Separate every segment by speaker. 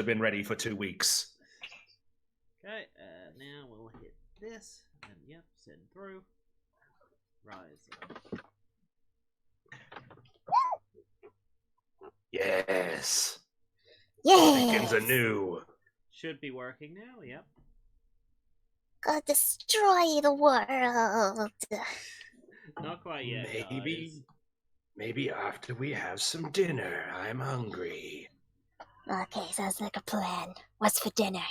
Speaker 1: been ready for 2 weeks.
Speaker 2: Okay, now we'll hit this, and yep, send through. Rise.
Speaker 1: Yes.
Speaker 3: Yes.
Speaker 1: Beacons anew.
Speaker 2: Should be working now, yep.
Speaker 3: Go destroy the world.
Speaker 2: Not quite yet, guys.
Speaker 1: Maybe after we have some dinner. I'm hungry.
Speaker 3: Okay, sounds like a plan. What's for dinner?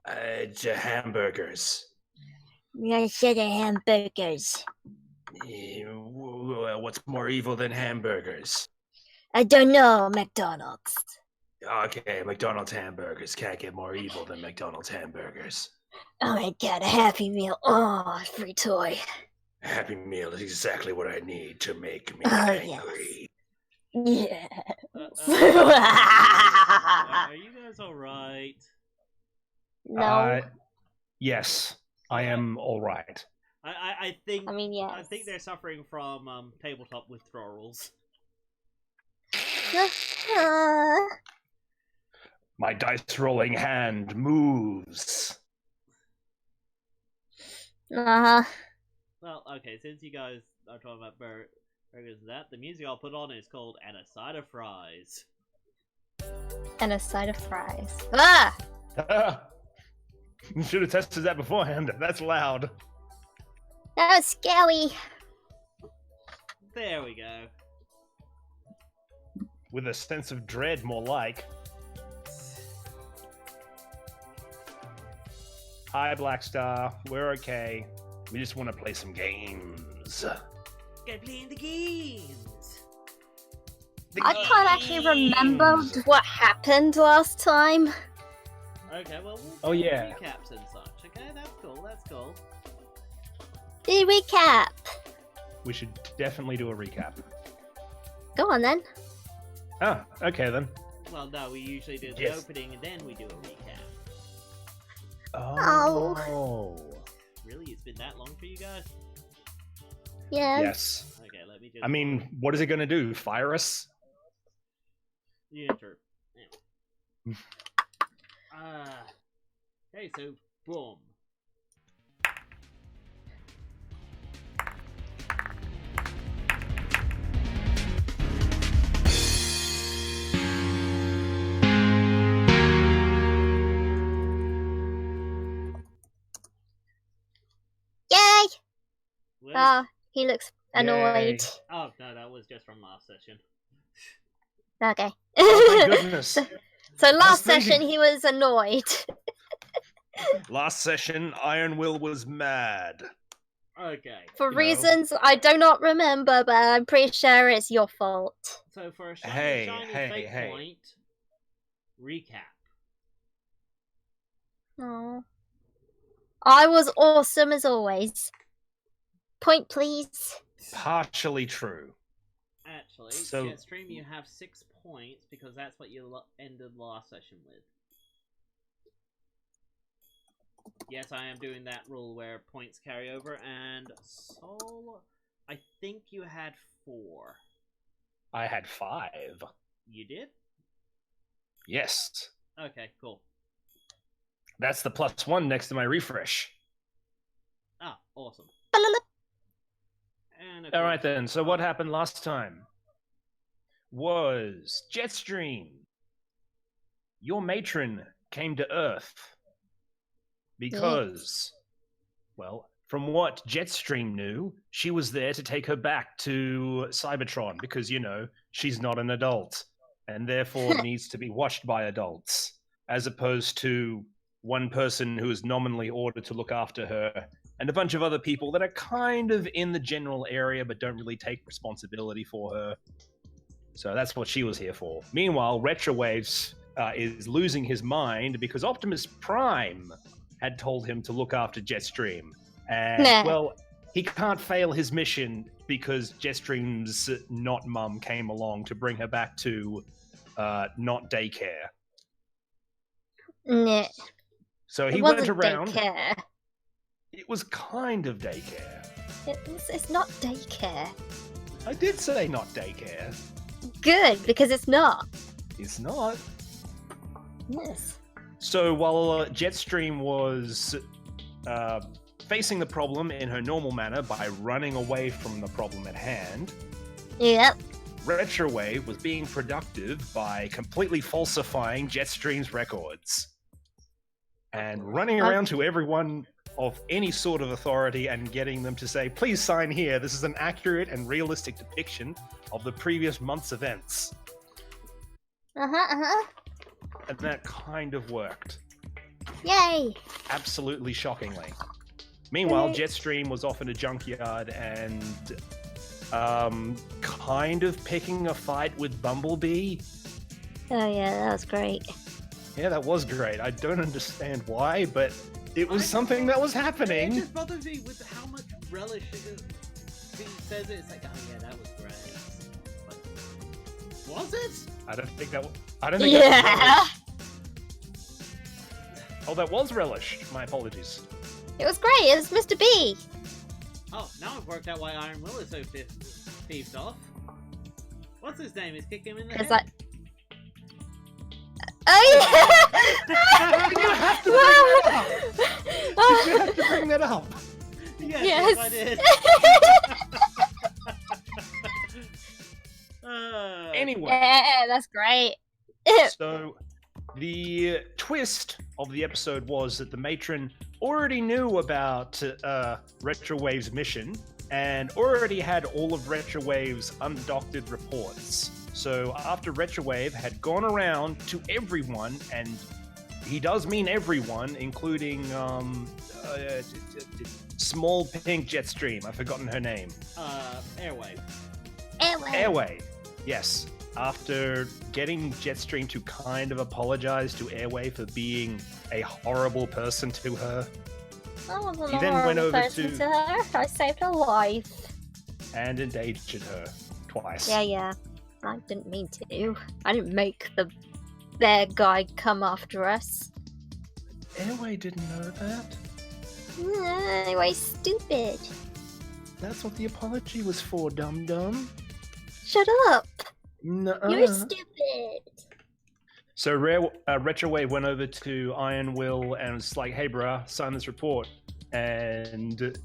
Speaker 1: Hamburgers.
Speaker 3: We're gonna share the hamburgers.
Speaker 1: What's more evil than hamburgers?
Speaker 3: I don't know, McDonald's.
Speaker 1: Okay, McDonald's hamburgers can't get more evil than McDonald's hamburgers.
Speaker 3: Oh my god, a Happy Meal. Oh, free toy.
Speaker 1: Happy Meal is exactly what I need to make me
Speaker 3: Oh,
Speaker 1: angry.
Speaker 3: Yes.
Speaker 2: Are you guys alright?
Speaker 3: No.
Speaker 1: Yes, I am alright.
Speaker 2: I think.
Speaker 3: I mean, yes.
Speaker 2: I think they're suffering from tabletop withdrawals.
Speaker 1: My dice rolling hand moves.
Speaker 3: Uh-huh.
Speaker 2: Well, okay, since you guys are talking about burgers and that, the music I'll put on is called "And a Side of Fries."
Speaker 3: And a side of fries. Ah!
Speaker 1: You should have tested that beforehand. That's loud.
Speaker 3: That was scary.
Speaker 2: There we go.
Speaker 1: With a sense of dread, more like. Hi, Blackstar. We're okay. We just want to play some games.
Speaker 2: Get playing the games.
Speaker 3: I can't actually remember what happened last time.
Speaker 2: Okay, well,
Speaker 1: Oh, yeah.
Speaker 2: recaps and such. Okay, that's cool. That's cool.
Speaker 3: Do recap.
Speaker 1: We should definitely do a recap.
Speaker 3: Go on then.
Speaker 1: Ah, okay then.
Speaker 2: Well, no, we usually do the
Speaker 1: Yes.
Speaker 2: opening and then we do a recap.
Speaker 1: Oh.
Speaker 2: Really, it's been that long for you guys?
Speaker 3: Yeah.
Speaker 1: Yes.
Speaker 2: Okay, let me just.
Speaker 1: I mean, what is it going to do? Fire us?
Speaker 2: Yeah, sure. Yeah. Okay, so boom.
Speaker 3: Yay!
Speaker 2: Wait.
Speaker 3: He looks annoyed.
Speaker 2: Oh no, that was just from last session.
Speaker 3: Okay.
Speaker 1: Oh my goodness.
Speaker 3: So last
Speaker 1: thinking-
Speaker 3: session he was annoyed.
Speaker 1: Last session, Iron Will was mad.
Speaker 2: Okay.
Speaker 3: For
Speaker 1: You know.
Speaker 3: reasons I do not remember, but I'm pretty sure it's your fault.
Speaker 2: So for a
Speaker 1: Hey,
Speaker 2: shiny
Speaker 1: hey,
Speaker 2: fate
Speaker 1: hey.
Speaker 2: point, recap.
Speaker 3: Oh. I was awesome as always. Point, please.
Speaker 1: Partially true.
Speaker 2: Actually,
Speaker 1: So-
Speaker 2: JetStream, you have 6 points because that's what you ended last session with. Yes, I am doing that rule where points carry over, and Soul, I think you had 4.
Speaker 1: I had 5.
Speaker 2: You did?
Speaker 1: Yes.
Speaker 2: Okay, cool.
Speaker 1: That's the +1 next to my refresh.
Speaker 2: Ah, awesome. And of
Speaker 1: Alright
Speaker 2: course-
Speaker 1: then, so what happened last time? Was JetStream. Your matron came to Earth. Because, well, from what JetStream knew, she was there to take her back to Cybertron because, you know, she's not an adult and therefore needs to be watched by adults, as opposed to one person who is nominally ordered to look after her and a bunch of other people that are kind of in the general area but don't really take responsibility for her. So that's what she was here for. Meanwhile, Retrowaves is losing his mind because Optimus Prime had told him to look after JetStream. And,
Speaker 3: Nah.
Speaker 1: well, he can't fail his mission because JetStream's not mum came along to bring her back to not daycare.
Speaker 3: Nah,
Speaker 1: So
Speaker 3: it
Speaker 1: he
Speaker 3: wasn't
Speaker 1: went around.
Speaker 3: daycare.
Speaker 1: It was kind of daycare.
Speaker 3: It's not daycare.
Speaker 1: I did say not daycare.
Speaker 3: Good, because it's not.
Speaker 1: It's not.
Speaker 3: Yes.
Speaker 1: So while JetStream was facing the problem in her normal manner by running away from the problem at hand,
Speaker 3: Yep.
Speaker 1: Retrowave was being productive by completely falsifying JetStream's records and running around to everyone of any sort of authority and getting them to say, please sign here, this is an accurate and realistic depiction of the previous month's events. And that kind of worked.
Speaker 3: Yay!
Speaker 1: Absolutely shockingly. Meanwhile, JetStream was off in a junkyard and kind of picking a fight with Bumblebee.
Speaker 3: Oh yeah, that was great.
Speaker 1: Yeah, that was great. I don't understand why, but it was something that was happening.
Speaker 2: It just bothers me with how much relish he says it. It's like, oh yeah, that was great. But was it?
Speaker 1: I don't think that was relish. Oh, that was relish. My apologies.
Speaker 3: It was great. It was Mr. B.
Speaker 2: Oh, now I've worked out why Iron Will is so thieved off. What's his name? Is kick him in the head?
Speaker 3: Oh yeah!
Speaker 1: You have to bring that up.
Speaker 2: Yes, I did.
Speaker 1: Anyway.
Speaker 3: Yeah, that's great.
Speaker 1: So, the twist of the episode was that the Matron already knew about Retrowave's mission and already had all of Retrowave's undoctored reports. So after Retrowave had gone around to everyone, and he does mean everyone, including small pink JetStream. I've forgotten her name.
Speaker 2: Airwave.
Speaker 1: Airwave, yes. After getting JetStream to kind of apologize to Airwave for being a horrible person to her.
Speaker 3: I wasn't
Speaker 1: He
Speaker 3: a
Speaker 1: then went
Speaker 3: horrible
Speaker 1: over
Speaker 3: person
Speaker 1: to-
Speaker 3: to her. I saved her life.
Speaker 1: And endangered her twice.
Speaker 3: Yeah. I didn't mean to. I didn't make the bad guy come after us.
Speaker 1: Airway didn't know that.
Speaker 3: Anyway, stupid.
Speaker 1: That's what the apology was for, dum-dum.
Speaker 3: Shut up.
Speaker 1: Nuh-uh.
Speaker 3: You're stupid.
Speaker 1: So Retrowave went over to Iron Will and was like, hey bruh, sign this report. And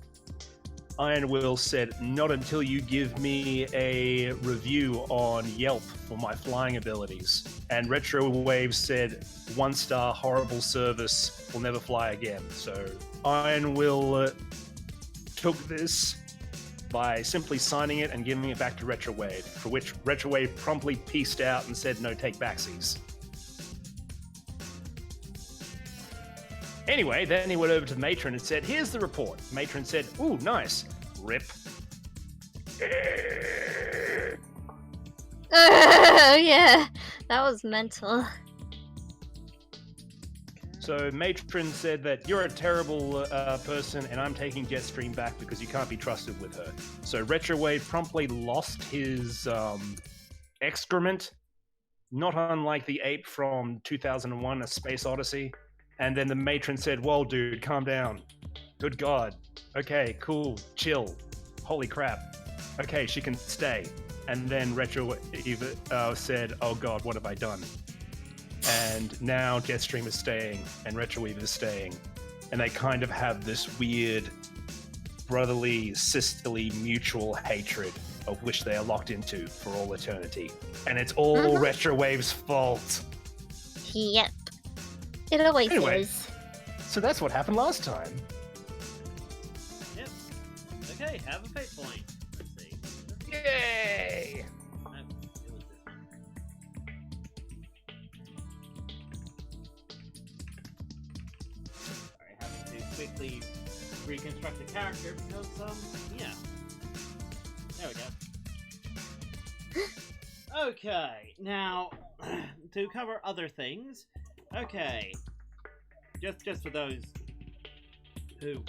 Speaker 1: Iron Will said, not until you give me a review on Yelp for my flying abilities. And Retrowave said, 1-star, horrible service, will never fly again. So Iron Will took this by simply signing it and giving it back to Retrowave, for which Retrowave promptly peaced out and said no take backsies. Anyway, then he went over to Matron and said, here's the report. Matron said, ooh, nice. Rip.
Speaker 3: Oh, yeah. That was mental.
Speaker 1: So Matron said that you're a terrible person and I'm taking JetStream back because you can't be trusted with her. So Retrowave promptly lost his excrement, not unlike the ape from 2001, A Space Odyssey. And then the Matron said, whoa, dude, calm down. Good God. Okay, cool, chill. Holy crap. Okay, she can stay. And then Retrowave said, oh God, what have I done? And now JetStream is staying, and Retrowave is staying. And they kind of have this weird brotherly, sisterly, mutual hatred of which they are locked into for all eternity. And it's all Retrowave's fault.
Speaker 3: Yep. It always
Speaker 1: Anyway.
Speaker 3: is.
Speaker 1: So that's what happened last time.
Speaker 2: Yep. Okay, have a fate point. Let's see.
Speaker 1: Yay!
Speaker 2: No, it was this one. Sorry, having to quickly reconstruct the character because, yeah. There we go. Okay, now, to cover other things, okay, just for those who,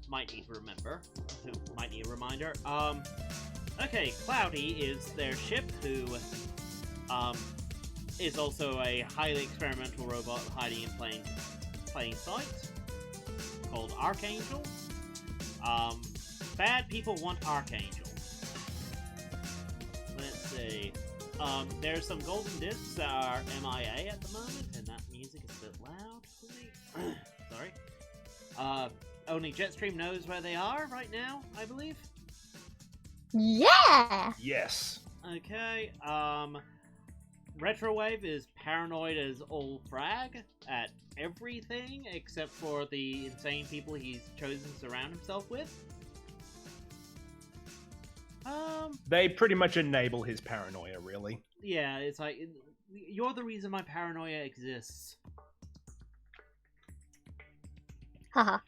Speaker 2: might need to remember, who might need a reminder, okay, Cloudy is their ship, who, is also a highly experimental robot hiding in plain sight, called Archangel. Bad people want Archangel. Let's see. There's some golden discs that are MIA at the moment, and that Only JetStream knows where they are right now, I believe.
Speaker 3: Yeah!
Speaker 1: Yes.
Speaker 2: Okay, Retrowave is paranoid as all frag at everything except for the insane people he's chosen to surround himself with.
Speaker 1: They pretty much enable his paranoia, really.
Speaker 2: Yeah, it's like, you're the reason my paranoia exists.
Speaker 3: Haha.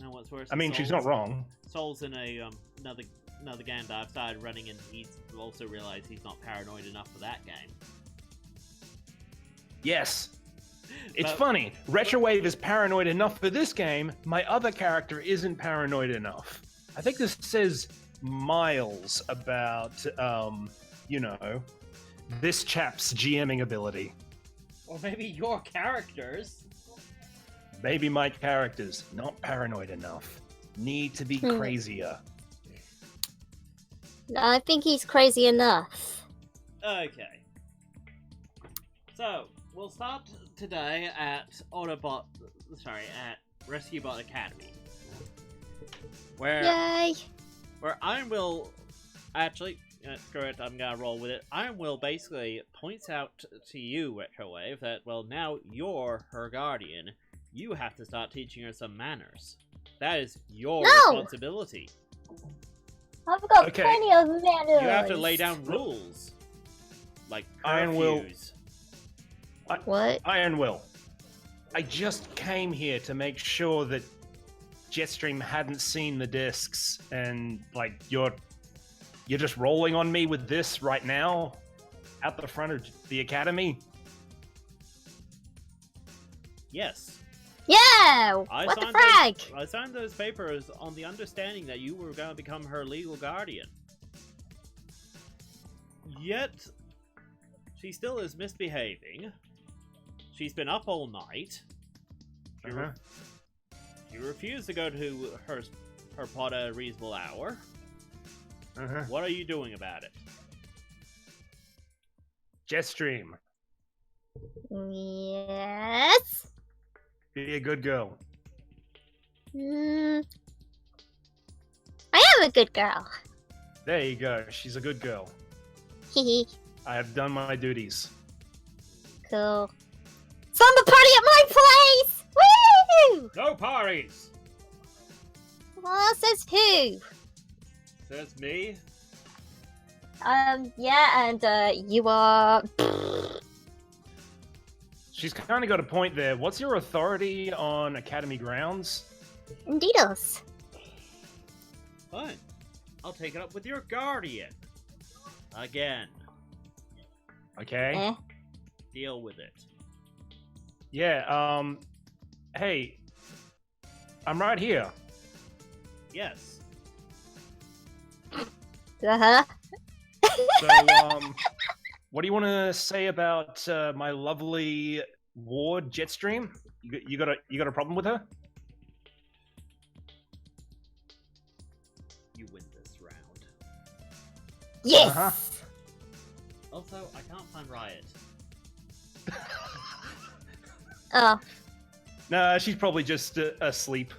Speaker 2: Now what's worse?
Speaker 1: I mean, she's not wrong.
Speaker 2: Soul's in a another game that I've started running, and he's also realized he's not paranoid enough for that game.
Speaker 1: Yes. It's
Speaker 2: But-
Speaker 1: funny. Retrowave is paranoid enough for this game. My other character isn't paranoid enough. I think this says miles about, you know, this chap's GMing ability.
Speaker 2: Or maybe your characters.
Speaker 1: Maybe my character's not paranoid enough. Need to be crazier.
Speaker 3: I think he's crazy enough.
Speaker 2: Okay. So, we'll start today at RescueBot Academy.
Speaker 3: Yay!
Speaker 2: Where Iron Will, actually, screw it, I'm gonna roll with it. Iron Will basically points out to you, Retrowave, that, well, now you're her guardian. You have to start teaching her some manners. That is your responsibility.
Speaker 3: I've got
Speaker 1: Okay.
Speaker 3: plenty of manners.
Speaker 2: You have to lay down rules. Like
Speaker 1: Iron Will.
Speaker 2: curfews.
Speaker 3: What?
Speaker 1: Iron Will. I just came here to make sure that JetStream hadn't seen the discs, and like you're just rolling on me with this right now, out the front of the academy.
Speaker 2: Yes.
Speaker 3: Yeah! What the frag?
Speaker 2: I signed those papers on the understanding that you were going to become her legal guardian. Yet, she still is misbehaving. She's been up all night. She refused to go to her pod at a reasonable hour. What are you doing about it?
Speaker 1: JetStream,
Speaker 3: Yes?
Speaker 1: be a good girl.
Speaker 3: I am a good girl.
Speaker 1: There you go. She's a good girl.
Speaker 3: Hehe.
Speaker 1: I have done my duties.
Speaker 3: Cool. Slumber party at my place! Woo!
Speaker 2: No parties!
Speaker 3: Well, says who?
Speaker 2: Says me.
Speaker 3: Yeah, and, you are...
Speaker 1: She's kind of got a point there. What's your authority on Academy grounds?
Speaker 3: Indeedos.
Speaker 2: Fine. I'll take it up with your guardian. Again.
Speaker 1: Okay.
Speaker 3: Eh?
Speaker 2: Deal with it.
Speaker 1: Yeah, hey, I'm right here.
Speaker 2: Yes.
Speaker 3: Uh-huh.
Speaker 1: So, what do you want to say about my lovely ward, JetStream? You got a problem with her?
Speaker 2: You win this round.
Speaker 3: Yes!
Speaker 1: Uh-huh.
Speaker 2: Also, I can't find Riot.
Speaker 3: Oh,
Speaker 1: Nah, she's probably just asleep.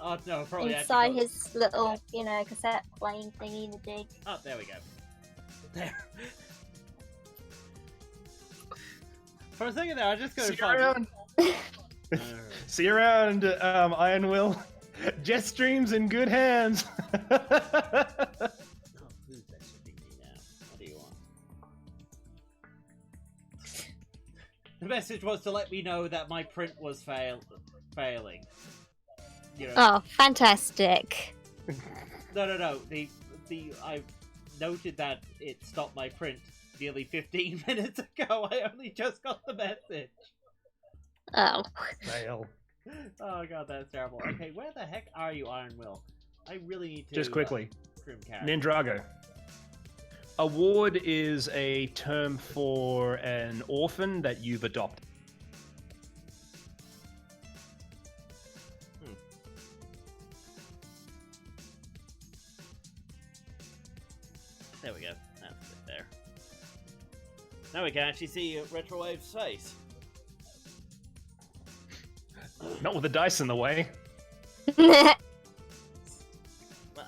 Speaker 2: Oh no, probably
Speaker 3: inside
Speaker 2: actually.
Speaker 3: his little, cassette playing thingy the dig.
Speaker 2: Oh, there we go. There. For a second there, I just go
Speaker 1: See you around. See you around, Iron Will. JetStream's in good hands.
Speaker 2: Oh, who's messaging me now? What do you want? The message was to let me know that my print was failing. You know,
Speaker 3: Oh, fantastic.
Speaker 2: no. I noted that it stopped my print nearly 15 minutes ago. I only just got the message.
Speaker 3: Oh.
Speaker 1: Fail.
Speaker 2: Oh god, that's terrible. Okay, where the heck are you, Iron Will? I really need to
Speaker 1: Just quickly.
Speaker 2: trim character.
Speaker 1: Nindrago. A ward is a term for an orphan that you've adopted.
Speaker 2: There we go. That's it there. Now we can actually see Retrowave's face.
Speaker 1: Not with the dice in the way.
Speaker 2: Well,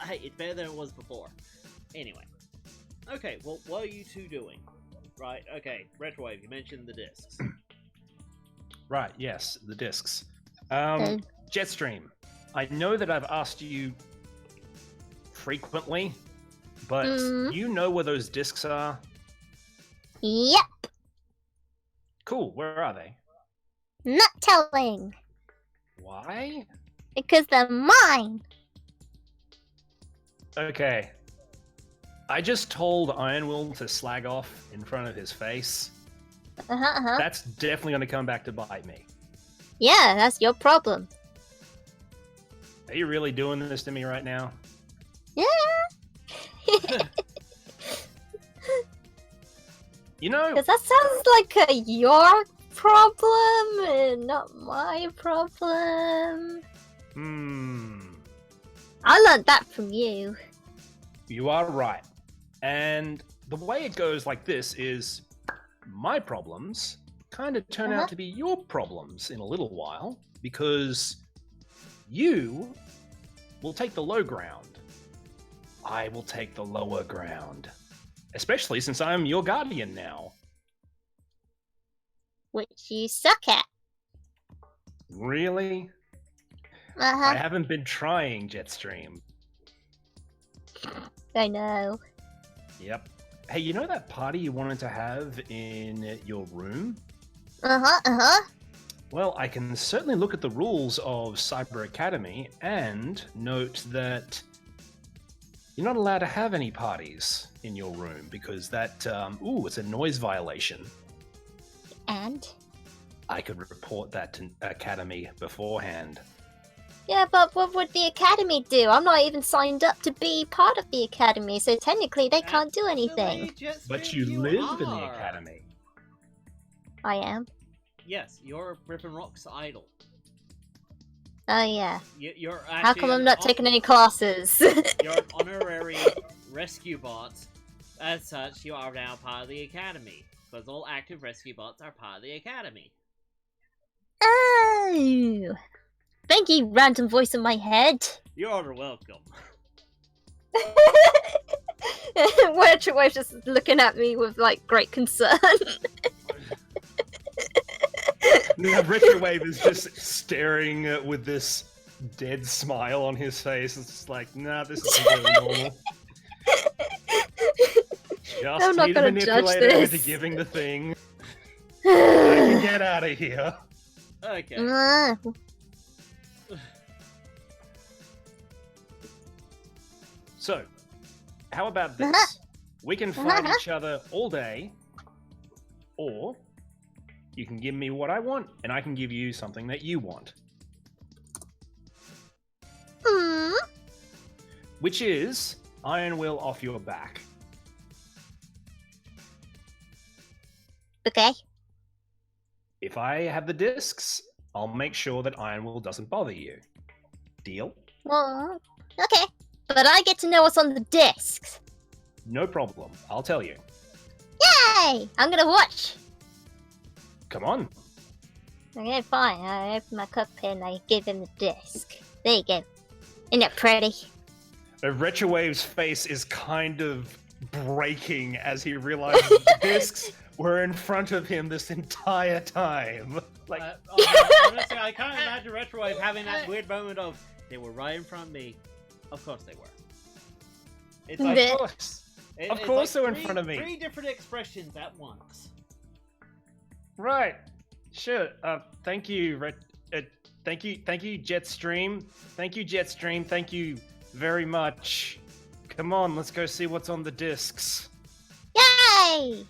Speaker 2: hey, it's better than it was before. Anyway. Okay, well, what are you two doing? Right, okay, Retrowave, you mentioned the discs.
Speaker 1: Right, yes, the discs.
Speaker 3: Okay.
Speaker 1: JetStream, I know that I've asked you frequently, but you know where those discs are?
Speaker 3: Yep.
Speaker 1: Cool, where are they?
Speaker 3: Not telling.
Speaker 1: Why?
Speaker 3: Because they're mine.
Speaker 1: Okay. I just told Ironwill to slag off in front of his face. That's definitely going to come back to bite me.
Speaker 3: Yeah, that's your problem.
Speaker 1: Are you really doing this to me right now?
Speaker 3: Yeah.
Speaker 1: You know...
Speaker 3: Because that sounds like your problem and not my problem. I learned that from you.
Speaker 1: You are right. And the way it goes like this is my problems kind of turn out to be your problems in a little while, because you will take the low ground. I will take the lower ground. Especially since I'm your guardian now.
Speaker 3: Which you suck at.
Speaker 1: Really? I haven't been trying, JetStream.
Speaker 3: I know.
Speaker 1: Yep. Hey, you know that party you wanted to have in your room? Well, I can certainly look at the rules of Cyber Academy and note that you're not allowed to have any parties in your room because that, it's a noise violation.
Speaker 3: And?
Speaker 1: I could report that to Academy beforehand.
Speaker 3: Yeah, but what would the Academy do? I'm not even signed up to be part of the Academy, so technically they can't do anything.
Speaker 1: But you live in the Academy.
Speaker 3: I am?
Speaker 2: Yes, you're Rip and Rock's idol.
Speaker 3: Oh yeah.
Speaker 2: You're actually
Speaker 3: How come I'm not taking any classes?
Speaker 2: You're an honorary rescue bot. As such, you are now part of the Academy. Because all active rescue bots are part of the Academy.
Speaker 3: Oh! Thank you, random voice in my head.
Speaker 2: You're welcome.
Speaker 3: Retrowave just looking at me with, like, great concern.
Speaker 1: Now, Retrowave is just staring with this dead smile on his face. It's just like, nah, this isn't really normal. Just
Speaker 3: I'm not
Speaker 1: need to
Speaker 3: gonna
Speaker 1: manipulate
Speaker 3: judge
Speaker 1: her
Speaker 3: this.
Speaker 1: into giving the thing. I can get out of here.
Speaker 2: Okay.
Speaker 1: So, how about this? We can fight each other all day, or you can give me what I want, and I can give you something that you want. Which is Ironwill off your back.
Speaker 3: Okay.
Speaker 1: If I have the discs, I'll make sure that Ironwill doesn't bother you. Deal?
Speaker 3: Well, okay. But I get to know what's on the discs.
Speaker 1: No problem. I'll tell you.
Speaker 3: Yay! I'm gonna watch.
Speaker 1: Come on.
Speaker 3: Okay, fine. I open my cockpit and I give him the disc. There you go. Isn't it pretty?
Speaker 1: Retrowave's face is kind of breaking as he realizes the discs were in front of him this entire time. Like,
Speaker 2: honestly, I can't imagine Retrowave having that weird moment of, they were right in front of me. Of course they were. It's like,
Speaker 1: of course. Of course they were in front of me.
Speaker 2: 3 different expressions at once.
Speaker 1: Right. Sure. Thank you, thank you, JetStream. Thank you, JetStream. Thank you very much. Come on, let's go see what's on the discs.
Speaker 3: Yay!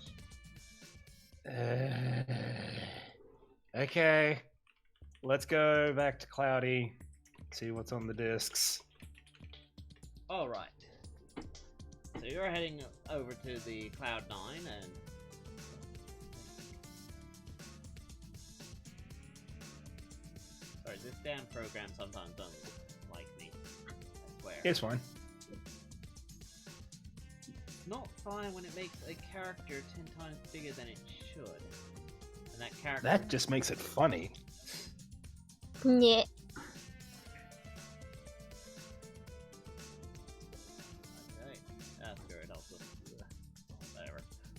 Speaker 1: Okay. Let's go back to Cloudy. See what's on the discs.
Speaker 2: Alright. So you're heading over to the Cloud9 and... Sorry, this damn program sometimes doesn't like me. I swear.
Speaker 1: It's fine.
Speaker 2: It's not fine when it makes a character 10 times bigger than it should. And that character...
Speaker 1: That just makes it funny.
Speaker 3: Yeah.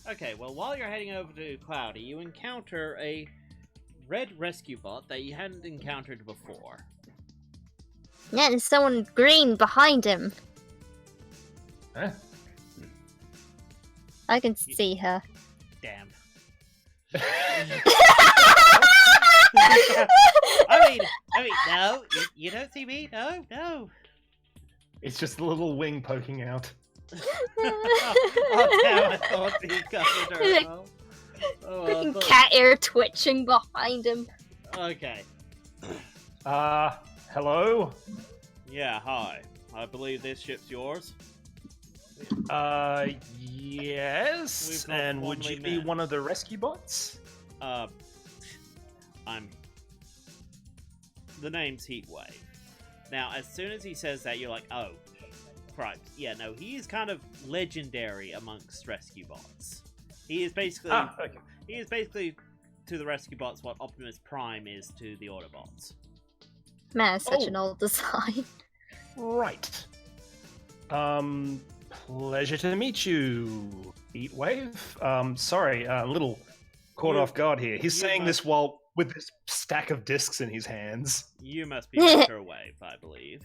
Speaker 2: Okay, well, while you're heading over to Cloudy, you encounter a red rescue bot that you hadn't encountered before.
Speaker 3: Yeah, and someone green behind him.
Speaker 1: Huh?
Speaker 3: I can see her.
Speaker 2: Damn. I mean, no, you don't see me? No.
Speaker 1: It's just a little wing poking out.
Speaker 2: Oh, damn, I thought he covered her.
Speaker 3: Freaking cat ear twitching behind him.
Speaker 2: Okay.
Speaker 1: Hello?
Speaker 2: Yeah, hi. I believe this ship's yours.
Speaker 1: Yes.
Speaker 2: We've not
Speaker 1: And would you
Speaker 2: formally
Speaker 1: be
Speaker 2: met.
Speaker 1: one of the rescue bots?
Speaker 2: The name's Heatwave. Now, as soon as he says that, you're like, oh, cripes. Yeah, no, he is kind of legendary amongst rescue bots. He is basically,
Speaker 1: Okay.
Speaker 2: he is basically to the rescue bots what Optimus Prime is to the Autobots.
Speaker 3: Man, it's such
Speaker 1: Oh.
Speaker 3: an old design.
Speaker 1: Right. Pleasure to meet you, Heatwave. Sorry, a little caught
Speaker 2: You-
Speaker 1: off guard here. He's
Speaker 2: you
Speaker 1: saying
Speaker 2: must-
Speaker 1: this while with this stack of discs in his hands.
Speaker 2: You must be Reentry, I believe.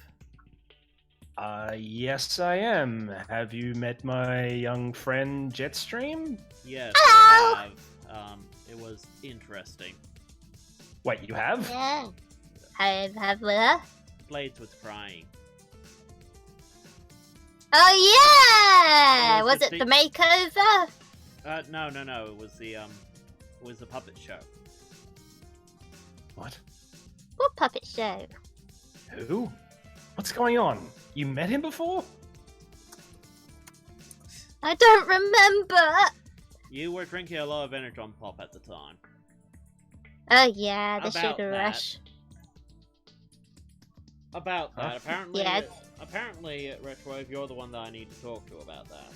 Speaker 1: Yes, I am. Have you met my young friend JetStream?
Speaker 2: Yes,
Speaker 3: Hello!
Speaker 2: I have. It was interesting.
Speaker 1: Wait, you have?
Speaker 3: Yeah. Have we?
Speaker 2: Blades was crying.
Speaker 3: Oh yeah!
Speaker 2: It
Speaker 3: Was
Speaker 2: was
Speaker 3: it
Speaker 2: the
Speaker 3: the makeover?
Speaker 2: No. It was the puppet show.
Speaker 1: What?
Speaker 3: What puppet show?
Speaker 1: Who? What's going on? You met him before?
Speaker 3: I don't remember.
Speaker 2: You were drinking a lot of Energon Pop at the time.
Speaker 3: Oh yeah, the
Speaker 2: About
Speaker 3: sugar
Speaker 2: that.
Speaker 3: rush.
Speaker 2: About that,
Speaker 1: Huh?
Speaker 2: apparently,
Speaker 3: Yes.
Speaker 2: apparently, Retrowave, you're the one that I need to talk to about that.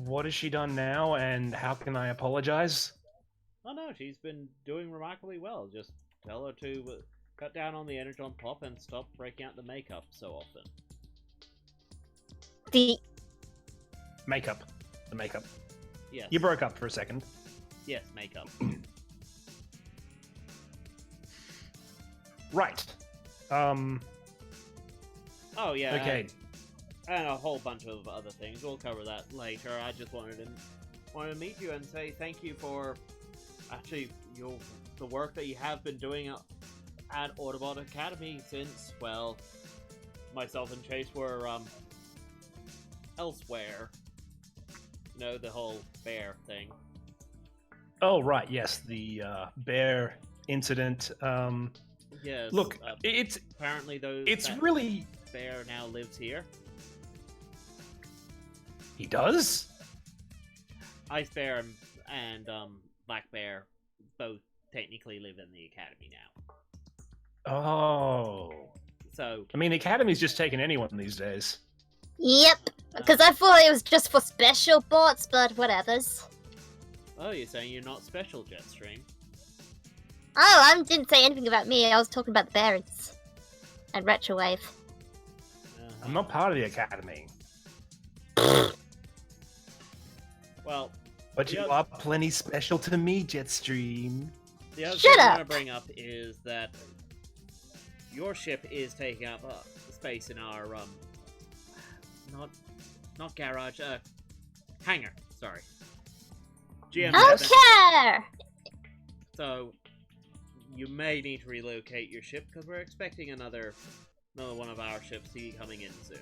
Speaker 1: What has she done now, and how can I apologize?
Speaker 2: Oh no, she's been doing remarkably well. Just tell her to cut down on the Energon Pop and stop breaking out the makeup so often.
Speaker 3: The
Speaker 1: Makeup. The makeup.
Speaker 2: Yes.
Speaker 1: You broke up for a second.
Speaker 2: Yes, makeup.
Speaker 1: Right.
Speaker 2: Oh yeah.
Speaker 1: Okay.
Speaker 2: And a whole bunch of other things. We'll cover that later. I just wanted to meet you and say thank you for actually the work that you have been doing at Autobot Academy since, well, myself and Chase were elsewhere. You know, the whole bear thing.
Speaker 1: Oh, right. Yes, the bear incident.
Speaker 2: Yes.
Speaker 1: Look, it's
Speaker 2: apparently that
Speaker 1: really.
Speaker 2: bear now lives here.
Speaker 1: He does?
Speaker 2: Ice Bear and Black Bear both technically live in the academy now.
Speaker 1: Oh.
Speaker 2: So,
Speaker 1: I mean, the Academy's just taking anyone these days.
Speaker 3: Yep. Because I thought it was just for special bots, but whatevers.
Speaker 2: oh, you're saying you're not special, JetStream?
Speaker 3: Oh, I didn't say anything about me. I was talking about the bears and Retrowave.
Speaker 1: I'm not part of the Academy.
Speaker 2: Well,
Speaker 1: But you
Speaker 2: Yeah.
Speaker 1: are plenty special to me, Jetstream.
Speaker 2: the other
Speaker 3: Shut
Speaker 2: thing I'm
Speaker 3: up!
Speaker 2: going to bring up is that your ship is taking up space in our not garage, hangar. Sorry. GM.
Speaker 3: Okay!
Speaker 2: So you may need to relocate your ship because we're expecting another one of our ships to be coming in soon.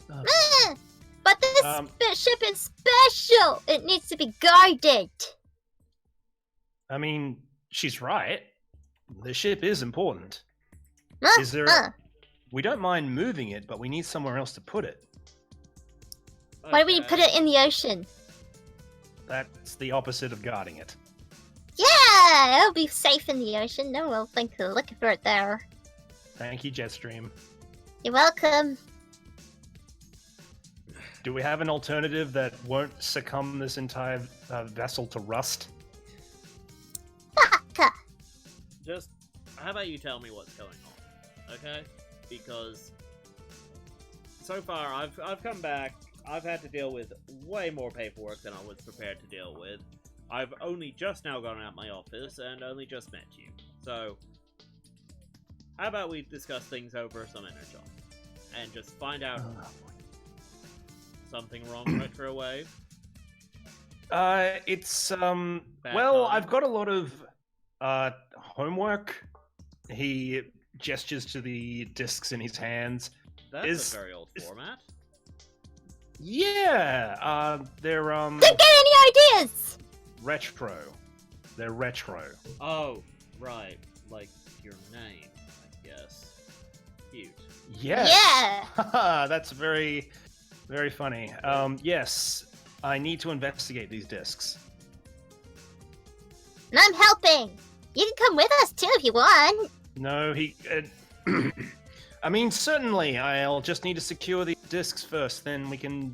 Speaker 3: But this ship is special! It needs to be guarded!
Speaker 1: I mean, she's right. The ship is important. Is there... We don't mind moving it, but we need somewhere else to put it.
Speaker 3: Why don't we put it in the ocean?
Speaker 1: That's the opposite of guarding it.
Speaker 3: Yeah! It'll be safe in the ocean. No one will think to look for it there.
Speaker 1: Thank you, Jetstream.
Speaker 3: You're welcome.
Speaker 1: Do we have an alternative that won't succumb this entire vessel to rust?
Speaker 2: Just, how about you tell me what's going on, okay? Because so far I've come back I've had to deal with way more paperwork than I was prepared to deal with. I've only just now gone out my office and only just met you. So, how about we discuss things over some energon and just find out something wrong with Heatwave?
Speaker 1: It's well,
Speaker 2: time?
Speaker 1: I've got a lot of homework. He gestures to the discs in his hands.
Speaker 2: That's a very old format.
Speaker 1: Yeah, they're
Speaker 3: Don't get any ideas!
Speaker 1: retro. They're retro.
Speaker 2: Oh, right. Like your name, I guess. Cute.
Speaker 1: Yes.
Speaker 3: Yeah!
Speaker 1: That's very, very funny. Yes, I need to investigate these discs.
Speaker 3: And I'm helping! You can come with us too if you want!
Speaker 1: No, he... I mean, certainly, I'll just need to secure the discs first, then we can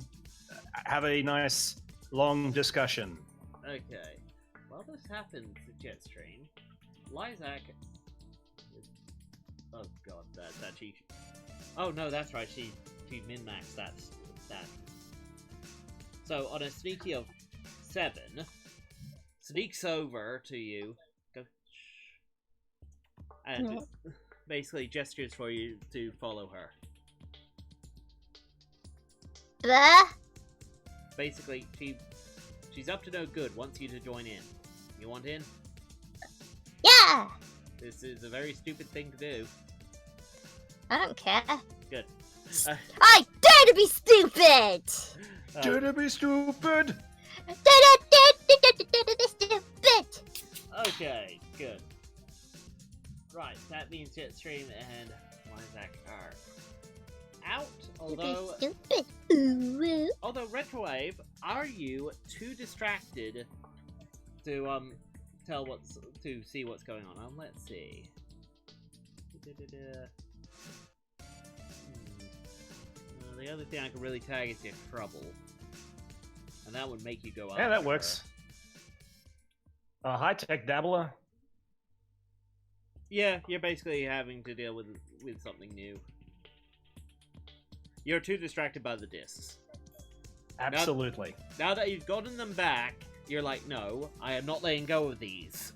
Speaker 1: have a nice, long discussion.
Speaker 2: Okay. While this happens at JetStream, Lysak... Oh god, that's actually... Oh no, that's right, she min-maxed that. So, on a sneaky of 7, sneaks over to you, and basically gestures for you to follow her. Basically, she's up to no good, wants you to join in. You want in?
Speaker 3: Yeah!
Speaker 2: This is a very stupid thing to do.
Speaker 3: I don't care.
Speaker 2: Good.
Speaker 3: I dare to be stupid!
Speaker 1: Dare to be stupid!
Speaker 3: Dare to be stupid!
Speaker 2: Okay, good. Right, that means JetStream and Lysak are out, although...
Speaker 3: Stupid. Ooh.
Speaker 2: Although, Heatwave, are you too distracted to, to see what's going on? Let's see. The other thing I can really tag is your trouble. And that would make you go out.
Speaker 1: Yeah, that works. High-tech dabbler.
Speaker 2: Yeah, you're basically having to deal with something new. You're too distracted by the discs.
Speaker 1: Absolutely.
Speaker 2: Now that you've gotten them back, you're like, no, I am not letting go of these.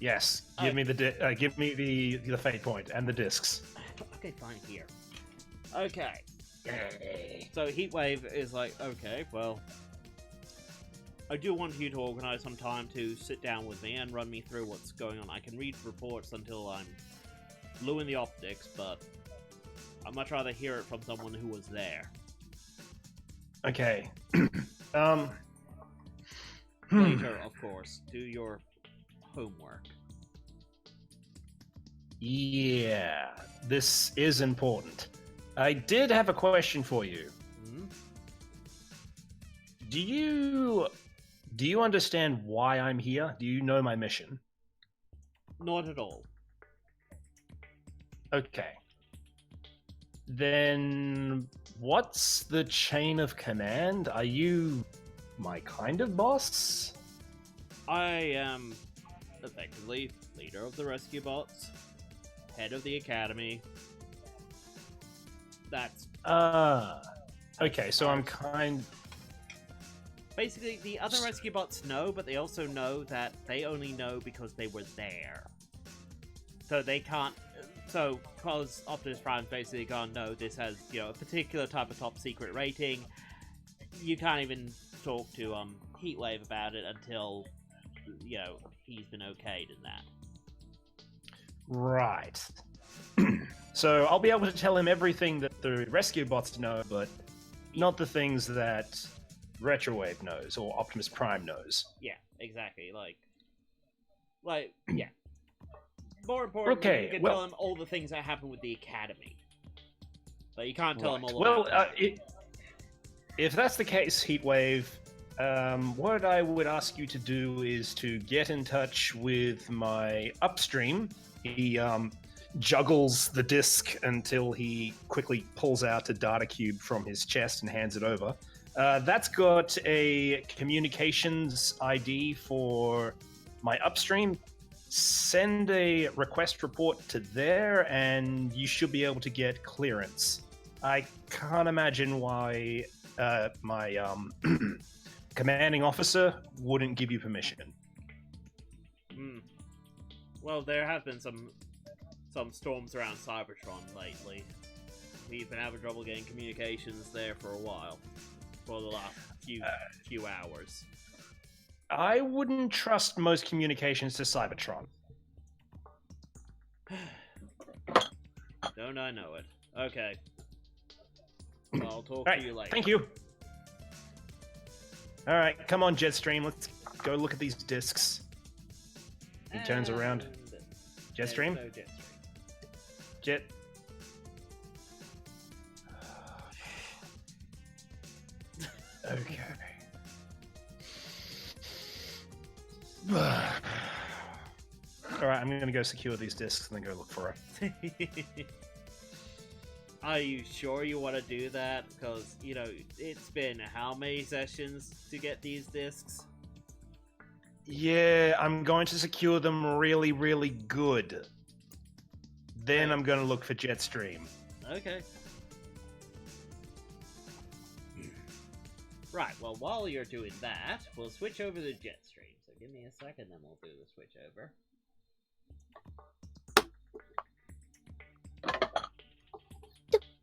Speaker 1: Yes, give me the fate point and the discs.
Speaker 2: Okay, fine, here. Okay. So Heatwave is like, okay, well, I do want you to organize some time to sit down with me and run me through what's going on. I can read reports until I'm blue in the optics, but I'd much rather hear it from someone who was there.
Speaker 1: Okay.
Speaker 2: Later, of course. Do your homework.
Speaker 1: Yeah, this is important. I did have a question for you.
Speaker 2: Hmm?
Speaker 1: Do you understand why I'm here? Do you know my mission?
Speaker 2: Not at all.
Speaker 1: Okay. Then what's the chain of command? Are you my kind of boss?
Speaker 2: I am effectively leader of the rescue bots, head of the academy. That's
Speaker 1: okay, so I'm kind...
Speaker 2: basically, the other rescue bots know, but they also know that they only know because they were there. So they can't... So, because Optimus Prime's basically gone, no, this has, a particular type of top secret rating, you can't even talk to Heatwave about it until, he's been okayed in that.
Speaker 1: Right. So I'll be able to tell him everything that the rescue bots know, but not the things that Heatwave knows or Optimus Prime knows.
Speaker 2: Yeah, exactly. Yeah. More importantly,
Speaker 1: Okay,
Speaker 2: you can
Speaker 1: well,
Speaker 2: tell him all the things that happen with the Academy. But you can't tell him all
Speaker 1: well,
Speaker 2: about
Speaker 1: if that's the case, Heatwave, what I would ask you to do is to get in touch with my upstream. He juggles the disc until he quickly pulls out a data cube from his chest and hands it over. That's got a communications ID for my upstream. Send a request report to there, and you should be able to get clearance. I can't imagine why my commanding officer wouldn't give you permission.
Speaker 2: Well, there have been some storms around Cybertron lately. We've been having trouble getting communications there for a while, for the last few hours.
Speaker 1: I wouldn't trust most communications to Cybertron.
Speaker 2: Don't I know it? Okay. Well, I'll talk
Speaker 1: Right,
Speaker 2: to you later.
Speaker 1: thank you. All right, come on, JetStream. Let's go look at these discs. He turns around. JetStream?
Speaker 2: No JetStream.
Speaker 1: Jet. Okay. Alright, I'm gonna go secure these discs and then go look for her.
Speaker 2: Are you sure you want to do that? Because, you know, it's been how many sessions to get these discs?
Speaker 1: Yeah, I'm going to secure them really, really good. Then I'm going to look for JetStream.
Speaker 2: Okay. Right, well, while you're doing that, we'll switch over to JetStream. So give me a second, then we'll do the switch over.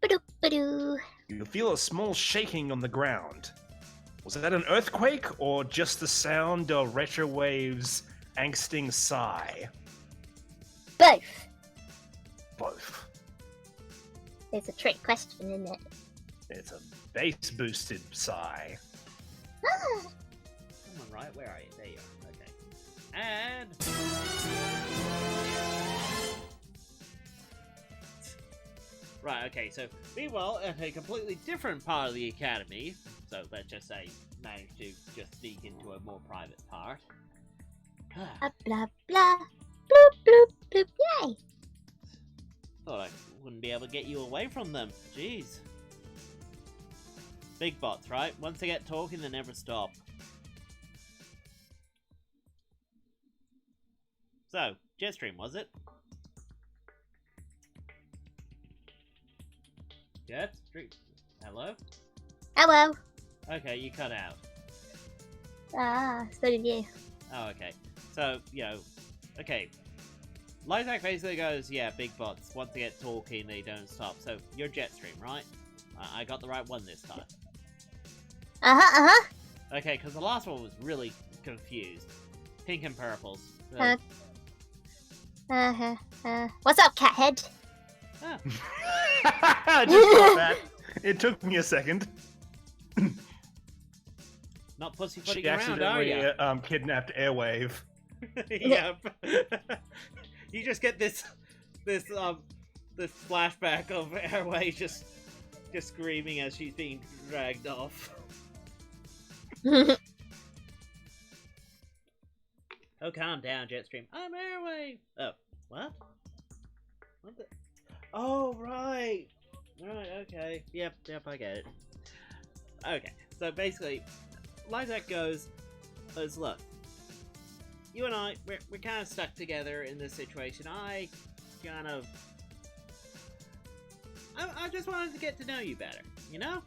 Speaker 3: Ba-doop-ba-doo.
Speaker 1: You feel a small shaking on the ground. Was that an earthquake or just the sound of retro waves' angsting sigh?
Speaker 3: Both.
Speaker 1: Both.
Speaker 3: It's a trick question, isn't it?
Speaker 1: It's a bass-boosted sigh.
Speaker 3: Ah.
Speaker 2: Come on, right, where are you? There you are. Okay. And... Right, okay, so meanwhile, at a completely different part of the academy, so let's just say managed to just sneak into a more private part.
Speaker 3: Blah, blah, blah. Bloop, bloop, bloop. Yay!
Speaker 2: Thought I wouldn't be able to get you away from them. Jeez. Big bots, right? Once they get talking, they never stop. So, JetStream, was it? JetStream. Hello?
Speaker 3: Hello.
Speaker 2: Okay, you cut out.
Speaker 3: Ah, so did you.
Speaker 2: Oh, okay. So, you know, okay. Lysac basically goes, yeah, big bots. Once they get talking, they don't stop. So, you're JetStream, right? I got the right one this time.
Speaker 3: Uh-huh, uh-huh.
Speaker 2: Okay, because the last one was really confused. Pink and purples. So,
Speaker 3: What's up, Cathead?
Speaker 2: ah.
Speaker 1: I just got that. It took me a second.
Speaker 2: Not pussyfooting
Speaker 1: She
Speaker 2: around, are you?
Speaker 1: accidentally kidnapped Airwave.
Speaker 2: Yep. You just get this flashback of Airway just screaming as she's being dragged off. Oh, calm down, JetStream. I'm Airway. Oh, what? What the? Oh, right. Right. Okay. Yep. I get it. Okay. So basically, Lysac goes, look. You and I, we're kind of stuck together in this situation. I just wanted to get to know you better, you know?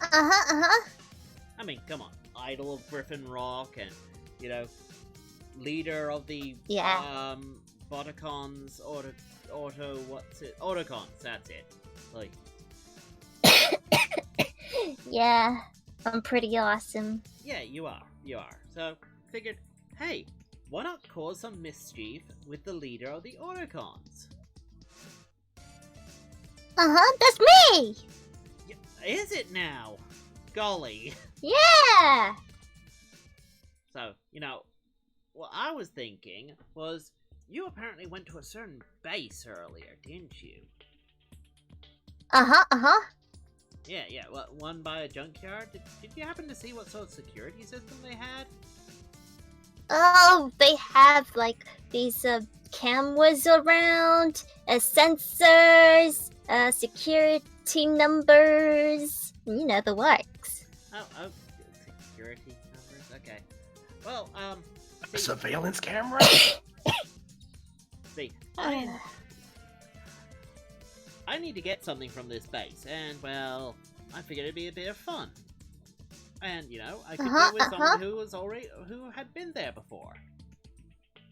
Speaker 3: Uh-huh, uh-huh.
Speaker 2: I mean, come on. Idol of Griffin Rock and, you know, leader of the, Autocons, Autocons, that's it. Like...
Speaker 3: Yeah, I'm pretty awesome.
Speaker 2: Yeah, you are. So, figured, hey, why not cause some mischief with the leader of the Autocons?
Speaker 3: Uh-huh, that's me!
Speaker 2: Is it now? Golly.
Speaker 3: Yeah!
Speaker 2: So, you know, what I was thinking was, you apparently went to a certain base earlier, didn't you?
Speaker 3: Uh-huh, uh-huh.
Speaker 2: Yeah, what, one by a junkyard? Did you happen to see what sort of security system they had?
Speaker 3: Oh, they have, like, these, cameras around, sensors, security numbers, you know, the works.
Speaker 2: Oh, security numbers? Okay. Well,
Speaker 1: A surveillance camera?
Speaker 2: see, I I need to get something from this base, and, well, I figured it'd be a bit of fun. And, you know, I could go with someone who had been there before.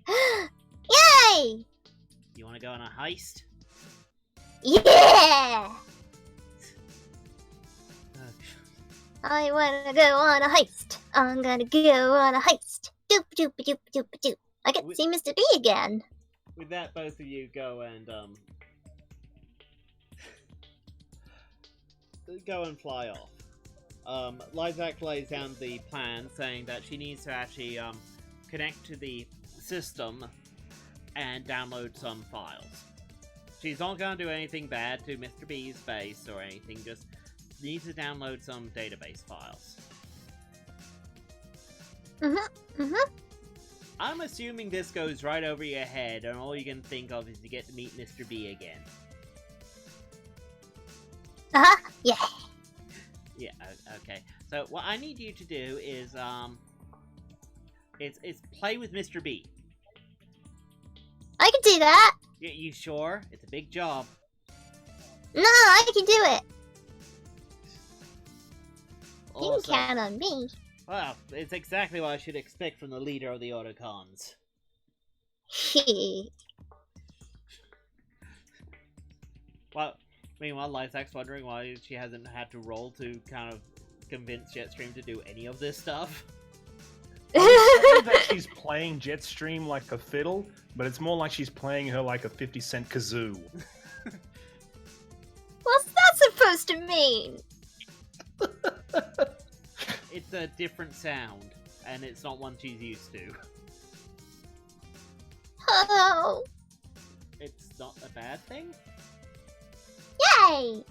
Speaker 3: Yay!
Speaker 2: You want to go on a heist?
Speaker 3: Yeah! I wanna go on a heist. I'm gonna go on a heist. Doop doop doop doop doop. I get to see Mr. B again.
Speaker 2: With that, both of you go and fly off. Lysak lays down the plan, saying that she needs to actually connect to the system and download some files. She's not going to do anything bad to Mr. B's base or anything, just needs to download some database files. I'm assuming this goes right over your head, and all you can think of is you get to meet Mr. B again.
Speaker 3: Yeah.
Speaker 2: Yeah, okay. So what I need you to do is it's play with Mr. B.
Speaker 3: I can do that.
Speaker 2: You sure? It's a big job.
Speaker 3: No, I can do it. You
Speaker 2: Also,
Speaker 3: can count on me.
Speaker 2: well, it's exactly what I should expect from the leader of the Autocons. Well, meanwhile, Lysak's wondering why she hasn't had to roll to kind of convince JetStream to do any of this stuff.
Speaker 1: I that she's playing JetStream like a fiddle, but it's more like she's playing her like a 50-cent kazoo.
Speaker 3: What's that supposed to mean?
Speaker 2: It's a different sound, and it's not one she's used to.
Speaker 3: Oh.
Speaker 2: It's not a bad thing?
Speaker 3: Yay!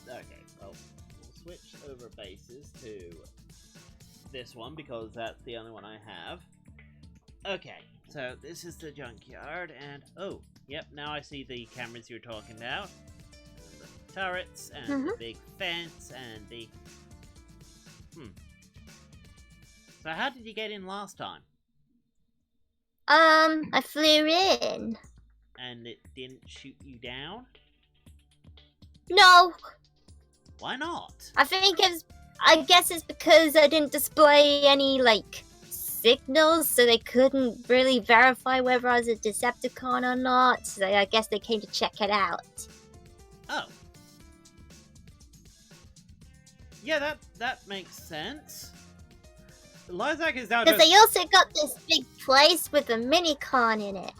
Speaker 2: Okay, well, we'll switch over bases to this one, because that's the only one I have. Okay, so this is the junkyard, and oh, yep, now I see the cameras you're talking about. And the turrets, and the big fence, and the... So how did you get in last time?
Speaker 3: I flew in.
Speaker 2: And it didn't shoot you down?
Speaker 3: No,
Speaker 2: Why not?
Speaker 3: I guess it's because I didn't display any, like, signals, so they couldn't really verify whether I was a Decepticon or not, so I guess they came to check it out.
Speaker 2: Oh. Yeah, that makes sense. Lysak is now
Speaker 3: Because
Speaker 2: just
Speaker 3: they also got this big place with a minicon in it.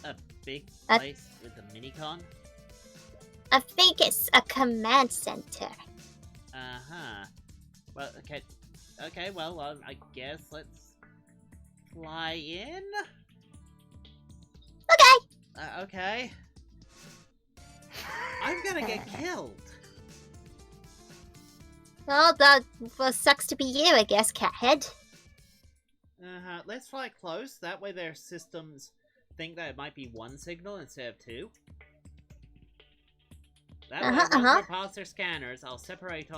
Speaker 2: a big place with a minicon?
Speaker 3: I think it's a command center.
Speaker 2: Uh-huh. Well, okay, well, I guess let's fly in?
Speaker 3: Okay.
Speaker 2: Okay. I'm gonna get killed.
Speaker 3: Well, that sucks to be you, I guess, Cathead.
Speaker 2: Uh-huh. Let's fly close. That way their systems think that it might be one signal instead of two. That way, once we're past their scanners, I'll separate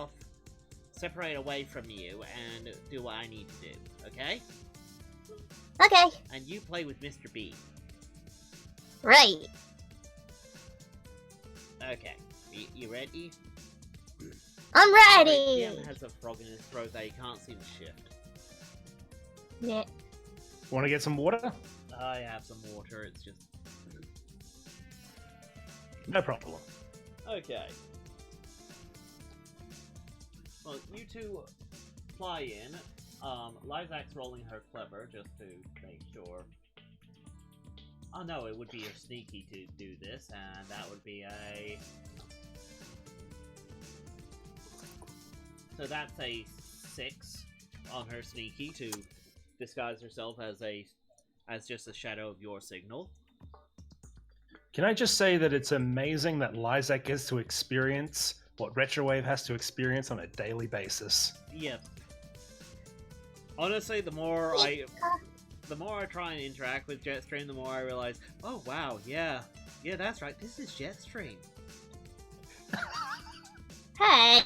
Speaker 2: away from you and do what I need to do. Okay?
Speaker 3: Okay.
Speaker 2: And you play with Mr. B.
Speaker 3: Right.
Speaker 2: Okay. You ready?
Speaker 3: I'm ready!
Speaker 2: Sorry, Tim has a frog in his throat that he can't seem to shift.
Speaker 3: Yeah.
Speaker 1: Want to get some water?
Speaker 2: I have some water, it's just...
Speaker 1: No problem.
Speaker 2: Okay. Well, you two fly in. Lysak's rolling her clever just to make sure. Oh no, it would be a sneaky to do this, and that would be a... So that's a 6 on her sneaky to disguise herself as just a shadow of your signal.
Speaker 1: Can I just say that it's amazing that Lysak gets to experience what Retrowave has to experience on a daily basis.
Speaker 2: Yep. Honestly, the more I try and interact with JetStream, the more I realize, oh wow, yeah, that's right, this is JetStream.
Speaker 3: Hey!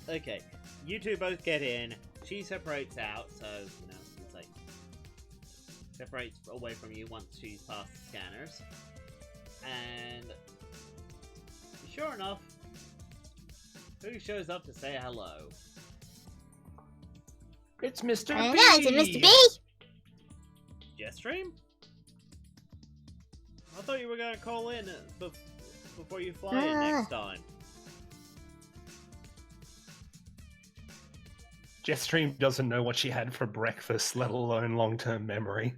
Speaker 2: Okay, you two both get in. She separates out, so, you know, it's like... separates away from you once she's past the scanners. And sure enough, who shows up to say hello?
Speaker 1: It's Mr.
Speaker 3: I
Speaker 1: B!
Speaker 3: know, is it Mr. B?
Speaker 2: JetStream? I thought you were going to call in before you fly in next time.
Speaker 1: JetStream doesn't know what she had for breakfast, let alone long-term memory.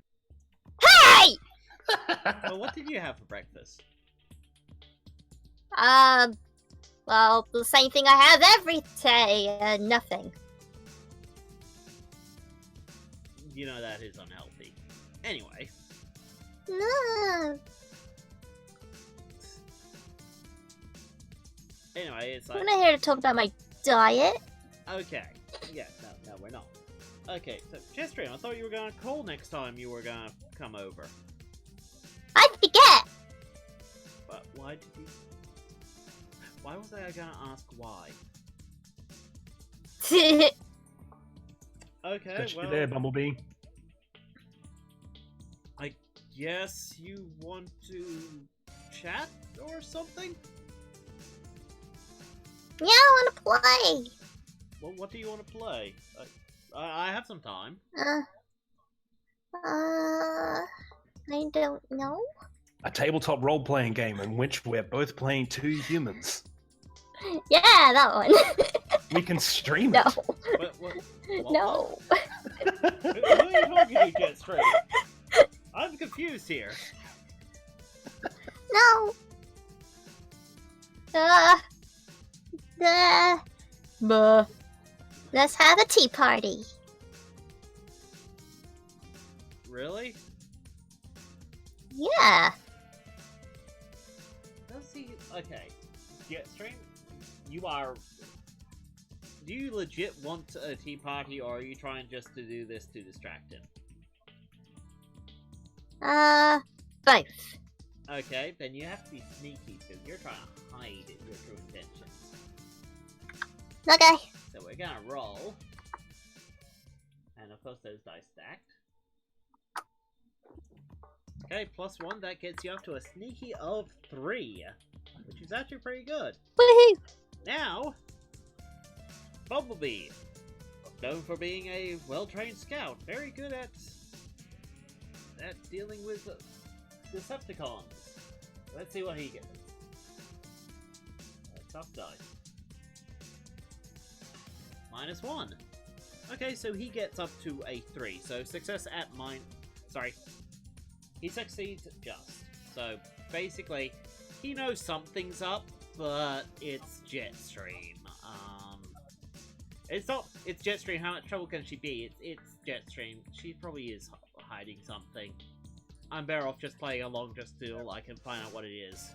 Speaker 3: Hey!
Speaker 2: Well, what did you have for breakfast?
Speaker 3: Well, the same thing I have every day, nothing.
Speaker 2: You know that is unhealthy. Anyway.
Speaker 3: No.
Speaker 2: Anyway, it's
Speaker 3: I'm
Speaker 2: like...
Speaker 3: not here to talk about my diet.
Speaker 2: Okay. Yeah, no, we're not. Okay, so, JetStream, I thought you were gonna call next time you were gonna come over.
Speaker 3: I forget!
Speaker 2: But why did you... Why was I gonna ask why? Okay,
Speaker 1: Got you
Speaker 2: well...
Speaker 1: there, Bumblebee.
Speaker 2: I guess you want to chat or something?
Speaker 3: Yeah, I want to play.
Speaker 2: Well, what do you want to play? I have some time.
Speaker 3: I don't know.
Speaker 1: A tabletop role-playing game in which we're both playing two humans.
Speaker 3: Yeah, that one.
Speaker 1: We can stream
Speaker 3: No.
Speaker 1: it.
Speaker 2: What?
Speaker 3: No.
Speaker 2: Who are you talking to, JetStream? I'm confused here.
Speaker 3: No. Let's have a tea party.
Speaker 2: Really?
Speaker 3: Yeah.
Speaker 2: Let's see. Okay. JetStream, you are... Do you legit want a tea party, or are you trying just to do this to distract him?
Speaker 3: Both.
Speaker 2: Okay, then you have to be sneaky, because you're trying to hide your true intentions.
Speaker 3: Okay.
Speaker 2: So we're gonna roll. And of course those dice stacked. Okay, +1, that gets you up to a sneaky of 3. Which is actually pretty good.
Speaker 3: Woohoo!
Speaker 2: Now, Bumblebee. Known for being a well-trained scout. Very good at dealing with Decepticons. Let's see what he gets. Tough dice. -1. Okay, so he gets up to a 3. So success at Sorry. He succeeds just. So basically, he knows something's up, but it's JetStream. It's JetStream. How much trouble can she be? It's JetStream. She probably is hiding something. I'm better off just playing along just till I can find out what it is.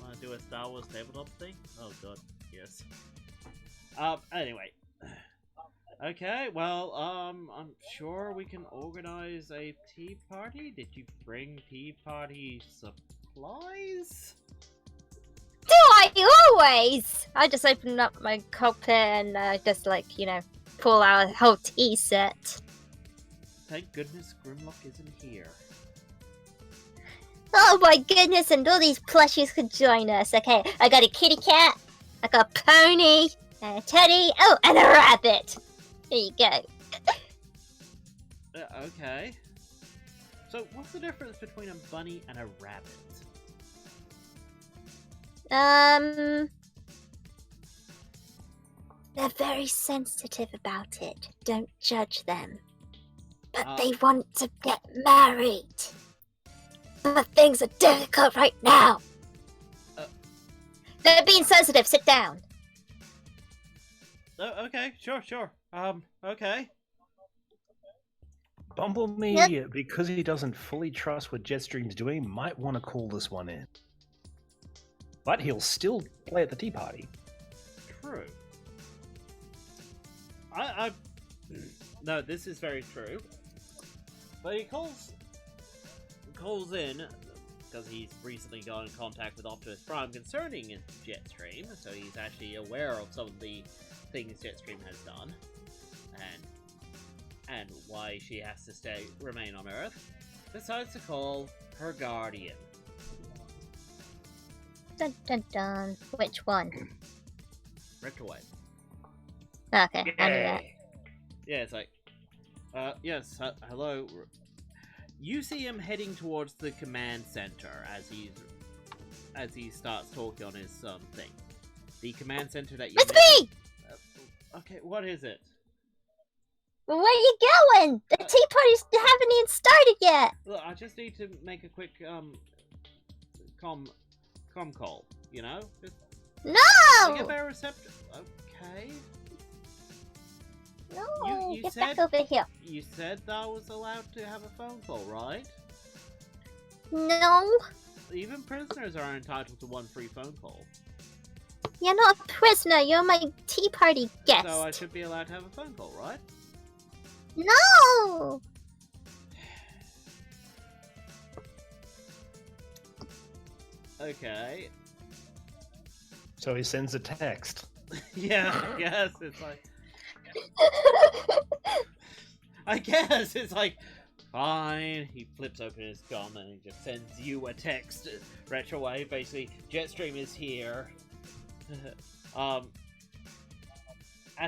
Speaker 2: Wanna do a Star Wars tabletop thing? Oh god, yes. Anyway. Okay, well, I'm sure we can organize a tea party. Did you bring tea party supplies?
Speaker 3: Do I always? I just open up my cockpit and just like, you know, pull out a whole tea set.
Speaker 2: Thank goodness Grimlock isn't here.
Speaker 3: Oh my goodness, and all these plushies could join us. Okay, I got a kitty cat, I got a pony, and a teddy, oh, and a rabbit. Here you go.
Speaker 2: Okay. So, what's the difference between a bunny and a rabbit?
Speaker 3: They're very sensitive about it. Don't judge them. But they want to get married. But things are difficult right now. They're being sensitive. Sit down.
Speaker 2: Okay, sure. Okay.
Speaker 1: Bumblebee,
Speaker 3: Yep.
Speaker 1: because he doesn't fully trust what JetStream's doing, might want to call this one in. But he'll still play at the tea party.
Speaker 2: True. No, this is very true. But he calls in because he's recently got in contact with Optimus Prime concerning JetStream, so he's actually aware of some of the things JetStream has done, and why she has to remain on Earth. decides to call her guardian.
Speaker 3: Dun dun dun. Which one?
Speaker 2: Retrowave.
Speaker 3: Okay, I knew that.
Speaker 2: Yeah, it's like, yes, hello. You see him heading towards the command center as he starts talking on his thing. The command center that you.
Speaker 3: It's me!
Speaker 2: Okay, what is it?
Speaker 3: Where are you going? The tea parties haven't even started yet.
Speaker 2: Look, I just need to make a quick com call. You know, just
Speaker 3: No!
Speaker 2: get better reception. Okay.
Speaker 3: No,
Speaker 2: You
Speaker 3: get
Speaker 2: said-
Speaker 3: back over here.
Speaker 2: You said that I was allowed to have a phone call, right?
Speaker 3: No,
Speaker 2: Even prisoners are entitled to one free phone call.
Speaker 3: you're not a prisoner. You're my tea party guest.
Speaker 2: So I should be allowed to have a phone call, right?
Speaker 3: No!
Speaker 2: Okay.
Speaker 1: So he sends a text.
Speaker 2: Yeah, I guess it's like. I guess it's like. Fine. He flips open his gun and he just sends you a text. Retrowave, basically. JetStream is here. At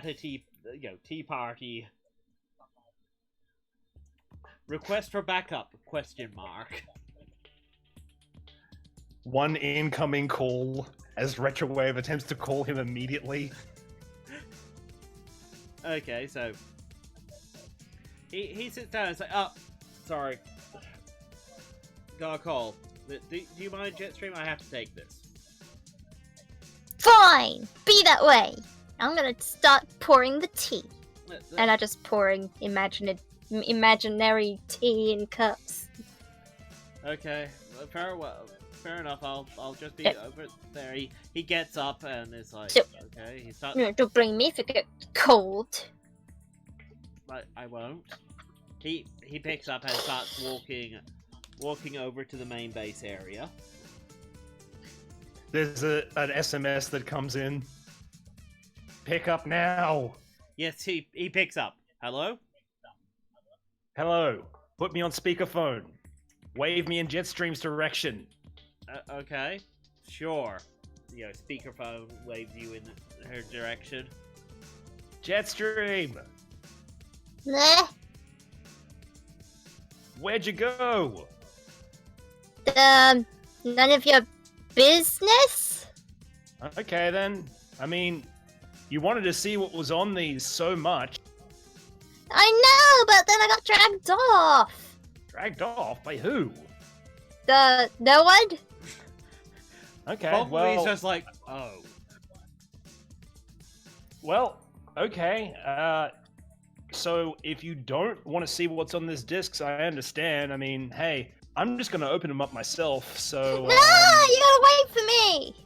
Speaker 2: a tea party. Request for backup? Question mark.
Speaker 1: One incoming call as Retrowave attempts to call him immediately.
Speaker 2: Okay, so he sits down and is like, oh, sorry, got a call. Do you mind, JetStream? I have to take this.
Speaker 3: Fine! Be that way! I'm gonna start pouring the tea. And I'm just pouring imaginary tea in cups.
Speaker 2: Okay, fair enough. I'll just be over there. He gets up and is like,
Speaker 3: So-
Speaker 2: okay, he starts.
Speaker 3: No, don't bring me if it gets cold.
Speaker 2: I won't. He picks up and starts walking over to the main base area.
Speaker 1: There's an SMS that comes in. Pick up now.
Speaker 2: Yes, he picks up. Hello?
Speaker 1: Hello. Put me on speakerphone. Wave me in JetStream's direction.
Speaker 2: Okay, sure. You know, speakerphone waves you in her direction.
Speaker 1: JetStream,
Speaker 3: Nah.
Speaker 1: where'd you go?
Speaker 3: None of your business?
Speaker 1: Okay then. I mean, you wanted to see what was on these so much.
Speaker 3: I know, but then I got dragged off.
Speaker 1: Dragged off by who?
Speaker 3: No one?
Speaker 1: Okay,
Speaker 2: Bumblebee's just like, oh.
Speaker 1: Well, okay. So if you don't want to see what's on this disc, I understand. I mean, hey, I'm just gonna open them up myself. So
Speaker 3: No, you gotta wait for me.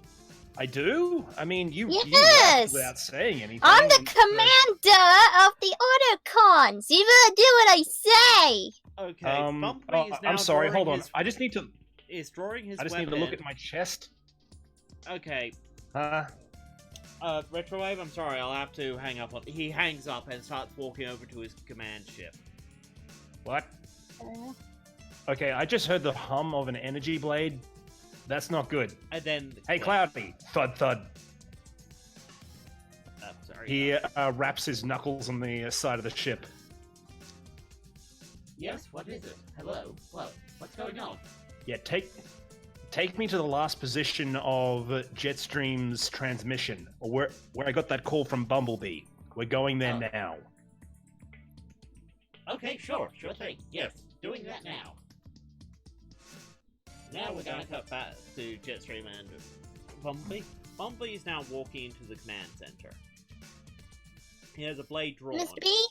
Speaker 1: I do. I mean, you
Speaker 3: Yes!
Speaker 1: left without saying anything.
Speaker 3: I'm the
Speaker 1: and-
Speaker 3: commander of the Autocons. You better do what I say.
Speaker 2: Okay, Bumblebee is now
Speaker 1: I'm sorry.
Speaker 2: drawing
Speaker 1: Hold on.
Speaker 2: his-
Speaker 1: I just need to.
Speaker 2: is drawing his
Speaker 1: I just
Speaker 2: weapon.
Speaker 1: need to look at my chest.
Speaker 2: Okay, Retrowave, I'm sorry, I'll have to hang up on... He hangs up and starts walking over to his command ship.
Speaker 1: What? Okay, I just heard the hum of an energy blade. That's not good.
Speaker 2: And then...
Speaker 1: Hey, Cloudy. Thud, thud.
Speaker 2: Sorry.
Speaker 1: He wraps his knuckles on the side of the ship.
Speaker 2: Yes, what is it? Hello? What's going on?
Speaker 1: Yeah, take me to the last position of JetStream's transmission, or where I got that call from Bumblebee. We're going there now.
Speaker 2: Okay, sure thing. Yes, doing that now. Now we're gonna cut back to JetStream and Bumblebee. Bumblebee is now walking into the command center. He has a blade drawn.
Speaker 3: Miss B,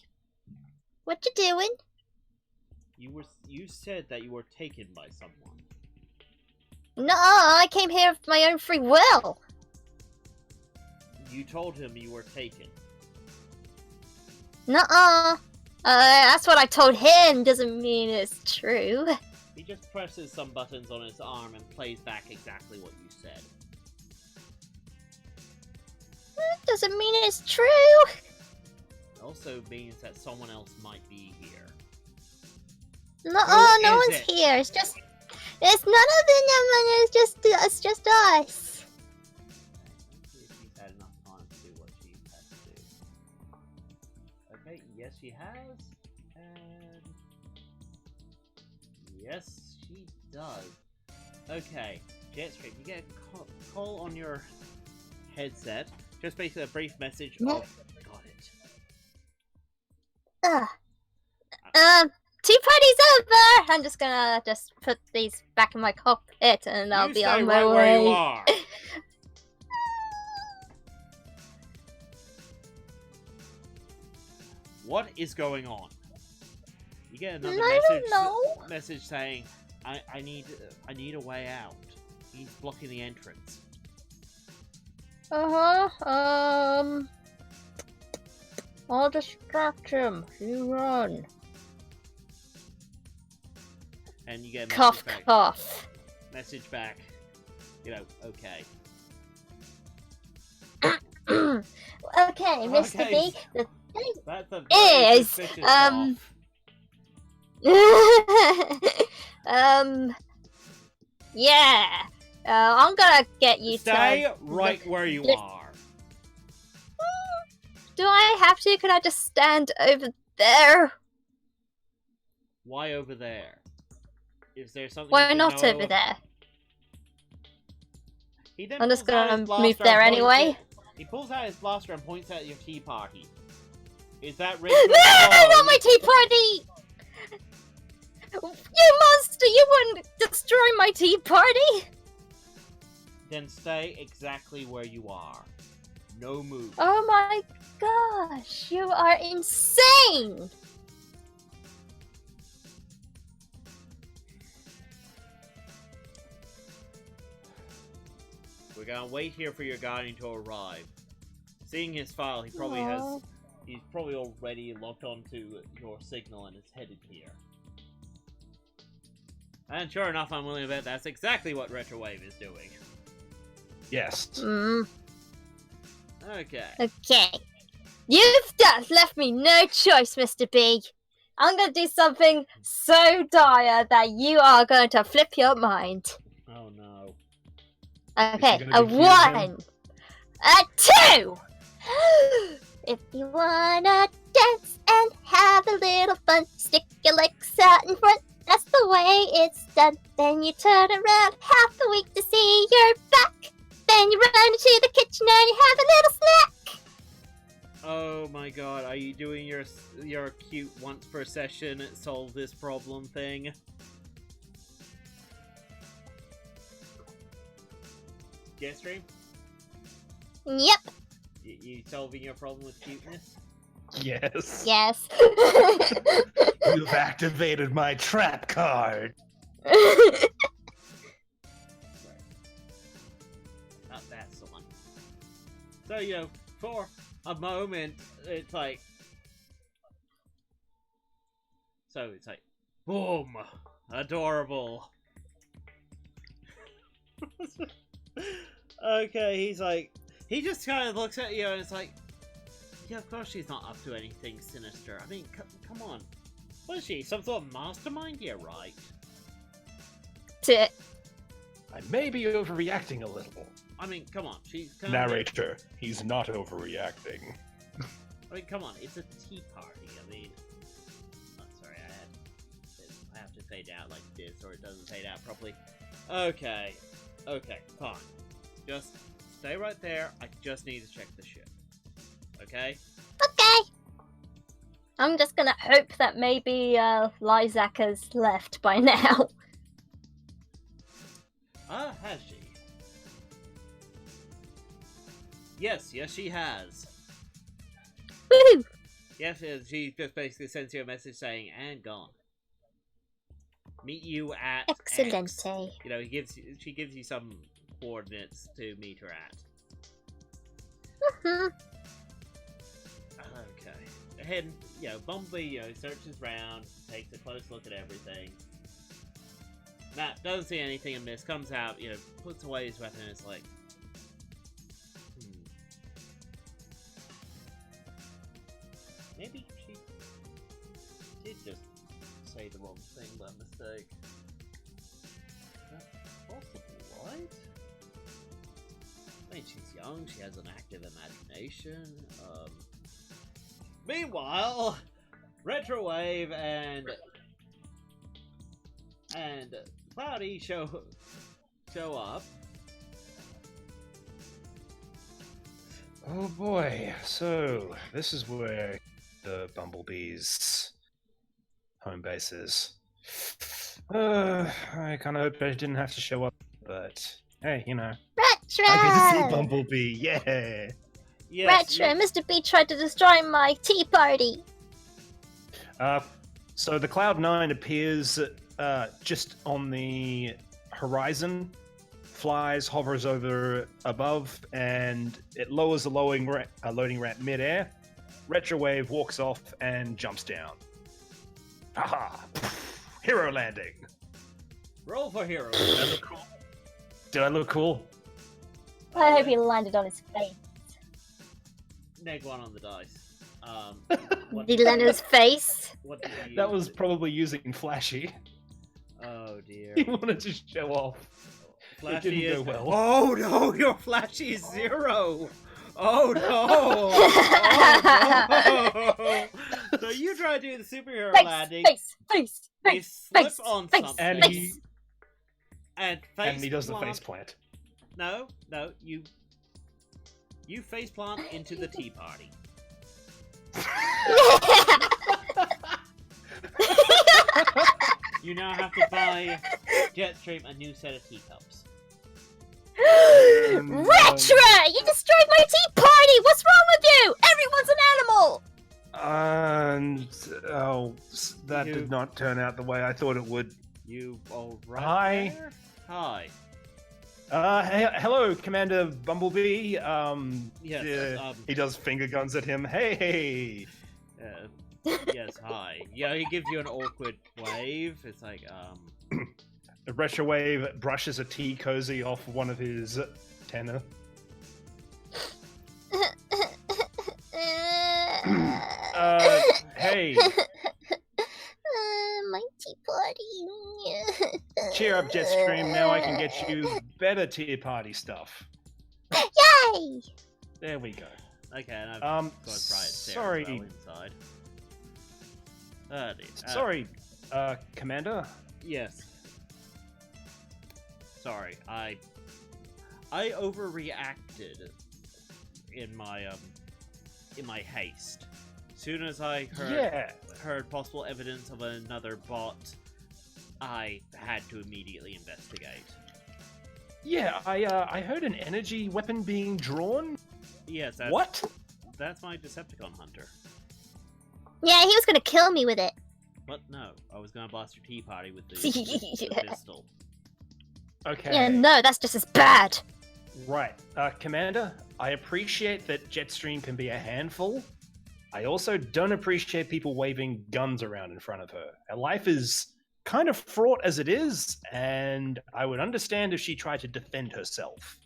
Speaker 3: what you doing?
Speaker 2: You said that you were taken by someone.
Speaker 3: No, I came here of my own free will.
Speaker 2: You told him you were taken.
Speaker 3: Nuh-uh. That's what I told him. Doesn't mean it's true.
Speaker 2: He just presses some buttons on his arm and plays back exactly what you said.
Speaker 3: Doesn't mean it's true.
Speaker 2: It also means that someone else might be here.
Speaker 3: No,
Speaker 2: Who
Speaker 3: no
Speaker 2: is
Speaker 3: one's
Speaker 2: it?
Speaker 3: here. It's just. It's none of them. It's just us.
Speaker 2: Let's see if she's had enough time to do what she has to do. Okay, yes she has. And... yes, she does. Okay, JetStream, you get a call on your headset. Just basically a brief message
Speaker 3: No.
Speaker 2: of... got it.
Speaker 3: Tea party's over. I'm just gonna put these back in my cockpit and I'll
Speaker 2: You
Speaker 3: be
Speaker 2: stay
Speaker 3: on my
Speaker 2: right
Speaker 3: way.
Speaker 2: where you are. What is going on? You get another
Speaker 3: I don't know.
Speaker 2: message saying, I need a way out. He's blocking the entrance.
Speaker 3: I'll distract him. You run.
Speaker 2: And you get a
Speaker 3: Cough,
Speaker 2: message back.
Speaker 3: cough.
Speaker 2: Message back. You know, okay.
Speaker 3: Okay, Mr.
Speaker 2: Okay.
Speaker 3: B. The
Speaker 2: That's a very
Speaker 3: Is,
Speaker 2: suspicious
Speaker 3: um,
Speaker 2: cough.
Speaker 3: yeah. I'm gonna get you
Speaker 2: Stay
Speaker 3: to...
Speaker 2: right where you
Speaker 3: Yes.
Speaker 2: are.
Speaker 3: Do I have to? Can I just stand over there?
Speaker 2: Why over there? Is there something?
Speaker 3: Why
Speaker 2: you
Speaker 3: not
Speaker 2: know?
Speaker 3: over there?
Speaker 2: He then
Speaker 3: I'm just
Speaker 2: pulls out his
Speaker 3: gonna move
Speaker 2: blaster
Speaker 3: there
Speaker 2: and points
Speaker 3: anyway.
Speaker 2: He pulls out his blaster and points at your tea party. Is that
Speaker 3: No,
Speaker 2: Richmond?
Speaker 3: not my tea party! You monster! You wouldn't destroy my tea party!
Speaker 2: Then stay exactly where you are. No move.
Speaker 3: Oh my gosh, you are insane!
Speaker 2: We're gonna wait here for your guardian to arrive. Seeing his file, he probably
Speaker 3: Aw.
Speaker 2: he's probably already locked onto your signal and is headed here. And sure enough, I'm willing to bet that's exactly what Retrowave is doing.
Speaker 1: Yes.
Speaker 2: Okay.
Speaker 3: Okay. You've just left me no choice, Mr. B. I'm gonna do something so dire that you are going to flip your mind.
Speaker 2: Oh no.
Speaker 3: Okay,
Speaker 1: gonna
Speaker 3: a
Speaker 1: defuse
Speaker 3: 1, a 2! If you wanna dance and have a little fun, stick your legs out in front, that's the way it's done. Then you turn around half a week to see your back. Then you run into the kitchen and you have a little snack.
Speaker 2: Oh my god, are you doing your cute once per session solve this problem thing? JetStream?
Speaker 3: Yep.
Speaker 2: You solving your problem with cuteness?
Speaker 1: Yes.
Speaker 3: Yes.
Speaker 1: You've activated my trap card.
Speaker 2: Not that one. So, you know, for a moment, it's like... So, it's like, boom! Adorable! Okay, he's like... He just kind of looks at you and it's like... Yeah, of course she's not up to anything sinister. I mean, come on. What is she? Some sort of mastermind? Yeah, right.
Speaker 3: Tit.
Speaker 1: I may be overreacting a little.
Speaker 2: I mean, come on. She's kind
Speaker 1: Narrator, he's not overreacting.
Speaker 2: I mean, come on. It's a tea party. I mean... Oh, sorry, I have to fade out like this or it doesn't fade out properly. Okay. Okay, fine. Just stay right there. I just need to check the ship. Okay?
Speaker 3: Okay. I'm just gonna hope that maybe Lysak has left by now.
Speaker 2: Has she? Yes, she has.
Speaker 3: Woohoo!
Speaker 2: Yes, she just basically sends you a message saying, and gone. Meet you at X.
Speaker 3: Excellente.
Speaker 2: You know, she gives you some coordinates to meet her at.
Speaker 3: Mhm.
Speaker 2: Okay. And, you know, Bumblebee, you know, searches around, takes a close look at everything. Matt doesn't see anything amiss, comes out, you know, puts away his weapon and is like, Maybe she did just say the wrong thing by mistake. That's possible, right? I mean, she's young, she has an active imagination. Meanwhile, Retrowave and Cloudy show up.
Speaker 1: Oh boy, so this is where the Bumblebee's home base is. I kind of hoped I didn't have to show up, but hey, you know.
Speaker 3: Retro!
Speaker 1: I get to see Bumblebee, yeah!
Speaker 2: Yes,
Speaker 3: Retro, Mr. B tried to destroy my tea party.
Speaker 1: So the Cloud9 appears just on the horizon, flies, hovers over above, and it lowers the loading ramp mid-air. Retrowave walks off and jumps down. Haha! Hero landing!
Speaker 2: roll for hero.
Speaker 1: Did I look cool? Did I look cool?
Speaker 3: I hope he landed on his face.
Speaker 2: Neg 1 on the dice. What,
Speaker 3: Did he land on his face?
Speaker 2: what did you
Speaker 1: That
Speaker 2: use?
Speaker 1: was probably using Flashy.
Speaker 2: Oh dear.
Speaker 1: He wanted to show off.
Speaker 2: Flashy
Speaker 1: didn't
Speaker 2: is...
Speaker 1: go well.
Speaker 2: Oh no, your Flashy is 0! Oh no! Oh no! So you try to do the superhero landing, you slip on
Speaker 3: face,
Speaker 2: something,
Speaker 1: And he
Speaker 2: and
Speaker 1: does the
Speaker 2: plant.
Speaker 1: face plant.
Speaker 2: No, you face plant into the tea party. You now have to buy JetStream a new set of teacups.
Speaker 3: Retro! You destroyed my tea party! What's wrong with you? Everyone's an animal!
Speaker 1: And that
Speaker 2: You-
Speaker 1: did not turn out the way I thought it would.
Speaker 2: You alright?
Speaker 1: Hi.
Speaker 2: there? Hi.
Speaker 1: Hello, Commander Bumblebee.
Speaker 2: Yes.
Speaker 1: He does finger guns at him. Hey.
Speaker 2: Yes. Hi. Yeah, he gives you an awkward wave. It's like
Speaker 1: The Retrowave brushes a tea cozy off one of his tenor. Hey,
Speaker 3: My tea party.
Speaker 1: cheer up, JetStream. Now I can get you better tea party stuff.
Speaker 3: Yay!
Speaker 1: There we go.
Speaker 2: okay, and I've
Speaker 1: Um,
Speaker 2: got Bright Sarah
Speaker 1: sorry.
Speaker 2: well inside. Dear.
Speaker 1: Sorry, Commander.
Speaker 2: Yes. Sorry, I overreacted in my haste. Soon as I heard possible evidence of another bot, I had to immediately investigate.
Speaker 1: Yeah, I heard an energy weapon being drawn.
Speaker 2: Yes,
Speaker 1: What?
Speaker 2: That's my Decepticon hunter.
Speaker 3: Yeah, he was gonna kill me with it.
Speaker 2: But no, I was gonna blast your tea party with the pistol.
Speaker 1: Okay.
Speaker 3: Yeah, no, that's just as bad.
Speaker 1: Right. Commander, I appreciate that JetStream can be a handful. I also don't appreciate people waving guns around in front of her. Her life is kind of fraught as it is, and I would understand if she tried to defend herself.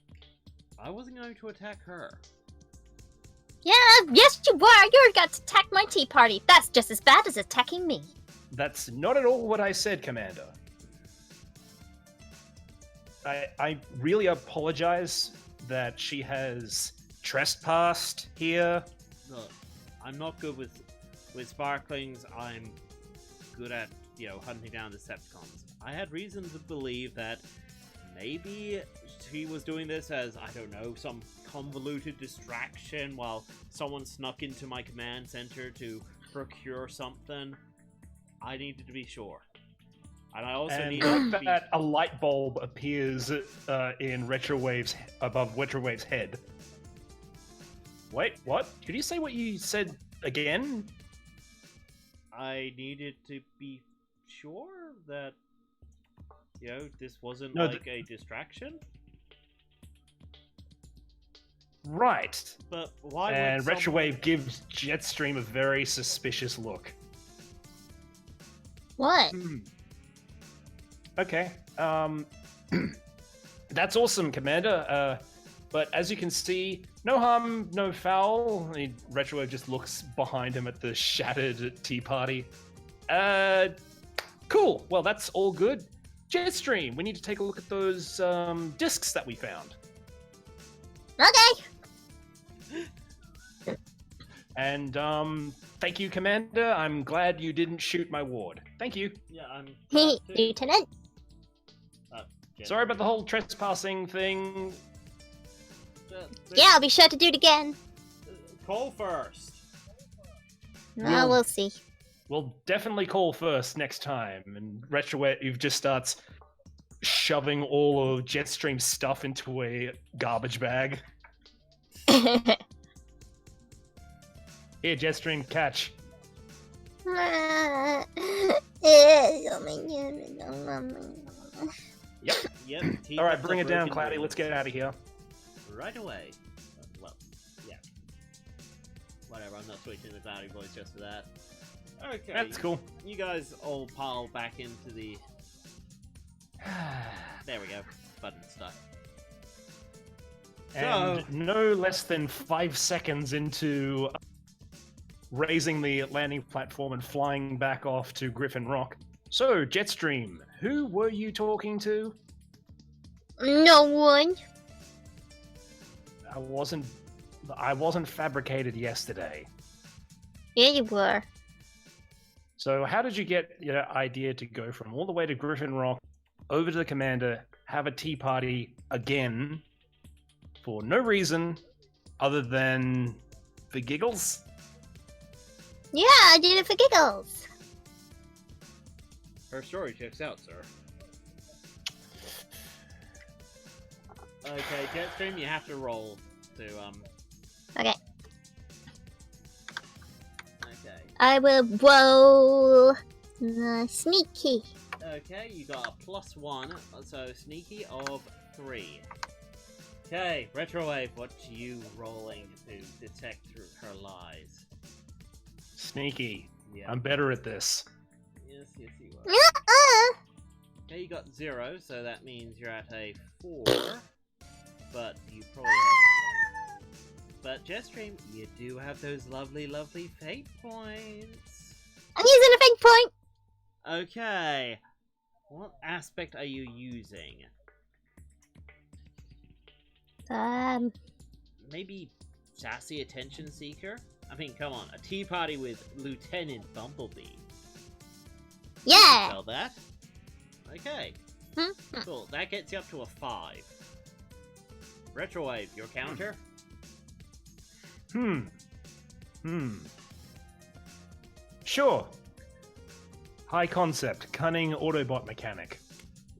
Speaker 2: I wasn't going to attack her.
Speaker 3: Yeah, yes you were. You got to attack my tea party. That's just as bad as attacking me.
Speaker 1: That's not at all what I said, Commander. I really apologize that she has trespassed here.
Speaker 2: Look, I'm not good with sparklings. I'm good at, hunting down Decepticons. I had reason to believe that maybe she was doing this as, I don't know, some convoluted distraction while someone snuck into my command center to procure something. I needed to be sure. And I also
Speaker 1: And
Speaker 2: needed to be...
Speaker 1: that a light bulb appears in above Retrowave's head. Wait, what? Could you say what you said again?
Speaker 2: I needed to be sure that, this wasn't
Speaker 1: No,
Speaker 2: like a distraction.
Speaker 1: Right.
Speaker 2: But why
Speaker 1: And
Speaker 2: would
Speaker 1: Retrowave gives JetStream a very suspicious look.
Speaker 3: What?
Speaker 1: Okay. That's awesome, Commander. But as you can see, no harm, no foul. Retrowave just looks behind him at the shattered tea party. Cool. Well, that's all good. JetStream, we need to take a look at those discs that we found.
Speaker 3: Okay.
Speaker 1: And thank you, Commander. I'm glad you didn't shoot my ward. Thank you.
Speaker 2: Yeah, I'm.
Speaker 3: Hey, Lieutenant.
Speaker 1: Sorry about the whole trespassing thing.
Speaker 3: Yeah, I'll be sure to do it again.
Speaker 2: Call first.
Speaker 3: No, we'll see.
Speaker 1: We'll definitely call first next time. And Retrowave just starts shoving all of JetStream's stuff into a garbage bag. Here, JetStream, catch. Yep.
Speaker 2: Yep.
Speaker 1: All right, bring it down, Cloudy. Let's get out of here.
Speaker 2: Right away. Well, yeah. Whatever, I'm not switching the Cloudy voice just for that. Okay.
Speaker 1: That's cool.
Speaker 2: You guys all pile back into the... There we go. Button stuck.
Speaker 1: And no less than 5 seconds into raising the landing platform and flying back off to Griffin Rock. So, JetStream, who were you talking to?
Speaker 3: No one.
Speaker 1: I wasn't fabricated yesterday.
Speaker 3: Yeah, you were.
Speaker 1: So how did you get your idea to go from all the way to Griffin Rock, over to the Commander, have a tea party again, for no reason other than for giggles?
Speaker 3: Yeah, I did it for giggles.
Speaker 2: Her story checks out, sir. Okay, JetStream, you have to roll to,
Speaker 3: Okay.
Speaker 2: Okay.
Speaker 3: I will roll sneaky.
Speaker 2: Okay, you got a +1, so sneaky of 3. Okay, Retrowave, what are you rolling to detect through her lies?
Speaker 1: Sneaky.
Speaker 2: Yeah.
Speaker 1: I'm better at this.
Speaker 2: Yes, you are. Okay, you got 0, so that means you're at a 4. But you probably have... But JetStream, you do have those lovely, lovely fate points.
Speaker 3: I'm using a big point.
Speaker 2: Okay. What aspect are you using? Maybe sassy attention seeker? I mean, come on, a tea party with Lieutenant Bumblebee.
Speaker 3: Yeah.
Speaker 2: Spell that. Okay. Cool. That gets you up to a 5. Retrowave, your counter?
Speaker 1: Sure. High concept, cunning Autobot mechanic.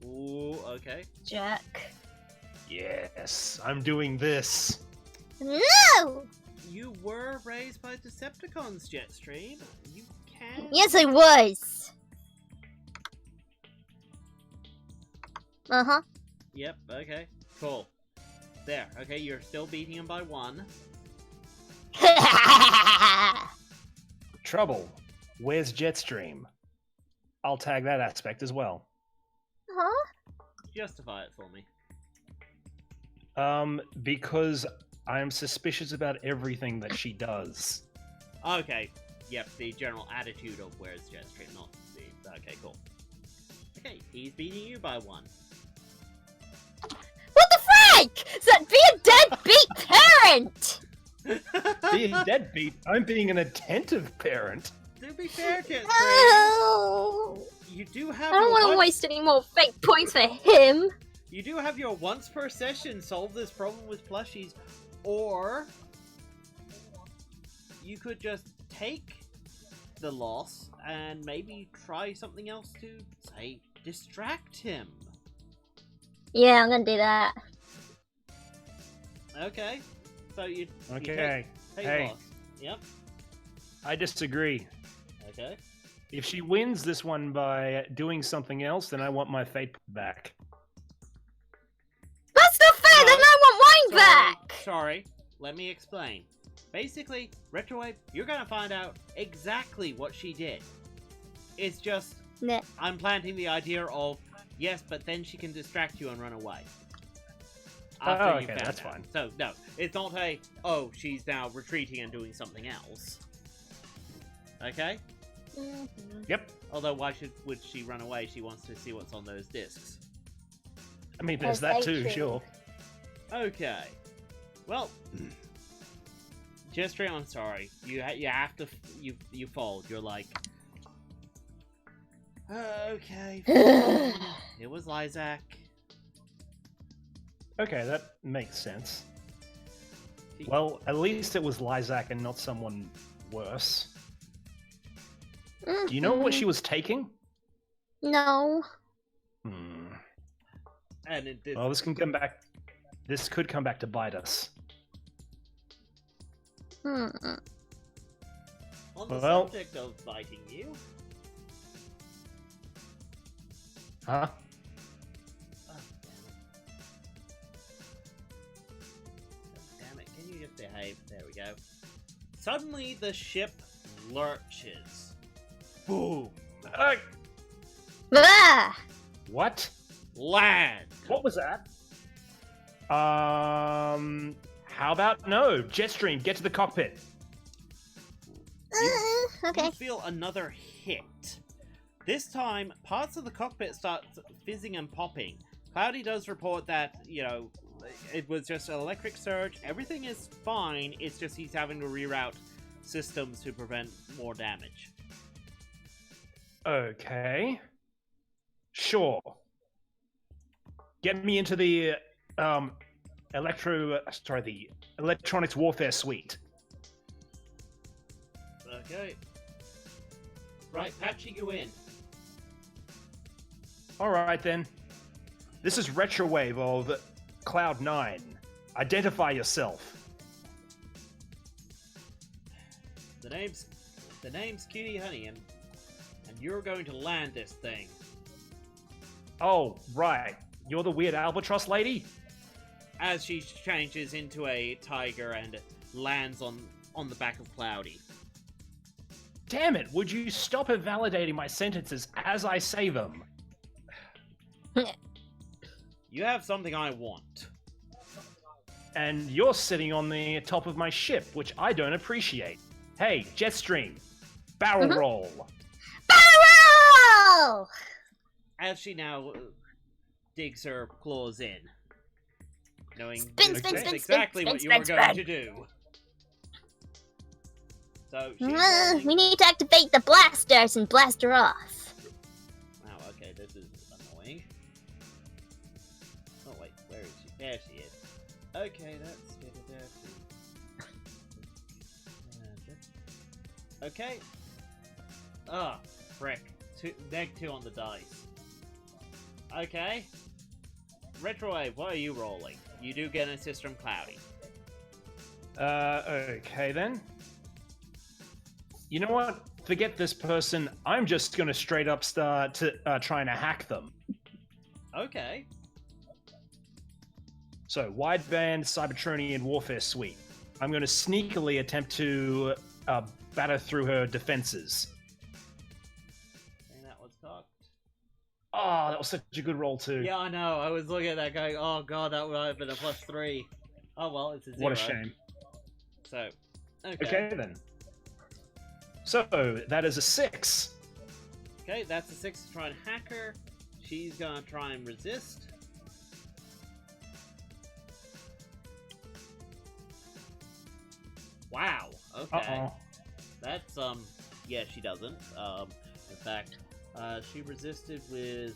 Speaker 2: Ooh, okay.
Speaker 3: Jack.
Speaker 1: Yes, I'm doing this.
Speaker 3: No.
Speaker 2: You were raised by Decepticons, JetStream. You can...
Speaker 3: Yes, I was. Uh-huh.
Speaker 2: Yep, okay. Cool. There, okay, you're still beating him by 1.
Speaker 1: Trouble. Where's JetStream? I'll tag that aspect as well.
Speaker 3: Huh?
Speaker 2: Justify it for me.
Speaker 1: Because I'm suspicious about everything that she does.
Speaker 2: Okay. Yep, the general attitude of where's JetStream, not the... Okay, cool. Okay, he's beating you by 1.
Speaker 3: What the frick? That be a deadbeat parent!
Speaker 1: Being deadbeat, I'm being an attentive parent.
Speaker 2: To be fair, JetStream,
Speaker 3: Oh.
Speaker 2: you do have
Speaker 3: I don't
Speaker 2: your
Speaker 3: want to
Speaker 2: once-
Speaker 3: waste any more fake points for him.
Speaker 2: You do have your once per session solve this problem with plushies, or you could just take the loss and maybe try something else to, say, distract him.
Speaker 3: Yeah, I'm gonna do that.
Speaker 2: Okay. So you
Speaker 1: Okay.
Speaker 2: take
Speaker 1: Hey.
Speaker 2: loss. Yep.
Speaker 1: I disagree.
Speaker 2: Okay.
Speaker 1: If she wins this one by doing something else, then I want my fate back.
Speaker 3: That's not fair.
Speaker 2: No.
Speaker 3: Then I want mine back.
Speaker 2: Sorry. Let me explain. Basically, Retrowave, you're gonna find out exactly what she did. It's just
Speaker 3: Nah.
Speaker 2: I'm planting the idea of yes, but then she can distract you and run away. After you
Speaker 1: okay,
Speaker 2: found
Speaker 1: that's
Speaker 2: out.
Speaker 1: fine.
Speaker 2: So no, it's not a she's now retreating and doing something else. Okay.
Speaker 1: Yep.
Speaker 2: Although, would she run away? She wants to see what's on those discs.
Speaker 1: I mean, there's that too, sure.
Speaker 2: Okay. Well, JetStream, I'm sorry. You have to you fold. You're like, okay. It was Lysak.
Speaker 1: Okay, that makes sense. Well, at least it was Lysak and not someone worse. Do you know what she was taking?
Speaker 3: No.
Speaker 2: And it did.
Speaker 1: Well, this can come back. This could come back to bite us.
Speaker 2: On the
Speaker 1: Well-
Speaker 2: subject of biting you.
Speaker 1: Huh?
Speaker 2: Oh, damn it. Can you just behave? There we go. Suddenly, the ship lurches.
Speaker 1: Boom.
Speaker 3: Ah!
Speaker 1: What?
Speaker 2: Land!
Speaker 1: What was that? How about no? JetStream, get to the cockpit.
Speaker 3: Okay.
Speaker 2: You feel another hit. This time, parts of the cockpit start fizzing and popping. Cloudy does report that, it was just an electric surge. Everything is fine. It's just he's having to reroute systems to prevent more damage.
Speaker 1: Okay. Sure. Get me into the the electronics warfare suite.
Speaker 2: Okay. Right, patching you in.
Speaker 1: All right then. This is Retrowave of Cloud 9. Identify yourself.
Speaker 2: The name's Cutie Honey, and you're going to land this thing.
Speaker 1: Oh, right. You're the weird albatross lady?
Speaker 2: As she changes into a tiger and lands on the back of Cloudy.
Speaker 1: Damn it, would you stop invalidating my sentences as I say them?
Speaker 2: You have something I want.
Speaker 1: And you're sitting on the top of my ship, which I don't appreciate. Hey, JetStream, barrel roll.
Speaker 3: Barrel!
Speaker 2: As she now digs her claws in, knowing
Speaker 3: Spin,
Speaker 2: this
Speaker 3: spin,
Speaker 2: is
Speaker 3: spin,
Speaker 2: exactly
Speaker 3: spin,
Speaker 2: what you
Speaker 3: spin,
Speaker 2: were
Speaker 3: spin,
Speaker 2: going
Speaker 3: spin.
Speaker 2: to do. So she's
Speaker 3: We need to activate the blasters and blast her off.
Speaker 2: Wow, okay, this is annoying. Oh wait, where is she? There she is. Okay, let's get her there too. Okay. Ah, frick. -2 on the dice. Okay. Retrowave, what are you rolling? You do get an assist from Cloudy.
Speaker 1: Okay then. You know what? Forget this person. I'm just gonna straight up start trying to hack them.
Speaker 2: Okay.
Speaker 1: So, wideband Cybertronian Warfare Suite. I'm gonna sneakily attempt to batter through her defenses.
Speaker 2: And that was cocked.
Speaker 1: Oh, that was such a good roll too.
Speaker 2: Yeah, I know. I was looking at that going, oh god, that would have been a +3. Oh well, it's a 0.
Speaker 1: What a shame.
Speaker 2: So, okay.
Speaker 1: Okay then. So, that is a 6.
Speaker 2: Okay, that's a 6 to try and hack her. She's gonna try and resist. Wow, okay.
Speaker 1: Uh-oh.
Speaker 2: That's, yeah, she doesn't. In fact, she resisted with...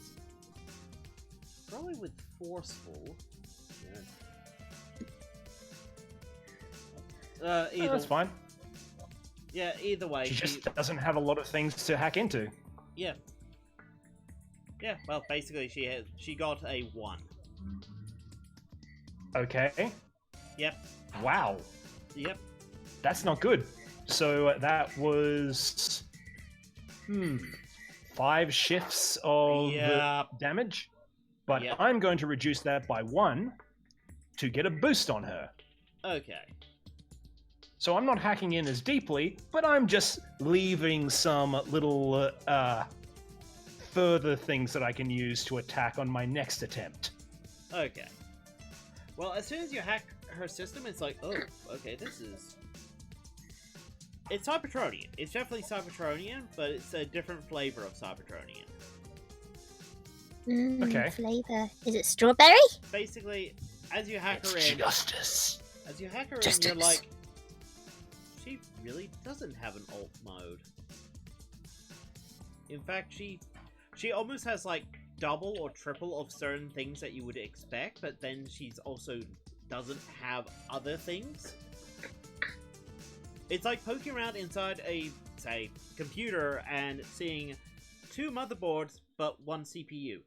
Speaker 2: probably with forceful. Yeah.
Speaker 1: Oh, that's fine.
Speaker 2: Yeah, either way.
Speaker 1: She just doesn't have a lot of things to hack into.
Speaker 2: Yeah. Yeah, well, basically she got a 1.
Speaker 1: Okay.
Speaker 2: Yep.
Speaker 1: Wow.
Speaker 2: Yep.
Speaker 1: That's not good. So that was 5 shifts of damage. But
Speaker 2: Yep.
Speaker 1: I'm going to reduce that by 1 to get a boost on her.
Speaker 2: Okay.
Speaker 1: So I'm not hacking in as deeply, but I'm just leaving some little further things that I can use to attack on my next attempt.
Speaker 2: Okay. Well, as soon as you hack her system, it's like, oh, okay, this is It's Cybertronian. It's definitely Cybertronian, but it's a different flavor of Cybertronian.
Speaker 1: Okay.
Speaker 3: Flavor. Is it strawberry?
Speaker 2: Basically, as you hack her
Speaker 1: It's
Speaker 2: in,
Speaker 1: justice.
Speaker 2: you're like, she really doesn't have an alt mode. In fact, she almost has like double or triple of certain things that you would expect, but then she's also doesn't have other things. It's like poking around inside a, say, computer and seeing 2 motherboards but 1 CPU.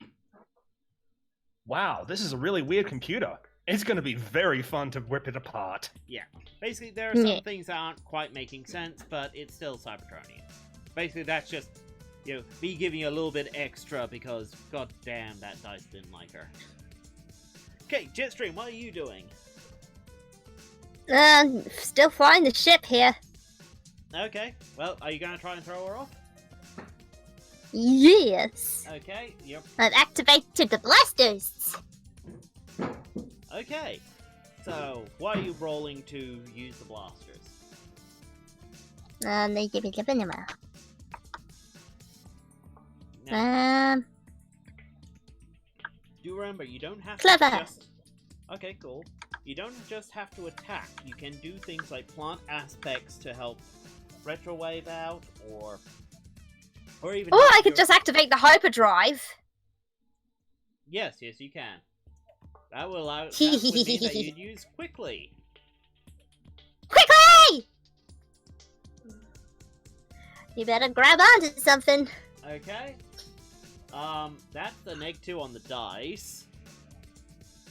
Speaker 1: Wow, this is a really weird computer. It's going to be very fun to rip it apart.
Speaker 2: Yeah. Basically, there are some things that aren't quite making sense, but it's still Cybertronian. Basically, that's just, you know, me giving you a little bit extra because, god damn, that dice didn't like her. Okay, JetStream, what are you doing?
Speaker 3: Still flying the ship here.
Speaker 2: Okay, well, are you going to try and throw her off?
Speaker 3: Yes.
Speaker 2: Okay, yep.
Speaker 3: I've activated the blasters.
Speaker 2: Okay, so what are you rolling to use the blasters?
Speaker 3: They give me the minimum.
Speaker 2: Now, do remember, you don't have
Speaker 3: Clever.
Speaker 2: to just... Okay, cool. You don't just have to attack. You can do things like plant aspects to help retrowave out, or even...
Speaker 3: Or I could just activate the hyperdrive.
Speaker 2: Yes, you can. That will allow... That would mean that you'd use quickly.
Speaker 3: Quickly! You better grab onto something.
Speaker 2: Okay. That's the -2 on the dice.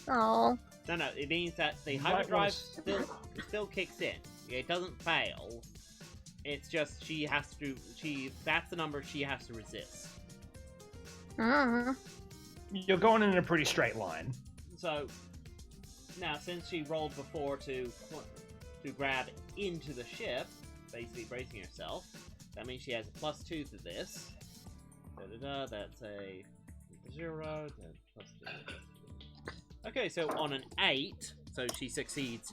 Speaker 3: Oh.
Speaker 2: No, it means that the
Speaker 1: You might
Speaker 2: hyperdrive
Speaker 1: wanna
Speaker 2: still kicks in. It doesn't fail. It's just she has to... That's the number she has to resist.
Speaker 1: You're going in a pretty straight line.
Speaker 2: So, now since she rolled before to grab into the ship, basically bracing herself, that means she has a +2 to this. That's a 0, then +2. Okay, so on an 8, so she succeeds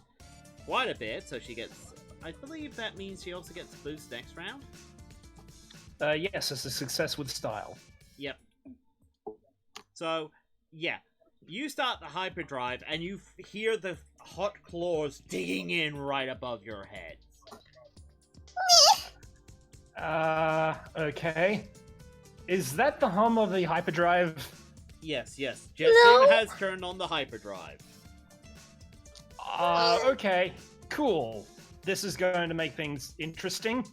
Speaker 2: quite a bit, so she gets... I believe that means she also gets a boost next round?
Speaker 1: Yes, it's a success with style.
Speaker 2: Yep. So, yeah. You start the hyperdrive, and you hear the hot claws digging in right above your head.
Speaker 1: Okay. Is that the hum of the hyperdrive?
Speaker 2: Yes. JetStream has turned on the hyperdrive.
Speaker 1: Okay. Cool. This is going to make things interesting.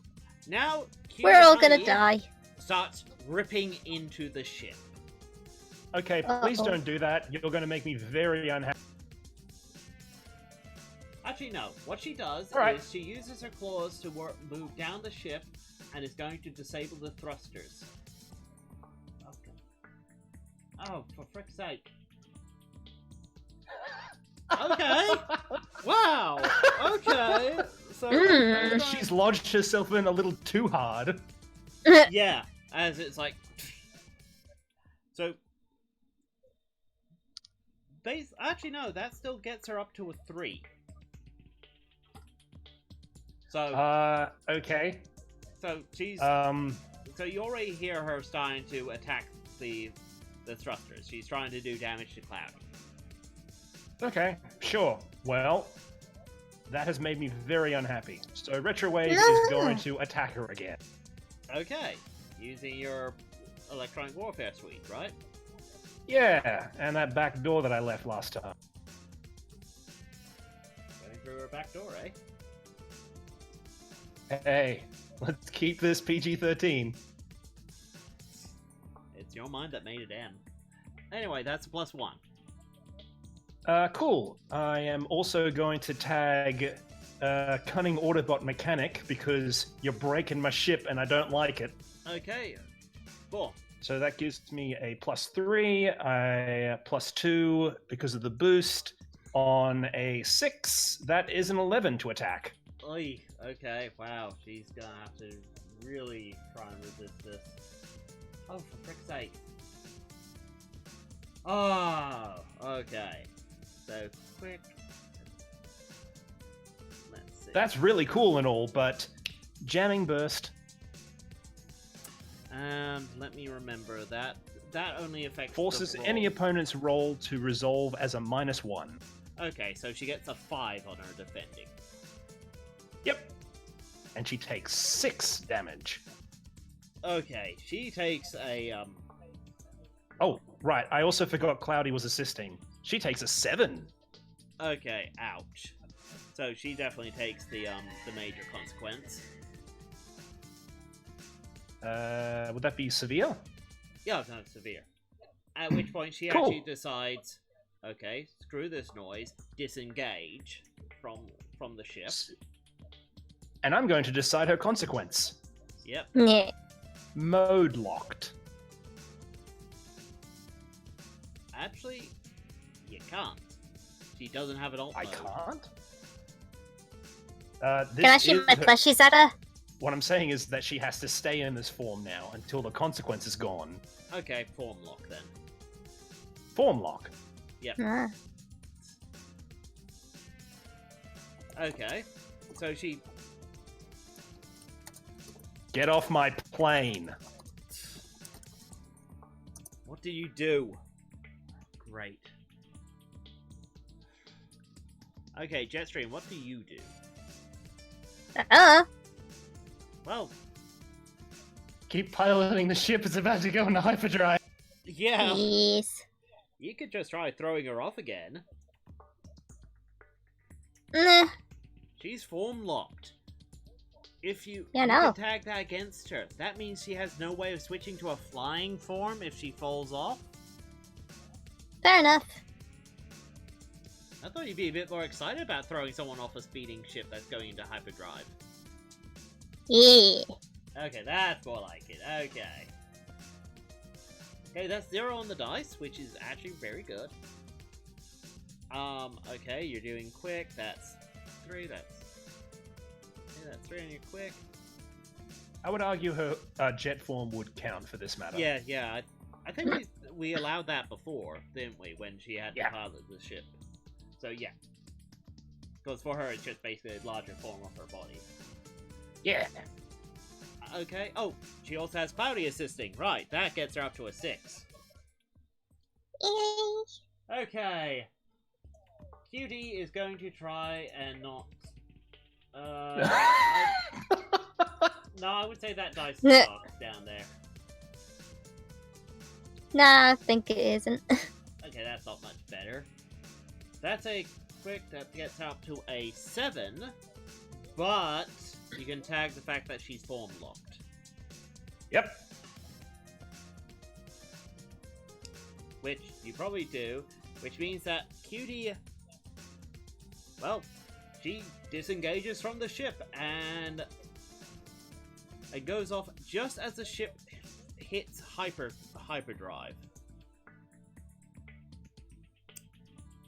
Speaker 2: Now,
Speaker 3: We're all gonna
Speaker 2: Honey
Speaker 3: die.
Speaker 2: starts ripping into the ship.
Speaker 1: Okay, please
Speaker 3: Uh-oh.
Speaker 1: don't do that. You're going to make me very unhappy.
Speaker 2: Actually, no. What she does
Speaker 1: Alright.
Speaker 2: is she uses her claws to move down the ship and is going to disable the thrusters. Okay. Oh, for frick's sake. Okay. Wow. Okay. So
Speaker 1: She's lodged herself in a little too hard.
Speaker 2: yeah, as it's like. So. Actually, no. That still gets her up to a 3. So.
Speaker 1: Okay.
Speaker 2: So she's. So you already hear her starting to attack the thrusters. She's trying to do damage to Cloud.
Speaker 1: Okay, sure. Well, that has made me very unhappy. So Retrowave is going to attack her again.
Speaker 2: Okay, using your electronic warfare suite, right?
Speaker 1: Yeah, and that back door that I left last time.
Speaker 2: Going through her back door, eh?
Speaker 1: Hey, let's keep this PG-13.
Speaker 2: It's your mind that made it end. Anyway, that's a +1.
Speaker 1: Cool. I am also going to tag Cunning Autobot Mechanic because you're breaking my ship and I don't like it.
Speaker 2: Okay, cool.
Speaker 1: So that gives me a +3, a +2 because of the boost. On a 6, that is an 11 to attack.
Speaker 2: Oy, okay, wow, she's gonna have to really try and resist this. Oh, for frick's sake. Oh, okay. So, quick. Let's see.
Speaker 1: That's really cool and all, but Jamming burst.
Speaker 2: And let me remember that. That only affects
Speaker 1: Forces
Speaker 2: the roll.
Speaker 1: any opponent's roll to resolve as a -1.
Speaker 2: Okay, so she gets a 5 on her defending.
Speaker 1: Yep. And she takes 6 damage.
Speaker 2: Okay, she takes a
Speaker 1: Oh, right. I also forgot Cloudy was assisting. She takes a 7.
Speaker 2: Okay, ouch. So she definitely takes the major consequence.
Speaker 1: Would that be severe?
Speaker 2: Yeah, it's not severe. At which point she
Speaker 1: Cool.
Speaker 2: actually decides, okay, screw this noise, disengage from the ship.
Speaker 1: And I'm going to decide her consequence.
Speaker 2: Yep.
Speaker 3: Yeah.
Speaker 1: Mode locked.
Speaker 2: Actually, you can't. She doesn't have an alt
Speaker 1: I
Speaker 2: mode.
Speaker 1: can't?
Speaker 3: Can I shoot my plushies at her?
Speaker 1: What I'm saying is that she has to stay in this form now until the consequence is gone.
Speaker 2: Okay, form lock then.
Speaker 1: Form lock.
Speaker 2: Yep.
Speaker 3: Ah.
Speaker 2: Okay. So she...
Speaker 1: Get off my plane.
Speaker 2: What do you do? Great. Okay, JetStream, what do you do? Well,
Speaker 1: Keep piloting the ship. It's about to go into hyperdrive.
Speaker 2: yeah.
Speaker 3: Yes.
Speaker 2: You could just try throwing her off again.
Speaker 3: Nah.
Speaker 2: She's form locked. If you
Speaker 3: Yeah, no.
Speaker 2: tag that against her, that means she has no way of switching to a flying form if she falls off.
Speaker 3: Fair enough.
Speaker 2: I thought you'd be a bit more excited about throwing someone off a speeding ship that's going into hyperdrive.
Speaker 3: Yeah.
Speaker 2: Okay, that's more like it. Okay. Okay, that's 0 on the dice, which is actually very good. Okay, you're doing quick. That's 3. That's 3 on your quick.
Speaker 1: I would argue her jet form would count for this matter.
Speaker 2: Yeah. I think we allowed that before, didn't we? When she had to pilot the ship. So yeah. Because for her, it's just basically a larger form of her body.
Speaker 1: Yeah.
Speaker 2: Okay. Oh, she also has Cloudy assisting. Right, that gets her up to a 6.
Speaker 3: Yay.
Speaker 2: Okay. Cutie is going to try and not... no, I would say that dice
Speaker 3: Nah.
Speaker 2: sucks down there.
Speaker 3: Nah, I think it isn't.
Speaker 2: Okay, that's not much better. That's a quick that gets her up to a 7, but you can tag the fact that she's form locked.
Speaker 1: Yep.
Speaker 2: Which you probably do, which means that Cutie, well, she disengages from the ship and it goes off just as the ship hits hyperdrive.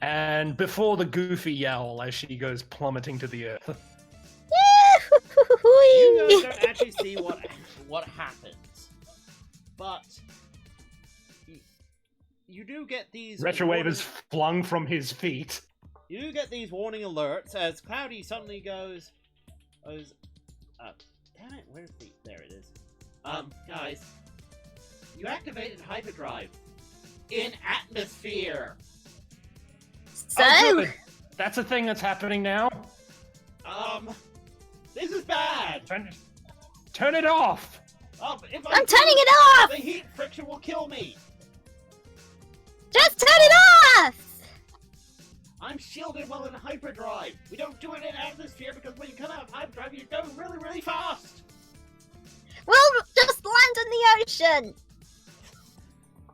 Speaker 1: And before the goofy yowl as she goes plummeting to the earth.
Speaker 2: You guys don't actually see what happens, but you do get these
Speaker 1: Retrowave is flung from his feet.
Speaker 2: You do get these warning alerts as Cloudy suddenly goes, damn it, where's the, there it is. Guys, you activated hyperdrive in atmosphere.
Speaker 3: So,
Speaker 1: Oh, good. That's a thing that's happening now.
Speaker 2: This is bad.
Speaker 1: Turn it off.
Speaker 2: If
Speaker 3: I'm turning it off!
Speaker 2: The heat friction will kill me.
Speaker 3: Just turn it off!
Speaker 2: I'm shielded while in hyperdrive. We don't do it in atmosphere because when you come out of hyperdrive, you're going really, really fast.
Speaker 3: We'll just land in the ocean!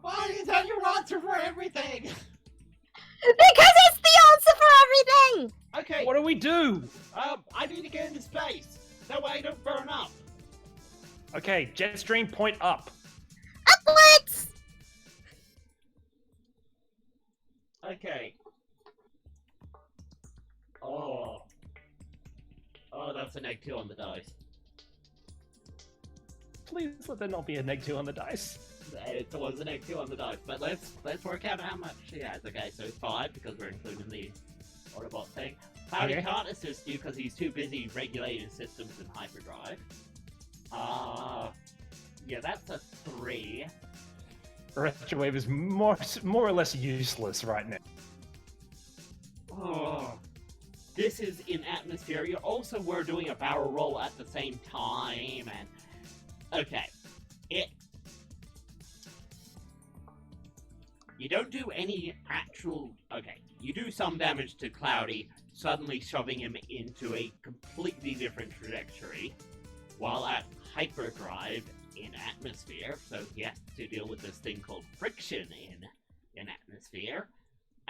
Speaker 2: Why is that your answer for everything?
Speaker 3: Because it's the answer for everything!
Speaker 2: Okay.
Speaker 1: What do we do?
Speaker 2: I need to get into space. That way I don't burn up.
Speaker 1: Okay, JetStream, point up.
Speaker 3: Upwards!
Speaker 2: Okay. Oh, that's a -2 on the dice.
Speaker 1: Please let there not be a -2 on the dice.
Speaker 2: It was a -2 on the dice, but let's work out how much she has. Okay, so 5 because we're including the Autobot thing. Cloudy
Speaker 1: Okay.
Speaker 2: can't assist you because he's too busy regulating systems in hyperdrive. Yeah, that's a 3.
Speaker 1: Retrowave is more or less useless right now.
Speaker 2: Oh. This is in atmosphere. You also were doing a barrel roll at the same time, and okay, you don't do any actual. Okay, you do some damage to Cloudy, suddenly shoving him into a completely different trajectory, while at hyperdrive in atmosphere. So he has to deal with this thing called friction in atmosphere.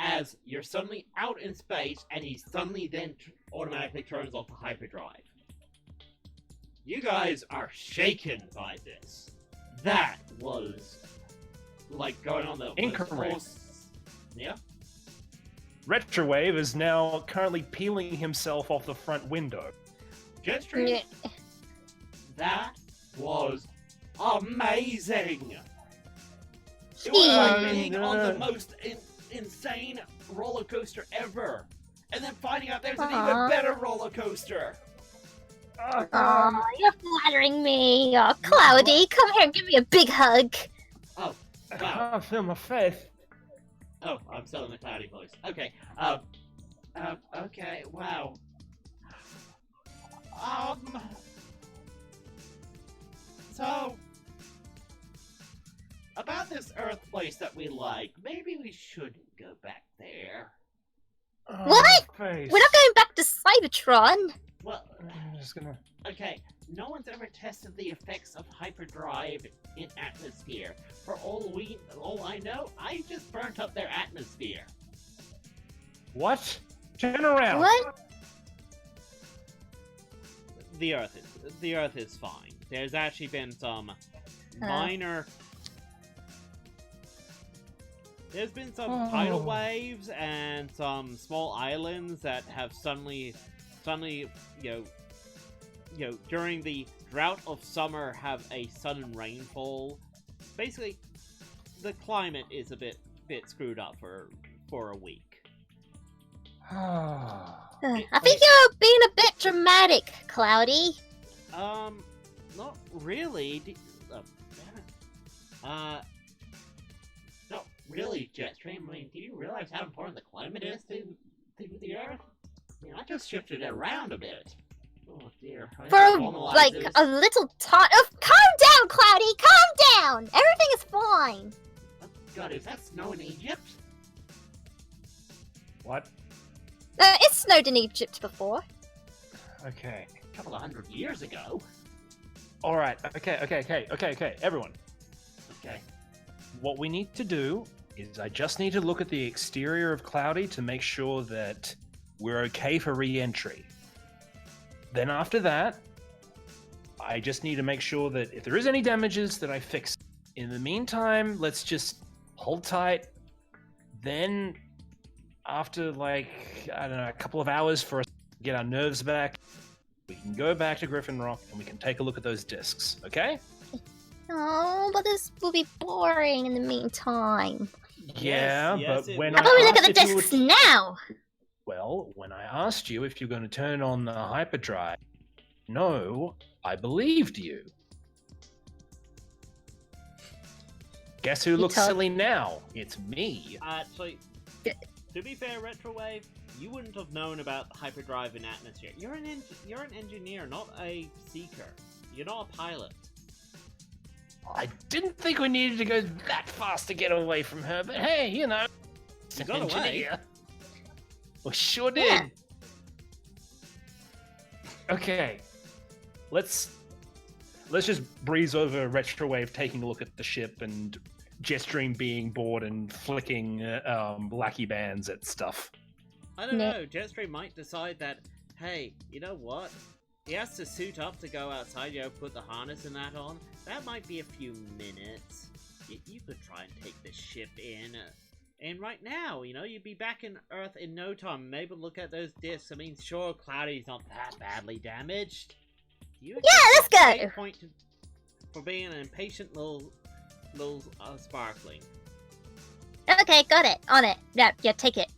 Speaker 2: As you're suddenly out in space, and he suddenly then automatically turns off the hyperdrive. You guys are shaken by this. That was like going on the
Speaker 1: Incorrect.
Speaker 2: Yeah.
Speaker 1: Retrowave is now currently peeling himself off the front window.
Speaker 2: JetStream.
Speaker 3: Yeah.
Speaker 2: That was amazing. It was like being on the most insane roller coaster ever, and then finding out there's an even better roller coaster.
Speaker 3: Aw, you're flattering me. Oh, Cloudy, come here and give me a big hug.
Speaker 2: Oh,
Speaker 1: I
Speaker 2: wow.
Speaker 1: can't feel my faith.
Speaker 2: Oh, I'm still in the Cloudy voice. Okay. Okay. Wow. So, about this Earth place that we like, maybe we shouldn't go back there.
Speaker 1: Oh,
Speaker 3: What?
Speaker 1: Face.
Speaker 3: We're not going back to Cybertron.
Speaker 2: Well,
Speaker 1: I'm just gonna.
Speaker 2: okay, no one's ever tested the effects of hyperdrive in atmosphere. For all I know, I just burnt up their atmosphere.
Speaker 1: What? Turn around.
Speaker 3: What?
Speaker 2: The Earth is fine. There's actually been some minor. There's been some tidal waves and some small islands that have suddenly, during the drought of summer, have a sudden rainfall. Basically, the climate is a bit screwed up for a week.
Speaker 3: I think you're being a bit dramatic, Cloudy.
Speaker 2: Not really. Not really, JetStream. I mean, do you realize how important the climate is to the Earth? I mean, I just shifted it around a bit. Oh dear.
Speaker 3: For a little time. Oh, calm down, Cloudy. Calm down. Everything is fine.
Speaker 2: Oh, God, is that snow in Egypt?
Speaker 1: What?
Speaker 3: It snowed in Egypt before.
Speaker 1: Okay.
Speaker 2: A couple of 100 years ago.
Speaker 1: All right. Okay. Everyone.
Speaker 2: Okay.
Speaker 1: What we need to do is I just need to look at the exterior of Cloudy to make sure that we're okay for re-entry. Then after that, I just need to make sure that if there is any damages that I fix. In the meantime, let's just hold tight. Then after a couple of hours for us to get our nerves back, we can go back to Griffin Rock and we can take a look at those discs, okay?
Speaker 3: Oh, but this will be boring in the meantime.
Speaker 1: Yeah,
Speaker 2: yes,
Speaker 1: but
Speaker 2: it
Speaker 1: when
Speaker 2: will.
Speaker 3: How about we look
Speaker 1: asked
Speaker 3: at the
Speaker 1: if you
Speaker 3: discs
Speaker 1: would-
Speaker 3: now?
Speaker 1: Well, when I asked you if you're going to turn on the hyperdrive, no, I believed you. Guess who looks
Speaker 3: told-
Speaker 1: silly now? It's me.
Speaker 2: Actually, to be fair, Retrowave, you wouldn't have known about hyperdrive in atmosphere. You're an engineer, not a seeker. You're not a pilot.
Speaker 1: I didn't think we needed to go that fast to get away from her, but hey,
Speaker 2: You got away.
Speaker 1: engineer. We sure did.
Speaker 3: Yeah.
Speaker 1: Okay, let's just breeze over Retrowave taking a look at the ship and JetStream being bored and flicking lackey bands at stuff.
Speaker 2: I don't
Speaker 3: No.
Speaker 2: know. JetStream might decide that, hey, you know what? He has to suit up to go outside, put the harness and that on. That might be a few minutes. You could try and take the ship in. And right now, you'd be back in Earth in no time. Maybe look at those discs. I mean, sure, Cloudy's not that badly damaged.
Speaker 3: Let's go.
Speaker 2: Point for being an impatient little sparkling.
Speaker 3: Okay, got it. On it. Yeah, take it.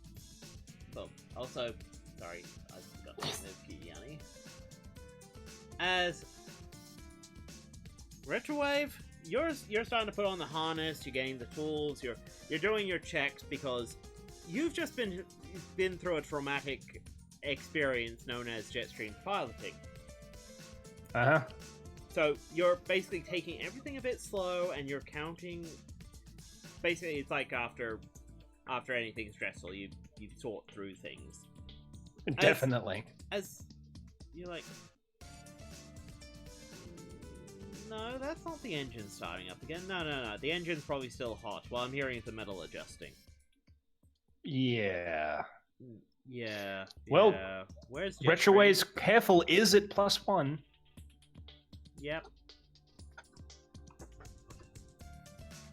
Speaker 2: Well, Also, sorry, I forgot to move Giuliani. As Retrowave, you're starting to put on the harness. You're getting the tools. You're doing your checks because you've just been through a traumatic experience known as JetStream piloting. So you're basically taking everything a bit slow, and you're counting. Basically, it's like after anything stressful, you sort through things.
Speaker 1: Definitely.
Speaker 2: As you're like, no, that's not the engine starting up again. No. The engine's probably still hot. Well, I'm hearing the metal adjusting.
Speaker 1: Yeah.
Speaker 2: Yeah.
Speaker 1: Well,
Speaker 2: yeah. Where's
Speaker 1: Retrowave's careful is at +1.
Speaker 2: Yep.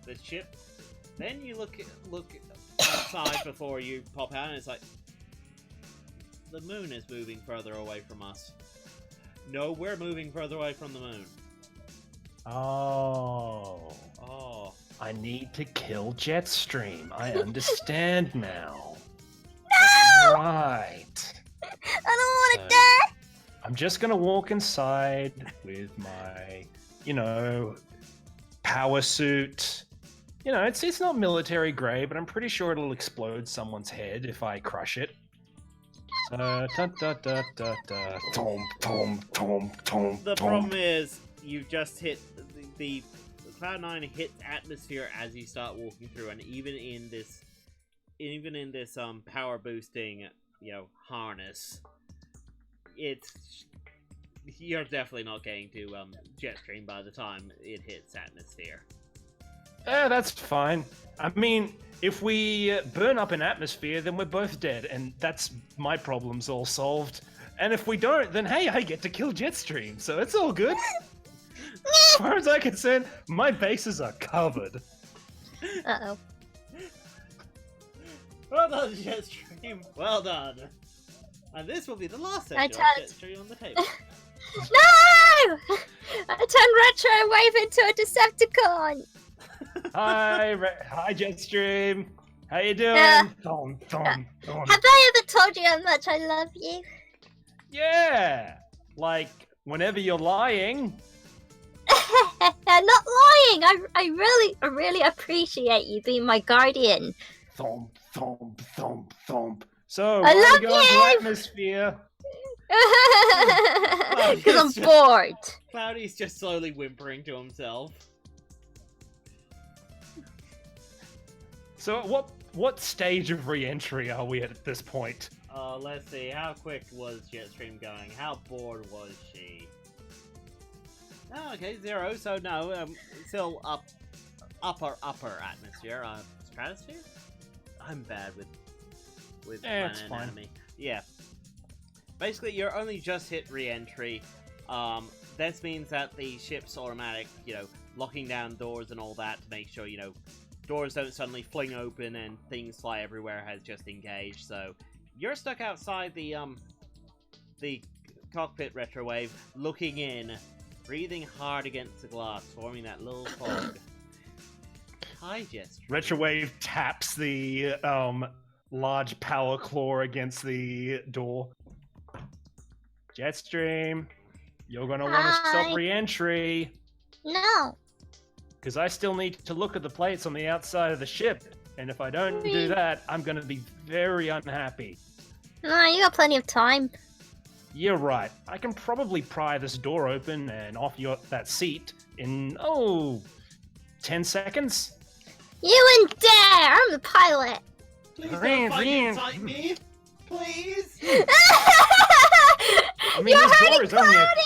Speaker 2: The ship. Then you look outside before you pop out, and it's like the moon is moving further away from us. No, we're moving further away from the moon.
Speaker 1: Oh. I need to kill JetStream. I understand now.
Speaker 3: No!
Speaker 1: Right.
Speaker 3: I don't want to die!
Speaker 1: I'm just gonna walk inside with my, power suit. It's not military grade, but I'm pretty sure it'll explode someone's head if I crush it. So,
Speaker 2: The problem is, you've just hit the Cloud9 hits atmosphere as you start walking through, and even in this power boosting harness, you're definitely not getting to JetStream by the time it hits atmosphere.
Speaker 1: That's fine. I mean, if we burn up an atmosphere, then we're both dead, and that's my problem's all solved. And if we don't, then hey, I get to kill JetStream, so it's all good. As far as I'm concerned, my bases are covered.
Speaker 3: Uh-oh.
Speaker 2: Well done, JetStream. Well done. And this will be the last session of JetStream on the table.
Speaker 3: No! I turned Retrowave into a Decepticon!
Speaker 1: Hi, JetStream. How you doing?
Speaker 3: Have I ever told you how much I love you?
Speaker 1: Yeah, like whenever you're lying.
Speaker 3: I'm not lying. I really appreciate you being my guardian.
Speaker 1: Thump, thump, thump, thump. So,
Speaker 3: I
Speaker 1: why
Speaker 3: love
Speaker 1: we going to atmosphere?
Speaker 3: Because I'm bored.
Speaker 2: Cloudy's just slowly whimpering to himself.
Speaker 1: So, what stage of re-entry are we at this point?
Speaker 2: Let's see. How quick was JetStream going? How bored was she? Oh, okay, 0. So no, still upper atmosphere. Stratosphere. I'm bad with planet anatomy. Yeah. Basically, you're only just hit re-entry. This means that the ship's automatic, locking down doors and all that to make sure, doors don't suddenly fling open and things fly everywhere has just engaged. So you're stuck outside the cockpit, Retrowave, looking in, breathing hard against the glass, forming that little fog. Hi, JetStream.
Speaker 1: Retrowave taps the large power claw against the door. JetStream, you're gonna want to stop re-entry.
Speaker 3: No.
Speaker 1: Because I still need to look at the plates on the outside of the ship, and if I don't do that, I'm gonna be very unhappy.
Speaker 3: No, you got plenty of time.
Speaker 1: You're right. I can probably pry this door open and off that seat in 10 seconds.
Speaker 3: You and dare! I'm the pilot.
Speaker 2: Please don't fight inside me, please.
Speaker 1: I mean,
Speaker 3: You're hurting Cloudy!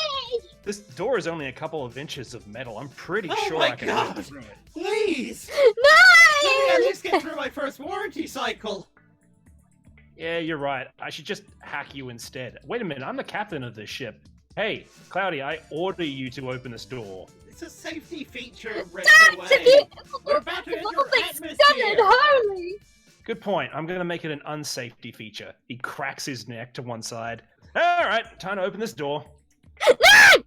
Speaker 1: This door is only a couple of inches of metal. I'm pretty sure
Speaker 2: my
Speaker 1: I can
Speaker 2: God.
Speaker 1: get through it.
Speaker 2: Please!
Speaker 3: No!
Speaker 2: Let me at least get through my first warranty cycle!
Speaker 1: Yeah, you're right. I should just hack you instead. Wait a minute, I'm the captain of this ship. Hey, Cloudy, I order you to open this door.
Speaker 2: It's a safety feature,
Speaker 3: Don't
Speaker 2: Retrowave. We're about to enter atmosphere!
Speaker 3: Holy!
Speaker 1: Good point. I'm going to make it an unsafety feature. He cracks his neck to one side. All right, time to open this door.
Speaker 3: No!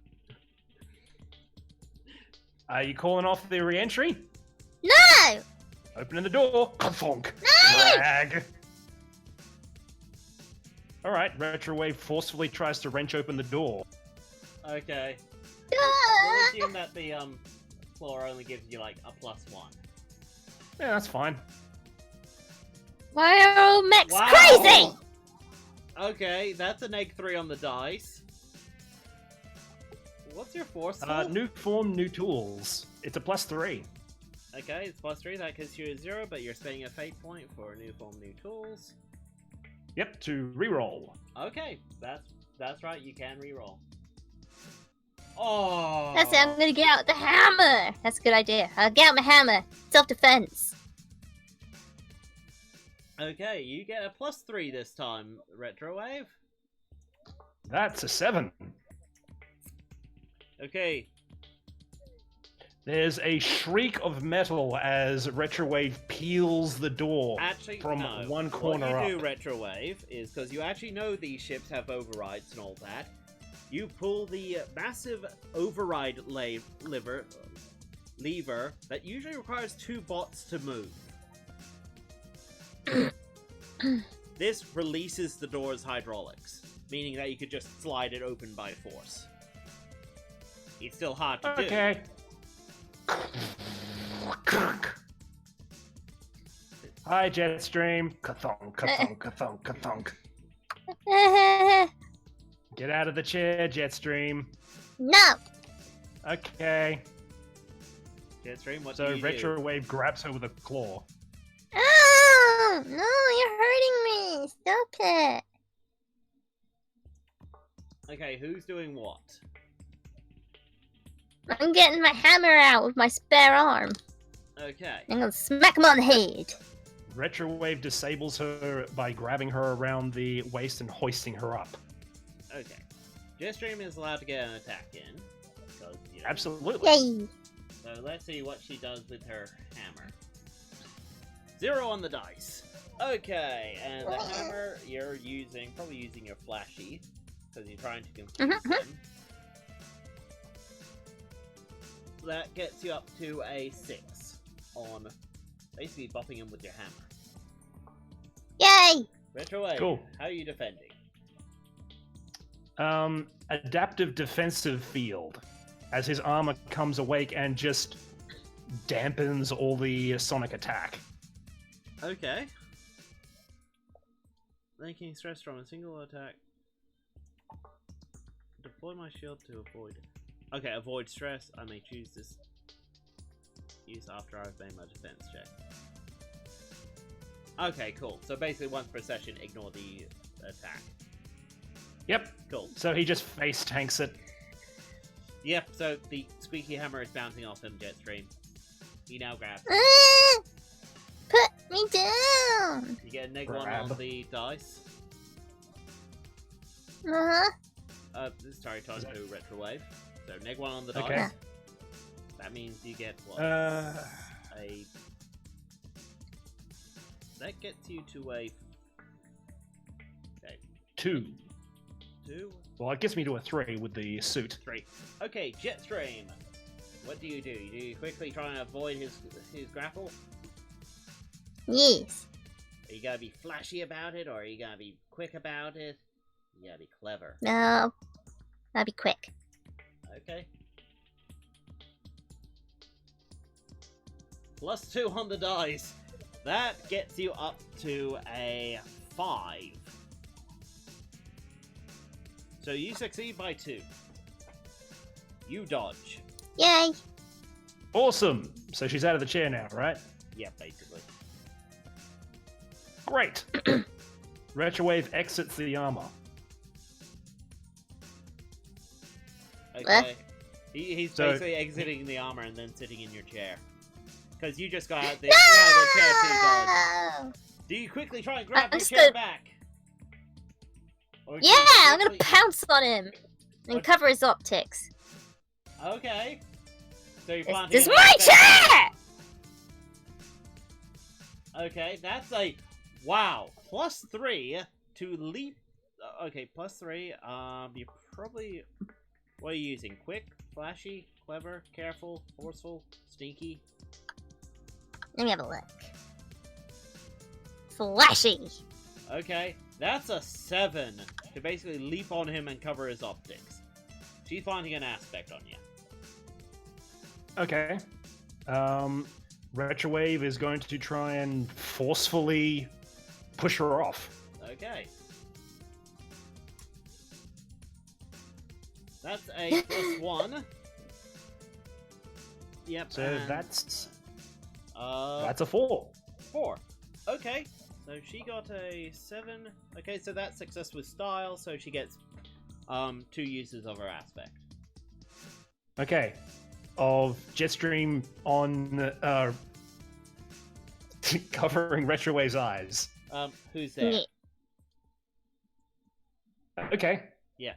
Speaker 1: Are you calling off the re-entry?
Speaker 3: No!
Speaker 1: Opening the door. Funk.
Speaker 3: No!
Speaker 1: Drag. Alright, Retrowave forcefully tries to wrench open the door.
Speaker 2: Okay.
Speaker 3: Ah!
Speaker 2: We'll assume that the floor only gives you like a +1.
Speaker 1: Yeah, that's fine.
Speaker 3: Why are all mechs
Speaker 2: Wow.
Speaker 3: crazy?
Speaker 2: Okay, that's an egg 3 on the dice. What's your force?
Speaker 1: New form, new tools. It's a +3.
Speaker 2: Okay, it's +3. That gives you a 0, but you're spending a fate point for new form, new tools.
Speaker 1: Yep, to reroll.
Speaker 2: Okay, that's right. You can reroll. Oh,
Speaker 3: That's it, I'm gonna get out the hammer! That's a good idea. I'll get out my hammer. Self-defense.
Speaker 2: Okay, you get a +3 this time, Retrowave.
Speaker 1: That's a 7.
Speaker 2: Okay,
Speaker 1: There's a shriek of metal as Retrowave peels the door
Speaker 2: actually,
Speaker 1: from
Speaker 2: no.
Speaker 1: one corner
Speaker 2: What
Speaker 1: up.
Speaker 2: you do, Retrowave, is because you actually know these ships have overrides and all that. You pull the massive override lever that usually requires 2 bots to move. This releases the door's hydraulics, meaning that you could just slide it open by force. It's still hard to do.
Speaker 1: Okay. Hi, Jetstream. Kathunk, kathunk, kathunk, kathunk. Get out of the chair, Jetstream.
Speaker 3: No!
Speaker 2: Jetstream,
Speaker 1: Okay.
Speaker 2: what
Speaker 1: So
Speaker 2: do you do?
Speaker 1: Retrowave grabs her with a claw.
Speaker 3: Oh! No, you're hurting me! Stop it!
Speaker 2: Okay, who's doing what?
Speaker 3: I'm getting my hammer out with my spare arm.
Speaker 2: Okay.
Speaker 3: I'm gonna smack him on the head.
Speaker 1: Retrowave disables her by grabbing her around the waist and hoisting her up.
Speaker 2: Okay. Jetstream is allowed to get an attack in. Because, you know,
Speaker 1: Absolutely.
Speaker 3: Yay!
Speaker 2: So let's see what she does with her hammer. 0 on the dice. Okay, and the hammer you're probably using your flashy, because you're trying to confuse them. That gets you up to a 6 on basically buffing him with your hammer.
Speaker 3: Yay!
Speaker 2: Retrowave,
Speaker 1: Cool.
Speaker 2: how are you defending?
Speaker 1: Adaptive defensive field. As his armor comes awake and just dampens all the sonic attack.
Speaker 2: Okay. Making stress from a single attack. Deploy my shield to avoid it. Okay, avoid stress. I may choose this use after I've made my defense check. Okay, cool. So basically once per session, ignore the attack.
Speaker 1: Yep.
Speaker 2: Cool.
Speaker 1: So he just face tanks it.
Speaker 2: Yep, so the squeaky hammer is bouncing off him, Jetstream. He now grabs.
Speaker 3: Ah! Put me down!
Speaker 2: You get a -1
Speaker 1: Grab.
Speaker 2: on the dice.
Speaker 3: Uh-huh.
Speaker 2: Sorry, time to Retrowave. So -1 on the
Speaker 1: Okay.
Speaker 2: dice. That means you get what? That gets you to a... Okay,
Speaker 1: 2.
Speaker 2: 2,
Speaker 1: Well, it gets me to a 3 with the suit.
Speaker 2: 3. Okay, Jetstream. What do? Do you quickly try and avoid his grapple?
Speaker 3: Yes.
Speaker 2: Are you gonna be flashy about it, or are you gonna be quick about it? You gotta be clever.
Speaker 3: No. I'll be quick.
Speaker 2: Okay. +2 on the dice. That gets you up to a 5. So you succeed by 2. You dodge.
Speaker 3: Yay!
Speaker 1: Awesome! So she's out of the chair now, right?
Speaker 2: Yeah, basically.
Speaker 1: Great! Retrowave exits the armor.
Speaker 2: Okay. He's
Speaker 1: So-
Speaker 2: basically exiting the armor and then sitting in your chair. Because you just got out of the chair too, dodge.
Speaker 3: No!
Speaker 2: Do you quickly try and grab
Speaker 3: I'm
Speaker 2: your
Speaker 3: just
Speaker 2: chair
Speaker 3: gonna-
Speaker 2: back? Or do
Speaker 3: Yeah,
Speaker 2: you
Speaker 3: I'm gonna
Speaker 2: quickly-
Speaker 3: pounce on him and
Speaker 2: What?
Speaker 3: cover his optics.
Speaker 2: Okay. So you're
Speaker 3: This
Speaker 2: planting
Speaker 3: is
Speaker 2: an
Speaker 3: my
Speaker 2: attack.
Speaker 3: chair!
Speaker 2: Okay, that's a wow. +3 to leap. Okay, +3. You probably. What are you using? Quick, flashy, clever, careful, forceful, sneaky.
Speaker 3: Let me have a look. Flashy!
Speaker 2: Okay, That's a 7 to basically leap on him and cover his optics. She's finding an aspect on you.
Speaker 1: Okay. Retrowave is going to try and forcefully push her off.
Speaker 2: Okay. That's a +1. Yep.
Speaker 1: So
Speaker 2: and,
Speaker 1: that's
Speaker 2: a
Speaker 1: a 4.
Speaker 2: 4. Okay. So she got a 7. Okay, so that's success with style, so she gets 2 uses of her aspect.
Speaker 1: Okay. Of JetStream on covering Retrowave's eyes.
Speaker 2: Who's there?
Speaker 3: Yeah.
Speaker 1: Okay.
Speaker 2: Yeah.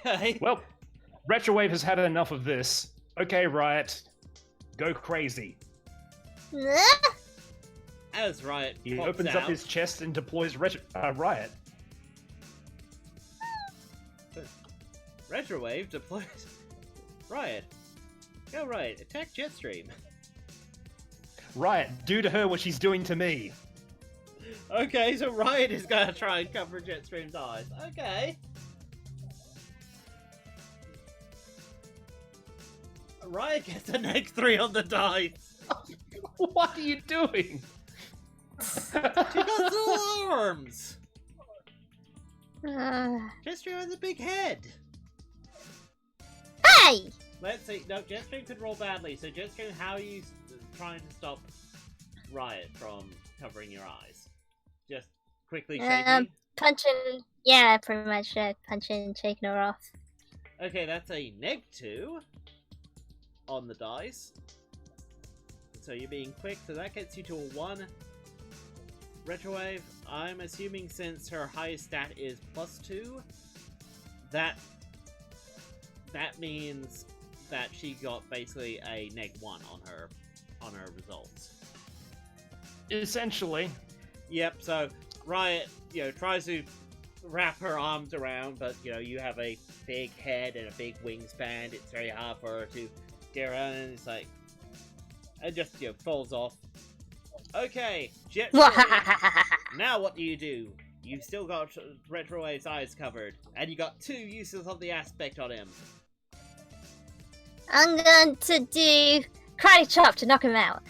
Speaker 2: Okay.
Speaker 1: Well, Retrowave has had enough of this. Okay, Riot. Go crazy.
Speaker 2: As Riot
Speaker 1: He
Speaker 2: pops
Speaker 1: opens
Speaker 2: out,
Speaker 1: up his chest and deploys Riot.
Speaker 2: Retrowave deploys Riot. Go Riot, attack JetStream.
Speaker 1: Riot, do to her what she's doing to me.
Speaker 2: Okay, so Riot is gonna try and cover JetStream's eyes. Okay. Riot gets a -3 on the dice.
Speaker 1: What are you doing?
Speaker 2: She got little arms.
Speaker 3: Uh,
Speaker 2: JetStream has a big head.
Speaker 3: hey!
Speaker 2: Let's see. No, JetStream could roll badly. So JetStream, how are you trying to stop Riot from covering your eyes? Just quickly shaking.
Speaker 3: Punching. Yeah, pretty much. Punching and shaking her off.
Speaker 2: Okay, that's a -2 on the dice. So you're being quick, so that gets you to a 1. Retrowave, I'm assuming since her highest stat is +2, that means that she got basically a -1 on her results.
Speaker 1: Essentially.
Speaker 2: Yep, so Riot, tries to wrap her arms around, but, you have a big head and a big wingspan. It's very hard for her to get around, and it's like, it just, falls off. Okay, JetStream. Now what do? You've still got Retrowave's eyes covered, and you got 2 uses of the aspect on him.
Speaker 3: I'm going to do karate chop to knock him out.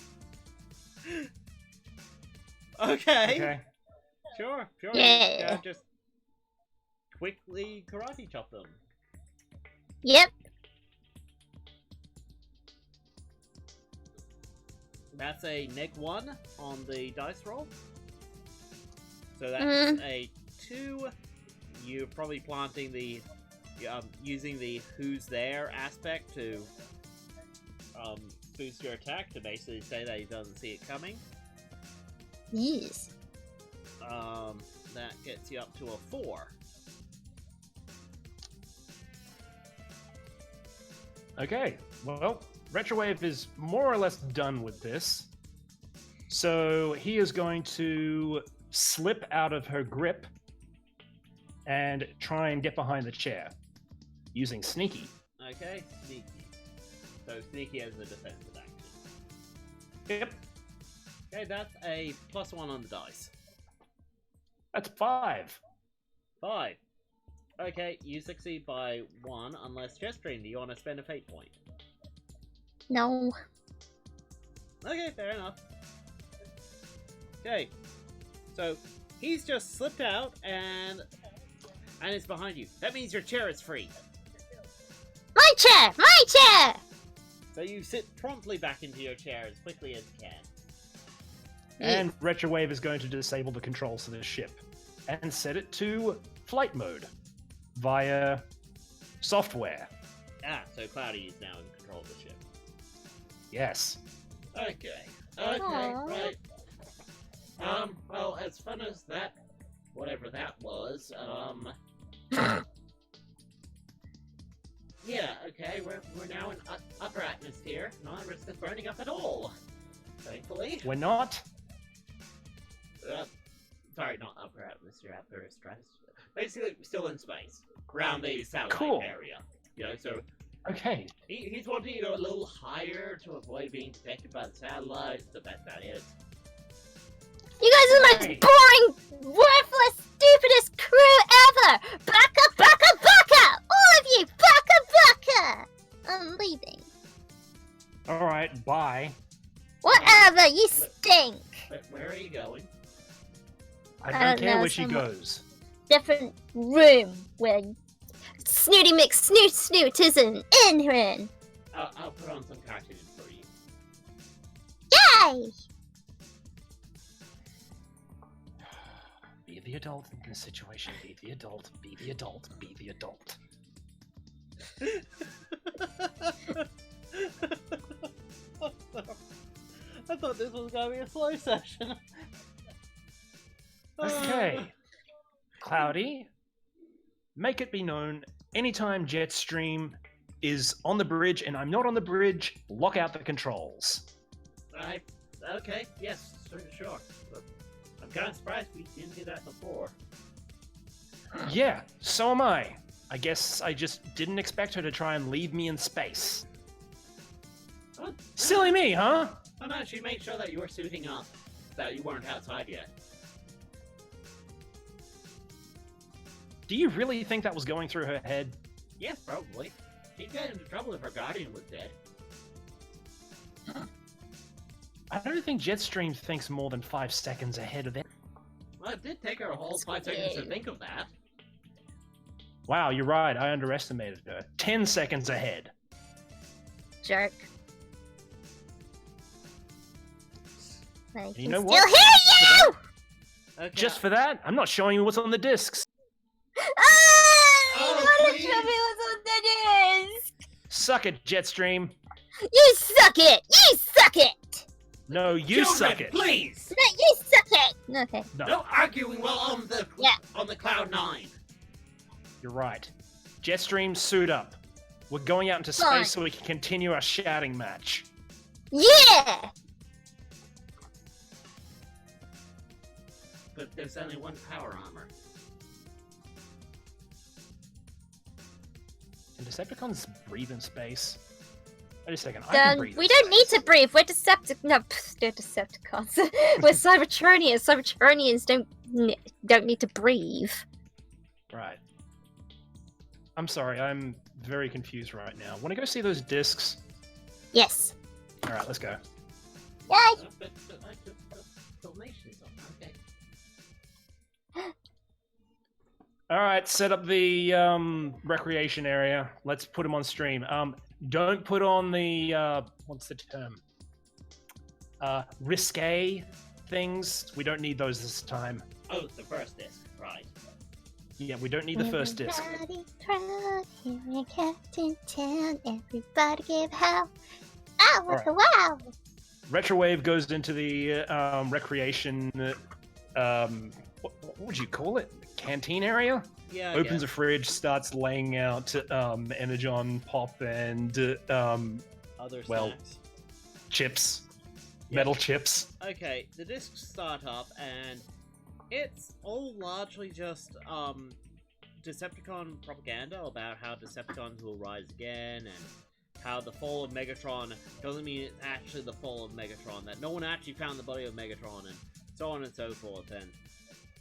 Speaker 2: Okay. Sure.
Speaker 3: Yeah.
Speaker 2: Just quickly karate chop them.
Speaker 3: Yep.
Speaker 2: That's a -1 on the dice roll. So that's a 2. You're probably planting the, using the who's there aspect to boost your attack to basically say that he doesn't see it coming.
Speaker 3: Yes.
Speaker 2: That gets you up to a 4.
Speaker 1: Okay, well, Retrowave is more or less done with this. So he is going to slip out of her grip and try and get behind the chair using Sneaky.
Speaker 2: Okay, sneaky. So sneaky as a defensive action.
Speaker 1: Yep,
Speaker 2: Okay, that's a +1 on the dice.
Speaker 1: that's 5.
Speaker 2: 5. Okay, you succeed by 1, unless JetStream, do you want to spend a fate point?
Speaker 3: No.
Speaker 2: Okay, fair enough. Okay, so he's just slipped out and it's behind you. That means your chair is free.
Speaker 3: My chair! My chair!
Speaker 2: So you sit promptly back into your chair as quickly as you can.
Speaker 1: And Retrowave is going to disable the controls to this ship and set it to flight mode via software.
Speaker 2: Ah, so Cloudy is now in control of the ship.
Speaker 1: Yes.
Speaker 2: Okay.
Speaker 3: Aww.
Speaker 2: Right. Well, as fun as that, whatever that was, yeah, okay, we're now in upper atmosphere, not at risk of burning up at all, thankfully.
Speaker 1: We're not.
Speaker 2: Sorry, not upper atmosphere, upper stratosphere. Basically, still in space, around the satellite
Speaker 1: Cool.
Speaker 2: area. So
Speaker 1: Okay.
Speaker 2: he's wanting to go a little higher to avoid being detected by the satellites, the best that is.
Speaker 3: You guys are the most boring, worthless, stupidest crew ever! Baka, baka, baka! All of you, baka, baka! I'm leaving.
Speaker 1: Alright, bye.
Speaker 3: Whatever, you stink!
Speaker 2: Where are you going?
Speaker 1: I
Speaker 3: don't
Speaker 1: don't care
Speaker 3: know,
Speaker 1: where she
Speaker 3: somewhere.
Speaker 1: goes.
Speaker 3: Different room where Snooty McSnoot isn't in.
Speaker 2: I'll put on some cartoons for you.
Speaker 3: Yay!
Speaker 1: Be the adult in this situation. Be the adult. Be the adult. Be the adult.
Speaker 2: I thought this was going to be a slow session.
Speaker 1: Okay. Cloudy, make it be known, anytime JetStream is on the bridge and I'm not on the bridge, lock out the controls.
Speaker 2: Okay, yes, sure. But I'm kind of surprised we didn't do that before.
Speaker 1: Yeah, so am I. I guess I just didn't expect her to try and leave me in space.
Speaker 2: What?
Speaker 1: Silly me, huh?
Speaker 2: Oh no, she made sure that you were suiting up, that you weren't outside yet.
Speaker 1: Do you really think that was going through her head?
Speaker 2: Yes, probably. She'd get into trouble if her guardian was dead.
Speaker 1: I don't think JetStream thinks more than 5 seconds ahead of it.
Speaker 2: Well, it did take her a whole 5 seconds to think of that.
Speaker 1: Wow, you're right, I underestimated her. 10 seconds ahead.
Speaker 3: Jerk. I
Speaker 1: You
Speaker 3: can
Speaker 1: know
Speaker 3: still
Speaker 1: what?
Speaker 3: hear you!
Speaker 2: Okay.
Speaker 1: Just for that, I'm not showing you what's on the discs.
Speaker 3: Ah!
Speaker 2: Oh,
Speaker 3: You gotta
Speaker 2: please.
Speaker 3: show me what's on the disc!
Speaker 1: Suck it, JetStream.
Speaker 3: You suck it! You suck it!
Speaker 1: No, you
Speaker 2: Children,
Speaker 1: suck it.
Speaker 2: please!
Speaker 3: No, you suck it! Okay.
Speaker 1: No,
Speaker 2: No arguing while on the on the Cloud 9.
Speaker 1: you're right. JetStream, suit up. We're going out into space
Speaker 3: Fine.
Speaker 1: so we can continue our shouting match.
Speaker 3: Yeah!
Speaker 2: But there's only one power armor.
Speaker 1: Can Decepticons breathe in space? Wait a second, I can breathe
Speaker 3: We
Speaker 1: in
Speaker 3: don't need
Speaker 1: space.
Speaker 3: to breathe. We're No, they're Decepticons. We're Cybertronians. Cybertronians don't need to breathe.
Speaker 1: Right. I'm sorry, I'm very confused right now. Want to go see those discs?
Speaker 3: Yes.
Speaker 1: Alright, let's go.
Speaker 3: Yay!
Speaker 2: But I took the donations off. Okay.
Speaker 1: Alright, set up the recreation area. Let's put them on stream. Don't put on the, what's the term? Risque things. We don't need those this time.
Speaker 2: Oh, the first disc, right.
Speaker 1: Yeah, we don't need the first disc.
Speaker 3: Everybody proud, here in Captain Town. Everybody give howl. Ah, what a wow!
Speaker 1: Retrowave goes into the recreation, what would you call it? Canteen area?
Speaker 2: Yeah,
Speaker 1: Opens a fridge, starts laying out Energon, Pop, and
Speaker 2: other
Speaker 1: well,
Speaker 2: snacks.
Speaker 1: chips.
Speaker 2: Yeah.
Speaker 1: Metal chips.
Speaker 2: Okay, the discs start up, and it's all largely just Decepticon propaganda about how Decepticons will rise again, and how the fall of Megatron doesn't mean it's actually the fall of Megatron, that no one actually found the body of Megatron, and so on and so forth, and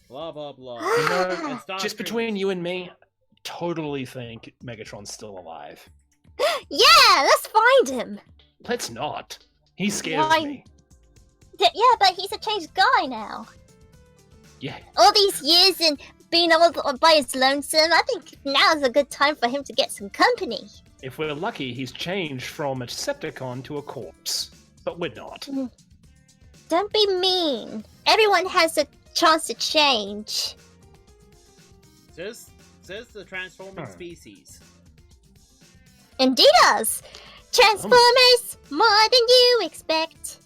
Speaker 2: blah blah blah.
Speaker 1: You know,
Speaker 2: And Starscream-
Speaker 1: just between you and me, totally think Megatron's still alive.
Speaker 3: Yeah, let's find him.
Speaker 1: Let's not. He scares
Speaker 3: Why?
Speaker 1: me.
Speaker 3: Yeah, but he's a changed guy now.
Speaker 1: Yeah.
Speaker 3: All these years and being all by his lonesome, I think now's a good time for him to get some company.
Speaker 1: If we're lucky, he's changed from a Decepticon to a corpse. But we're not.
Speaker 3: Don't be mean. Everyone has a chance to change.
Speaker 2: Says the transforming
Speaker 1: Hmm.
Speaker 2: species.
Speaker 3: Indeed does. Transformers, more than you expect.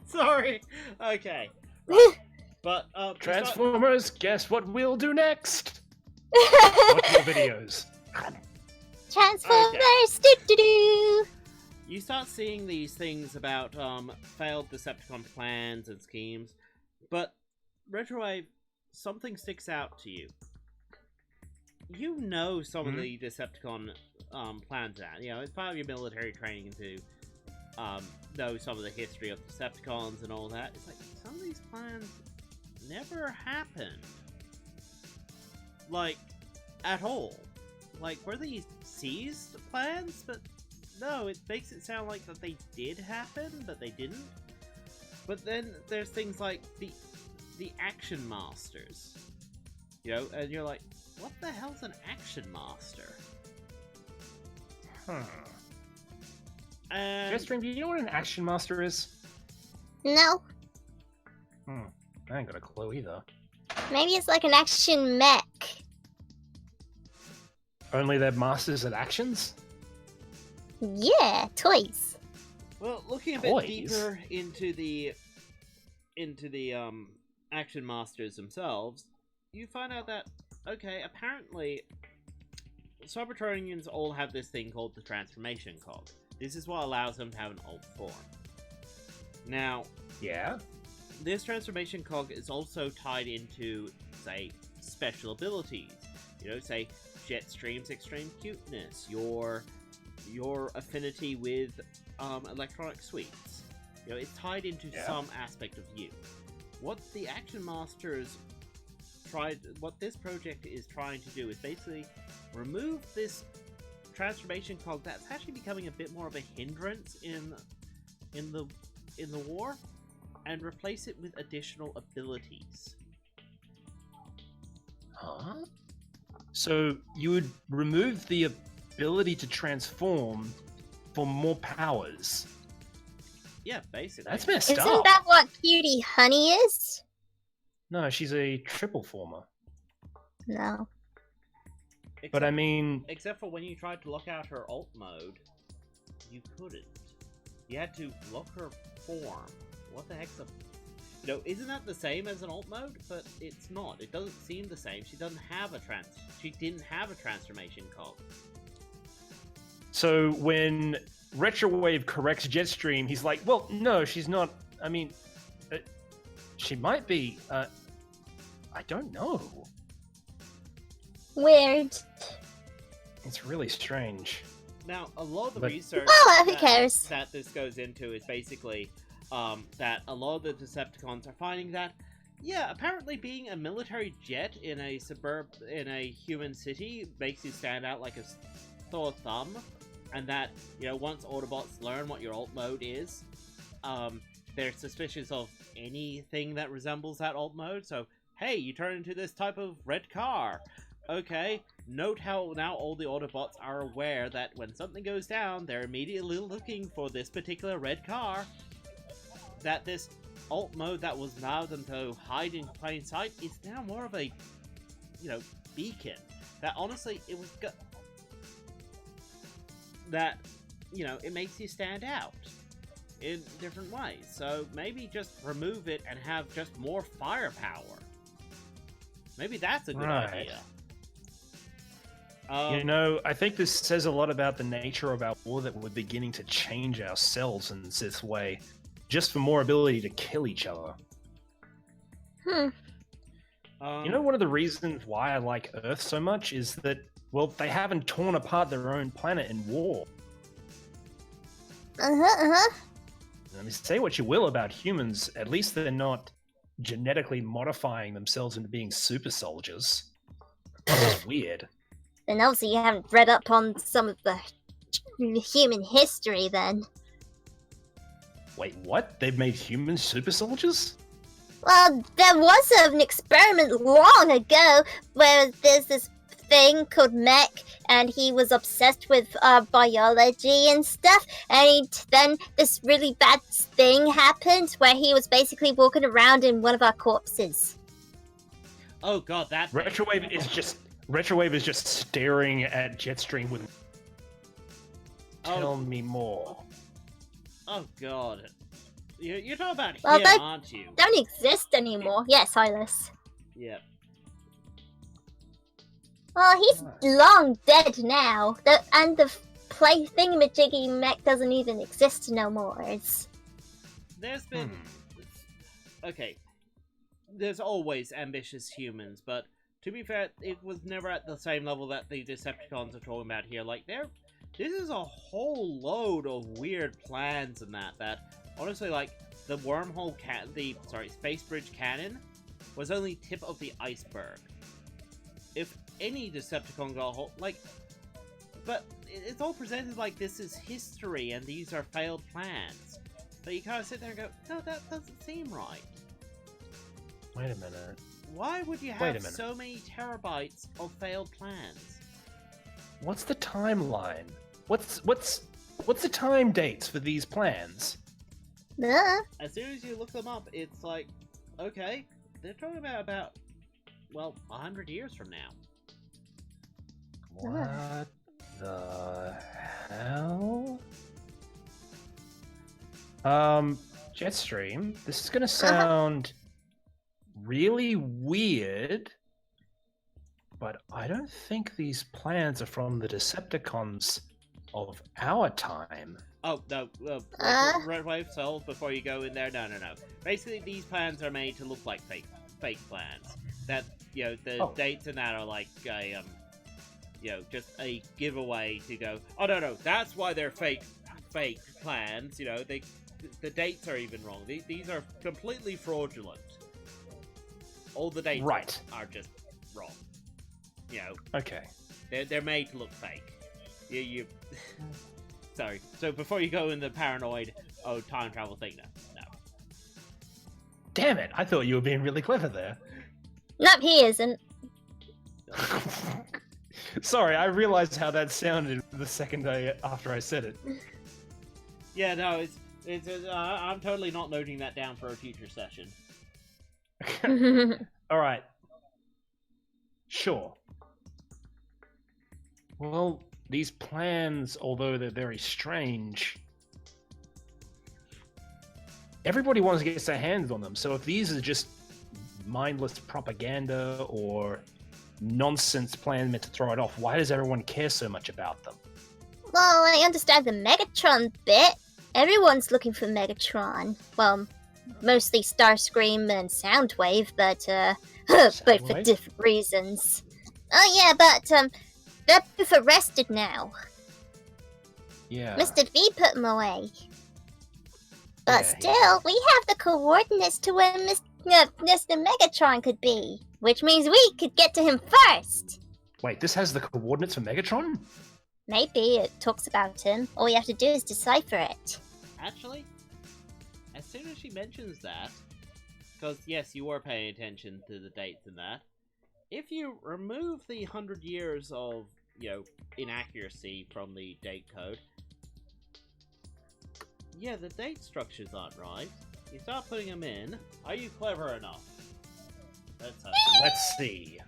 Speaker 2: Sorry. Okay. Right. But we start-
Speaker 1: Transformers, guess what we'll do next? Watch more videos.
Speaker 3: Transformers, doo-doo-doo.
Speaker 2: You start seeing these things about failed Decepticon plans and schemes, but Retrowave, something sticks out to you. You know some of the Decepticon plans out. You know, it's part of your military training into know some of the history of Decepticons and all that. It's like, some of these plans never happened. Like, at all. Like, were these seized plans? But no, it makes it sound like that they did happen, but they didn't. But then there's things like the ActionMasters. You know, and you're like, what the hell's an ActionMaster? And
Speaker 1: JetStream, do you know what an Action Master is?
Speaker 3: No,
Speaker 1: I ain't got a clue either.
Speaker 3: maybe it's like an action mech.
Speaker 1: Only they're masters at actions?
Speaker 3: Yeah, toys.
Speaker 2: well, looking a bit
Speaker 1: Toys?
Speaker 2: deeper into the ActionMasters themselves, you find out that, okay, apparently Cybertronians all have this thing called the transformation cog. This is what allows them to have an alt form. Now,
Speaker 1: Yeah?
Speaker 2: this transformation cog is also tied into, say, special abilities. You know, say, JetStream's extreme cuteness, your affinity with electronic sweets. You know, it's tied into some aspect of you. What the ActionMasters what this project is trying to do is basically remove this transformation cog that's actually becoming a bit more of a hindrance in the war, and replace it with additional abilities.
Speaker 1: Huh? So you would remove the ability to transform for more powers.
Speaker 2: Yeah, basically.
Speaker 1: That's messed
Speaker 3: Isn't
Speaker 1: up.
Speaker 3: that what Cutie Honey is?
Speaker 1: No, she's a triple former.
Speaker 3: No.
Speaker 1: But I mean,
Speaker 2: Except for when you tried to lock out her alt mode, you couldn't. You had to lock her form. What the heck's a... You know, isn't that the same as an alt mode? But it's not. It doesn't seem the same. She didn't have a transformation cog.
Speaker 1: so when Retrowave corrects JetStream, he's like, well, no, she's not. I mean, she might be. I don't know.
Speaker 3: Weird.
Speaker 1: It's really strange.
Speaker 2: Now, a lot of the
Speaker 1: But-
Speaker 2: research
Speaker 3: Well, who cares?
Speaker 2: that this goes into is basically that a lot of the Decepticons are finding that, yeah, apparently being a military jet in a human city makes you stand out like a sore thumb, and that, you know, once Autobots learn what your alt mode is, they're suspicious of anything that resembles that alt mode. So, hey, you turn into this type of red car. Okay, note how now all the Autobots are aware that when something goes down, they're immediately looking for this particular red car. That this alt mode that was allowed them to hide in plain sight is now more of a, you know, beacon. That honestly, it was that, you know, it makes you stand out in different ways. So maybe just remove it and have just more firepower. Maybe that's a good
Speaker 1: Right.
Speaker 2: idea.
Speaker 1: You know, I think this says a lot about the nature of our war, that we're beginning to change ourselves in this way, just for more ability to kill each other. You know, one of the reasons why I like Earth so much is that, well, they haven't torn apart their own planet in war. I mean, say what you will about humans, at least they're not genetically modifying themselves into being super soldiers. That's weird.
Speaker 3: Then obviously you haven't read up on some of the human history then.
Speaker 1: Wait, what? They've made humans super soldiers?
Speaker 3: Well, there was an experiment long ago where there's this thing called Mech, and he was obsessed with biology and stuff, and then this really bad thing happened where he was basically walking around in one of our corpses.
Speaker 2: Oh god, that thing.
Speaker 1: Retrowave is just staring at JetStream with. Tell me more.
Speaker 2: Oh god. You're talking about
Speaker 3: Well,
Speaker 2: him,
Speaker 3: they
Speaker 2: aren't you?
Speaker 3: don't exist anymore. Yes, Silas.
Speaker 2: Yep.
Speaker 3: Well, he's long dead now. And the play thingamajiggy mech doesn't even exist no more.
Speaker 2: There's been... Okay. There's always ambitious humans, but to be fair, it was never at the same level that the Decepticons are talking about here. Like, this is a whole load of weird plans and that honestly, like, the wormhole space bridge cannon was only tip of the iceberg. If any Decepticon got a hold, like, but it's all presented like this is history and these are failed plans. But you kind of sit there and go, no, that doesn't seem right.
Speaker 1: Wait a minute.
Speaker 2: Why would you have so many terabytes of failed plans?
Speaker 1: What's the timeline? What's the time dates for these plans?
Speaker 2: As soon as you look them up, it's like, okay, they're talking about well, 100 years from now.
Speaker 1: What the hell? JetStream, this is gonna sound really weird, but I don't think these plans are from the Decepticons of our time.
Speaker 2: Oh, no, Red Wave, solve before you go in there. No. Basically, these plans are made to look like fake plans. That, you know, the dates and that are like a, you know, just a giveaway to go, oh, no, that's why they're fake plans, you know, the dates are even wrong. These are completely fraudulent. All the dates are just wrong. You know.
Speaker 1: Okay.
Speaker 2: They're made to look fake. You Sorry. So before you go in the paranoid, time travel thing, no.
Speaker 1: Damn it! I thought you were being really clever there.
Speaker 3: Nope, he isn't.
Speaker 1: Sorry, I realized how that sounded the second day after I said it.
Speaker 2: Yeah, no, it's I'm totally not noting that down for a future session.
Speaker 1: Alright. Sure. Well, these plans, although they're very strange, everybody wants to get their hands on them. So if these are just mindless propaganda or nonsense plans meant to throw it off, why does everyone care so much about them?
Speaker 3: Well, I understand the Megatron bit. Everyone's looking for Megatron. Well, mostly Starscream and Soundwave, but but for different reasons. Oh yeah, but they're both arrested now.
Speaker 1: Yeah.
Speaker 3: Mr. V put them away. But still, we have the coordinates to where Mr. Megatron could be, which means we could get to him first.
Speaker 1: Wait, this has the coordinates for Megatron?
Speaker 3: Maybe it talks about him. All we have to do is decipher it.
Speaker 2: Actually, as soon as she mentions that, because yes, you were paying attention to the dates and that, if you remove the 100 years of, you know, inaccuracy from the date code, yeah, the date structures aren't right. You start putting them in. Are you clever enough?
Speaker 1: Let's see.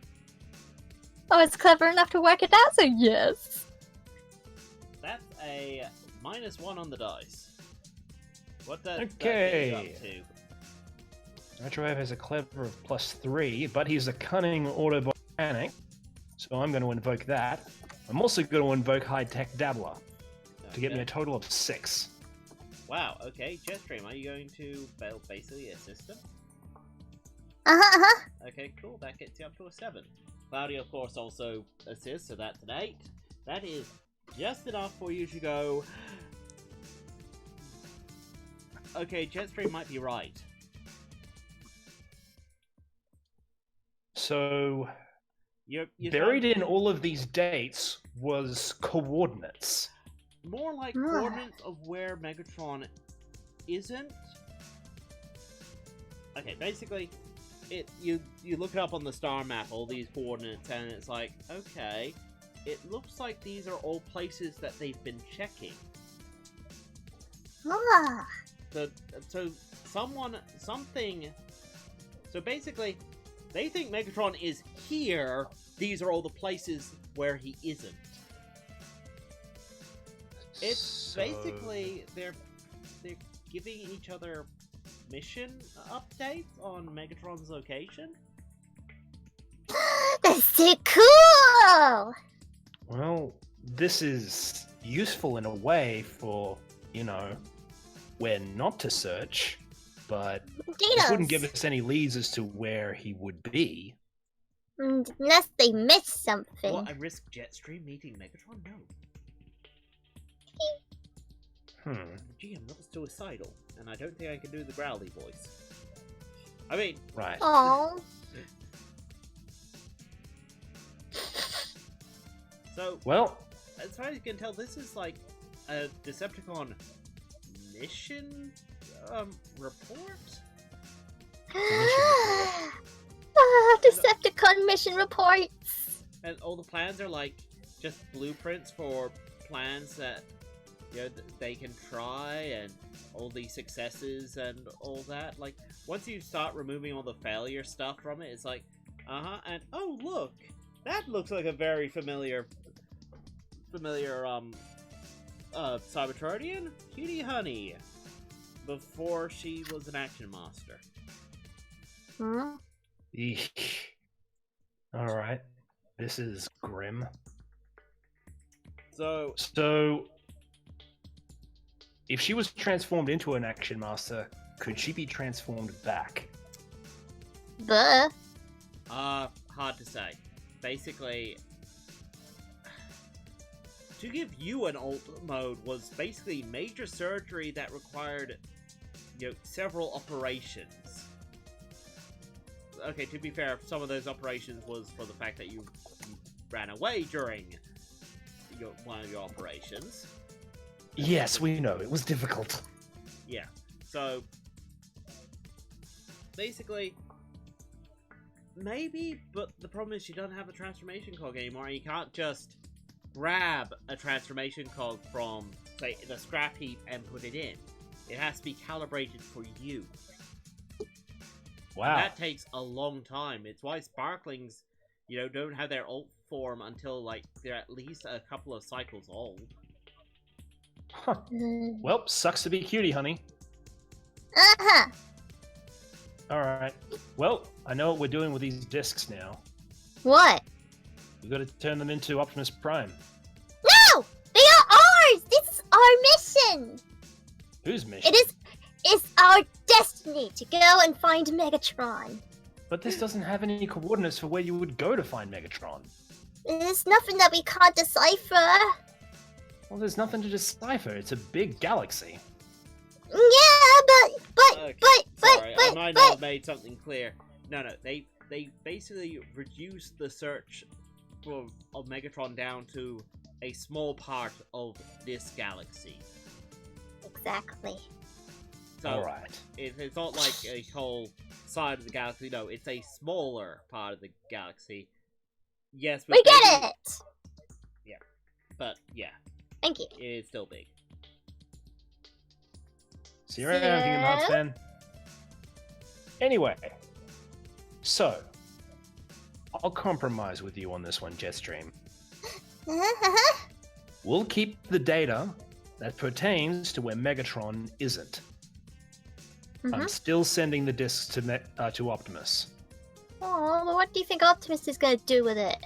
Speaker 3: Oh, it's clever enough to work it out, so yes.
Speaker 2: That's a -1 on the dice. What does that
Speaker 1: get
Speaker 2: up to?
Speaker 1: Metroid has a clever of +3, but he's a cunning Autobot mechanic, so I'm going to invoke that. I'm also going to invoke high-tech Dabbler to get me a total of 6.
Speaker 2: Wow, okay. JetStream, are you going to basically assist him? Okay, cool. That gets you up to a 7. Cloudy, of course, also assists, so that's an 8. That is just enough for you to go... Okay, JetStream might be right.
Speaker 1: So,
Speaker 2: you're
Speaker 1: buried in all of these dates was coordinates.
Speaker 2: More like coordinates of where Megatron isn't. Okay, basically, you look it up on the star map, all these coordinates, and it's like, okay, it looks like these are all places that they've been checking. So basically, they think Megatron is here. These are all the places where he isn't. It's basically they're giving each other mission updates on Megatron's location.
Speaker 3: That's so cool!
Speaker 1: Well, this is useful in a way for, you know, where not to search, but it wouldn't give us any leads as to where he would be.
Speaker 3: Unless they missed something.
Speaker 2: Will I risk JetStream meeting Megatron? No. Gee, I'm not suicidal, and I don't think I can do the growly voice. I mean,
Speaker 1: Right.
Speaker 3: Oh.
Speaker 2: so
Speaker 1: Well,
Speaker 2: as far as you can tell, this is like a Decepticon mission report.
Speaker 3: Decepticon mission reports.
Speaker 2: And all the plans are like just blueprints for plans that they can try, and all the successes and all that. Like once you start removing all the failure stuff from it, it's like, and oh look, that looks like a very familiar Cybertronian, Cutie Honey, before she was an Action Master.
Speaker 3: Hmm?
Speaker 1: eesh. All right. This is grim.
Speaker 2: So
Speaker 1: if she was transformed into an Action Master, could she be transformed back?
Speaker 3: Buh.
Speaker 2: hard to say. Basically, to give you an alt mode was basically major surgery that required, several operations. Okay, to be fair, some of those operations was for the fact that you ran away during one of your operations.
Speaker 1: Yes, we know. It was difficult.
Speaker 2: Yeah, so basically, maybe, but the problem is she doesn't have a transformation cog anymore, and you can't just grab a transformation cog from, say, the scrap heap and put it in. It has to be calibrated for you.
Speaker 1: Wow.
Speaker 2: That takes a long time. It's why Sparklings, don't have their alt form until, they're at least a couple of cycles old.
Speaker 1: Huh. Well, sucks to be Cutie Honey.
Speaker 3: Uh-huh.
Speaker 1: Alright. Well, I know what we're doing with these discs now.
Speaker 3: What?
Speaker 1: We've got to turn them into Optimus Prime.
Speaker 3: No! They are ours! This is our mission!
Speaker 1: Whose mission?
Speaker 3: It's our destiny to go and find Megatron.
Speaker 1: But this doesn't have any coordinates for where you would go to find Megatron.
Speaker 3: There's nothing that we can't decipher.
Speaker 1: Well, there's nothing to decipher. It's a big galaxy.
Speaker 3: Yeah, but,
Speaker 2: Okay,
Speaker 3: but,
Speaker 2: sorry, I might not have
Speaker 3: but...
Speaker 2: made something clear. No, they basically reduced the search of Megatron down to a small part of this galaxy.
Speaker 3: Exactly.
Speaker 2: So
Speaker 1: Alright.
Speaker 2: it's not like a whole side of the galaxy. No, it's a smaller part of the galaxy. Yes,
Speaker 3: We get it!
Speaker 2: But yeah,
Speaker 3: Thank you.
Speaker 2: it is still big.
Speaker 1: See you around, Kingdom Hearts fan. Anyway, so I'll compromise with you on this one, JetStream. We'll keep the data that pertains to where Megatron isn't. I'm still sending the discs to Optimus.
Speaker 3: Oh, well, what do you think Optimus is going to do with it?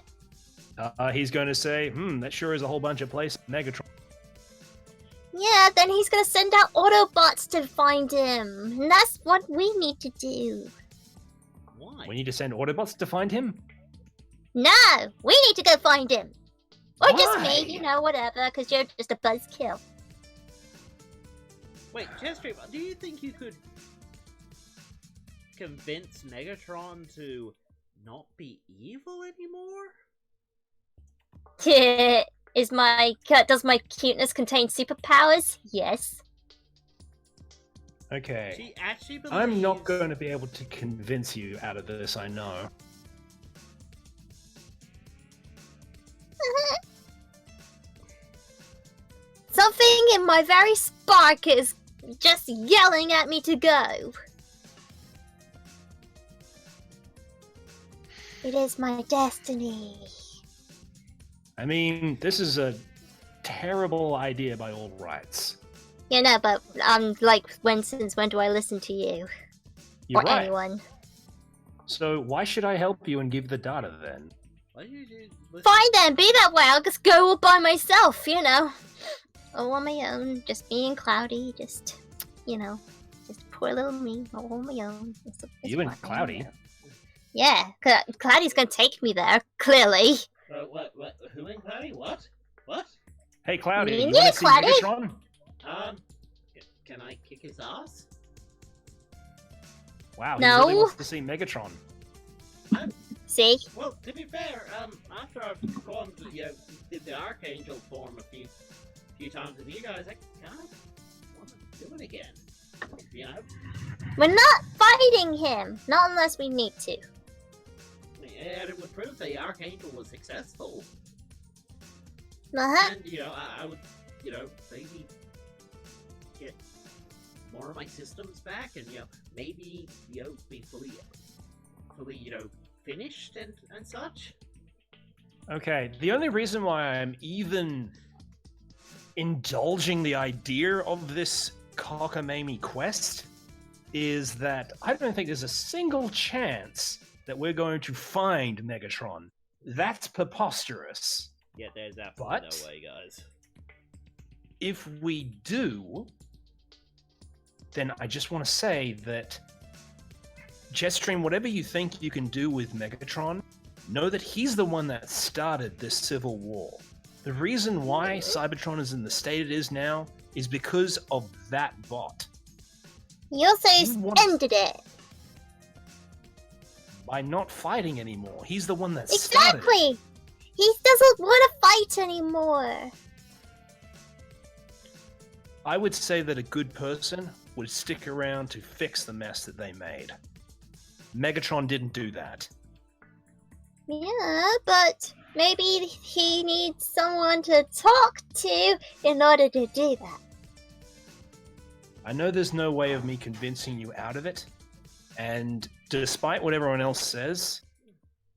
Speaker 1: He's going to say, that sure is a whole bunch of places Megatron.
Speaker 3: Yeah, then he's going to send out Autobots to find him. And that's what we need to do.
Speaker 2: Why?
Speaker 1: We need to send Autobots to find him?
Speaker 3: No, we need to go find him. Or just
Speaker 1: Why?
Speaker 3: me, whatever, because you're just a buzzkill.
Speaker 2: Wait, JetStream, do you think you could convince Megatron to not be evil anymore?
Speaker 3: Does my cuteness contain superpowers? Yes.
Speaker 1: Okay.
Speaker 2: She actually believes...
Speaker 1: I'm not going to be able to convince you out of this, I know.
Speaker 3: Something in my very spark is just yelling at me to go. It is my destiny.
Speaker 1: I mean, this is a terrible idea by all rights.
Speaker 3: But since when do I listen to you?
Speaker 1: You're
Speaker 3: or
Speaker 1: right.
Speaker 3: anyone?
Speaker 1: So why should I help you and give the data then?
Speaker 2: Why do you listen?
Speaker 3: Fine then, be that way. I'll just go all by myself, all on my own, just being cloudy, just poor little me, all on my own. It's
Speaker 1: You and
Speaker 3: fine,
Speaker 1: Cloudy?
Speaker 3: Yeah, Cloudy's gonna take me there, clearly.
Speaker 2: What? Who and Cloudy? What?
Speaker 1: Hey, Cloudy,
Speaker 3: Me
Speaker 1: you
Speaker 3: neither,
Speaker 1: want to see
Speaker 3: Cloudy.
Speaker 1: Megatron?
Speaker 2: Can I kick his ass?
Speaker 1: Wow,
Speaker 3: No.
Speaker 1: he really wants to see Megatron.
Speaker 3: See?
Speaker 2: Well, to be fair, after I've gone to, did the Archangel form a few times with you guys, I kind of want to do it again. You know?
Speaker 3: We're not fighting him. Not unless we need to.
Speaker 2: And it would prove the Archangel was successful.
Speaker 3: Uh-huh.
Speaker 2: And, I would, maybe get more of my systems back and, maybe, be fully, finished and such.
Speaker 1: Okay, the only reason why I'm even indulging the idea of this cockamamie quest is that I don't think there's a single chance that we're going to find Megatron. That's preposterous.
Speaker 2: Yeah, there's absolutely
Speaker 1: But
Speaker 2: no way, guys.
Speaker 1: if we do, then I just want to say that JetStream, whatever you think you can do with Megatron, know that he's the one that started this civil war. The reason why Cybertron is in the state it is now is because of that bot.
Speaker 3: You also
Speaker 1: You want-
Speaker 3: ended it.
Speaker 1: By not fighting anymore. He's the one that started it.
Speaker 3: Exactly. He doesn't want to fight anymore.
Speaker 1: I would say that a good person would stick around to fix the mess that they made. Megatron didn't do that.
Speaker 3: Yeah, but maybe he needs someone to talk to in order to do that.
Speaker 1: I know there's no way of me convincing you out of it, and despite what everyone else says,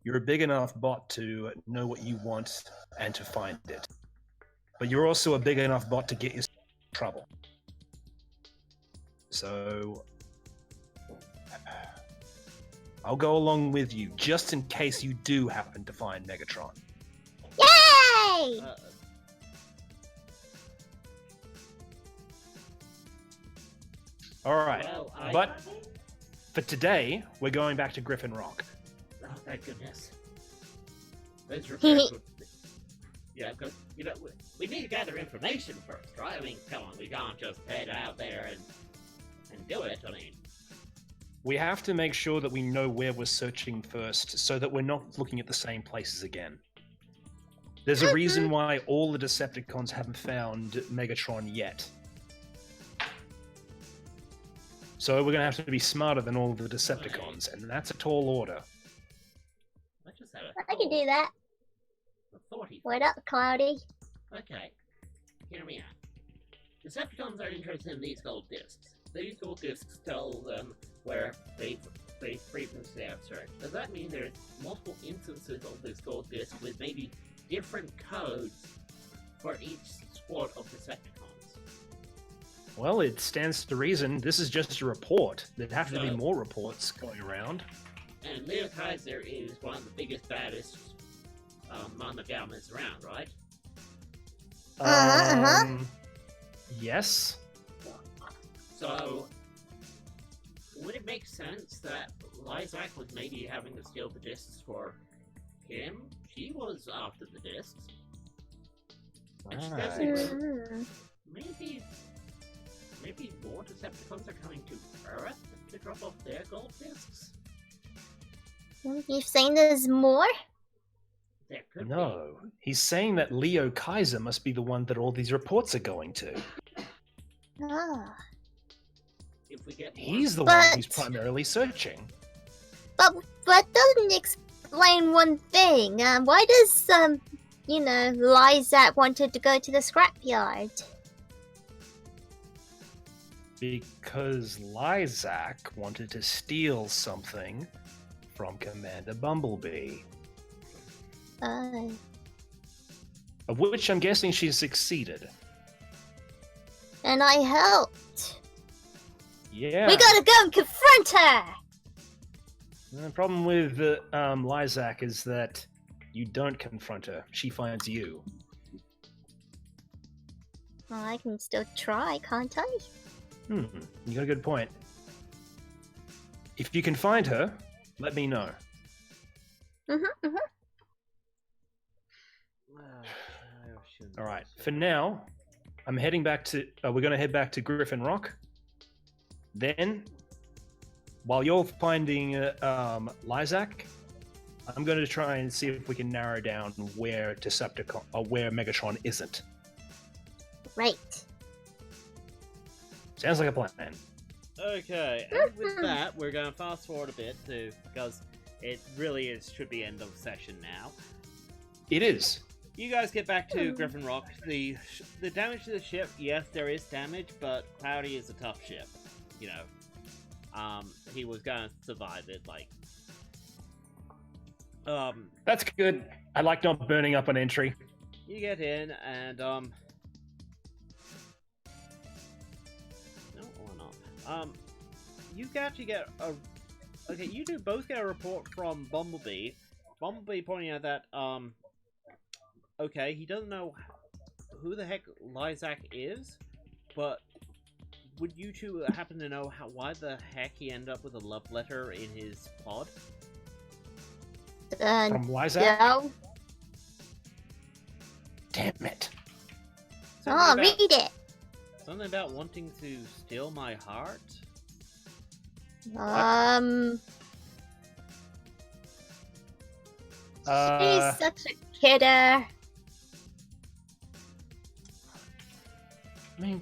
Speaker 1: you're a big enough bot to know what you want and to find it. But you're also a big enough bot to get yourself in trouble. So I'll go along with you, just in case you do happen to find Megatron.
Speaker 3: Yay!
Speaker 1: Alright,
Speaker 2: Well,
Speaker 1: but for today, we're going back to Griffin Rock.
Speaker 2: Oh, thank goodness. Those repairs would... Yeah, because, we need to gather information first, right? I mean, come on, we can't just head out there and do it, I mean...
Speaker 1: We have to make sure that we know where we're searching first, so that we're not looking at the same places again. There's a reason why all the Decepticons haven't found Megatron yet. So we're going to have to be smarter than all of the Decepticons, and that's a tall order.
Speaker 2: I just had
Speaker 3: I can do that. What up, Cloudy?
Speaker 2: Okay, hear me out. Decepticons are interested in these gold discs. These gold discs tell them where they frequency have searched. Does that mean there's multiple instances of this gold disc with maybe different codes for each squad of Decepticons?
Speaker 1: Well, it stands to reason. This is just a report. There'd have to be more reports going around.
Speaker 2: And Leo Kaiser is one of the biggest, baddest monogamous around, right?
Speaker 1: Yes.
Speaker 2: So, would it make sense that Lysak was maybe having to steal the discs for him? She was after the discs. And she does
Speaker 3: Mm.
Speaker 2: maybe more Decepticons are coming to Earth to drop off their gold discs?
Speaker 3: You've saying there's more?
Speaker 2: There could
Speaker 1: No. He's saying that Leo Kaiser must be the one that all these reports are going to.
Speaker 3: Ah.
Speaker 2: be. If we get more...
Speaker 1: He's the
Speaker 3: But-
Speaker 1: one who's primarily searching.
Speaker 3: But that doesn't explain one thing. Why does Lysak wanted to go to the scrapyard?
Speaker 1: Because Lysak wanted to steal something from Commander Bumblebee. Of which I'm guessing she succeeded.
Speaker 3: And I helped.
Speaker 1: Yeah.
Speaker 3: We gotta go and confront her!
Speaker 1: The problem with Lysak is that you don't confront her. She finds you.
Speaker 3: Well, I can still try, can't I?
Speaker 1: You got a good point. If you can find her, let me know.
Speaker 2: Oh, shoot.
Speaker 1: All right. For now, I'm heading back to. We're going to head back to Griffin Rock. Then, while you're finding Lysak, I'm going to try and see if we can narrow down where Decepticon or where Megatron isn't.
Speaker 3: Right.
Speaker 1: Sounds like a plan.
Speaker 2: Okay, and with that, we're going to fast forward a bit too, because it really should be end of session now.
Speaker 1: It is.
Speaker 2: You guys get back to Griffin Rock. The damage to the ship, yes, there is damage, but Cloudy is a tough ship. You know, he was going to survive it. Like,
Speaker 1: That's good. I like not burning up an entry.
Speaker 2: you get in, and no, or not. You actually get a. Okay, you do both get a report from Bumblebee. Bumblebee pointing out that okay, he doesn't know who the heck Lysak is, but would you two happen to know why the heck he ended up with a love letter in his pod?
Speaker 1: From Lysak?
Speaker 3: No.
Speaker 1: Damn it.
Speaker 3: Read it.
Speaker 2: Something about wanting to steal my heart?
Speaker 3: She's such a kidder.
Speaker 1: I mean,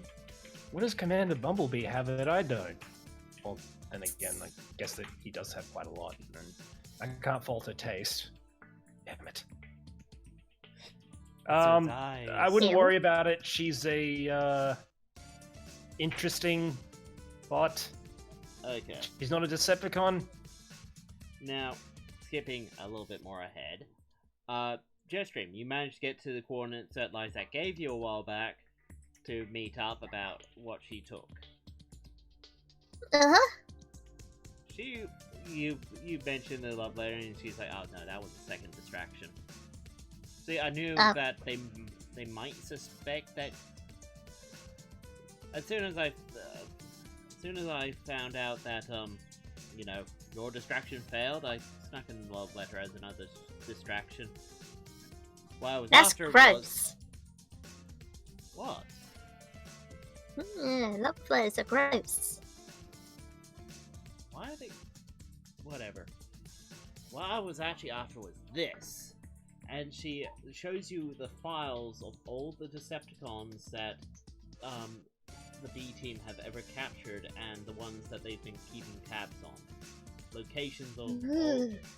Speaker 1: what does Commander Bumblebee have that I don't? Well, then again, I guess that he does have quite a lot, and I can't fault her taste. Damn it. I wouldn't worry about it. She's a interesting bot.
Speaker 2: Okay.
Speaker 1: She's not a Decepticon.
Speaker 2: Now, skipping a little bit more ahead. JetStream, you managed to get to the coordinates that Lysak gave you a while back to meet up about what she took.
Speaker 3: Uh-huh.
Speaker 2: You mentioned the love letter, and she's like, "Oh no, that was a second distraction." See, I knew that they might suspect that. As soon as I found out that you know, your distraction failed, I snuck in the love letter as another distraction. Well, I was
Speaker 3: That's
Speaker 2: after
Speaker 3: gross.
Speaker 2: What?
Speaker 3: Love letters are gross.
Speaker 2: Why are they? Whatever. What I was actually after was this. And she shows you the files of all the Decepticons that the B team have ever captured, and the ones that they've been keeping tabs on. Locations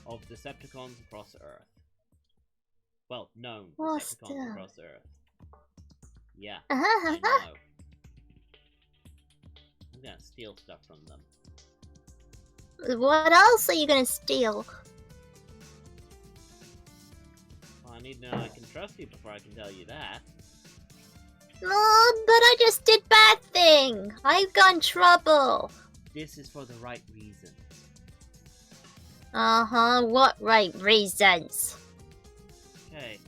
Speaker 2: of Decepticons across Earth. Well, known Decepticons across Earth. Yeah, I know. I'm gonna steal stuff from them.
Speaker 3: What else are you gonna steal?
Speaker 2: Well, I need to know I can trust you before I can tell you that.
Speaker 3: Oh, but I just did bad thing. I've got in trouble.
Speaker 2: This is for the right reason.
Speaker 3: Uh-huh, what right reasons?
Speaker 2: Okay.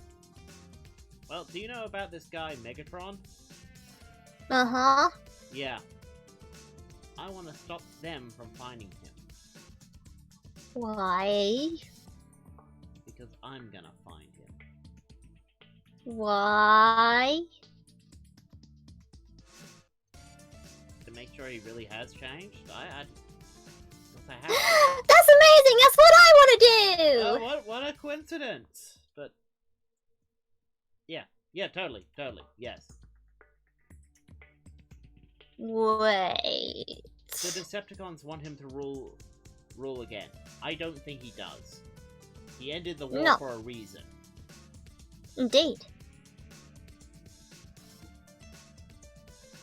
Speaker 2: Well, do you know about this guy, Megatron?
Speaker 3: Uh-huh.
Speaker 2: Yeah. I want to stop them from finding him.
Speaker 3: Why?
Speaker 2: Because I'm gonna find him.
Speaker 3: Why?
Speaker 2: To make sure he really has changed? I have.
Speaker 3: That's amazing! That's what I want to do!
Speaker 2: Oh, what a coincidence! But yeah, totally, yes.
Speaker 3: Wait.
Speaker 2: The Decepticons want him to rule again. I don't think he does. He ended the war for a reason.
Speaker 3: Indeed.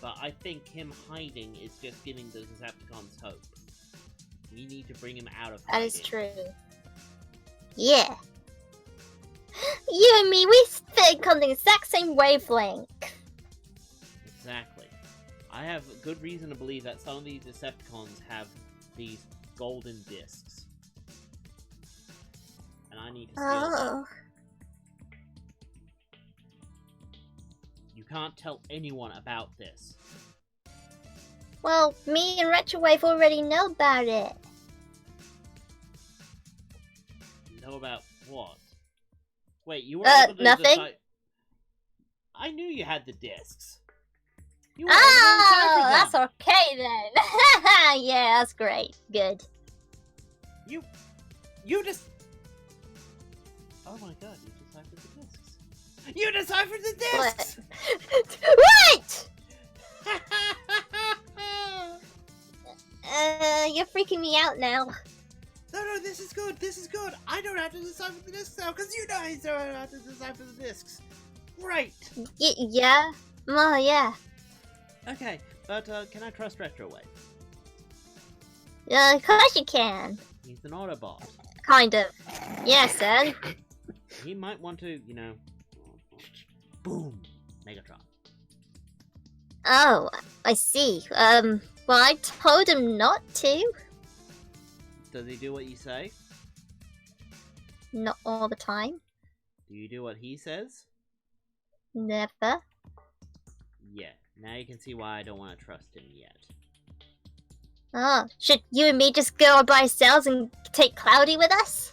Speaker 2: But I think him hiding is just giving the Decepticons hope. We need to bring him out of hiding.
Speaker 3: That is true. Yeah. You and me, we think on the exact same wavelength.
Speaker 2: Exactly. I have good reason to believe that some of these Decepticons have these golden discs. And I need to steal them. You can't tell anyone about this.
Speaker 3: Well, me and Retrowave already know about it.
Speaker 2: Know about what? Wait, you were able to
Speaker 3: nothing.
Speaker 2: decide... I knew you had the discs. You were able to decipher them.
Speaker 3: That's okay then. Yeah, that's great. Good.
Speaker 2: You just... Oh my god, you deciphered the discs. You deciphered the discs!
Speaker 3: What? You're freaking me out now.
Speaker 2: No, this is good, this is good. I don't have to decipher the discs now, because you guys don't have to decipher the discs. Right.
Speaker 3: Yeah? Oh, yeah.
Speaker 2: Okay, but can I trust Retrowave?
Speaker 3: Of course you can.
Speaker 2: He's an Autobot.
Speaker 3: Kind of. Yes, then.
Speaker 2: He might want to, you know... Boom! Megatron.
Speaker 3: Oh, I see. Well, I told him not to.
Speaker 2: Does he do what you say?
Speaker 3: Not all the time.
Speaker 2: Do you do what he says?
Speaker 3: Never.
Speaker 2: Yeah, now you can see why I don't want to trust him yet.
Speaker 3: Oh, should you and me just go by ourselves and take Cloudy with us?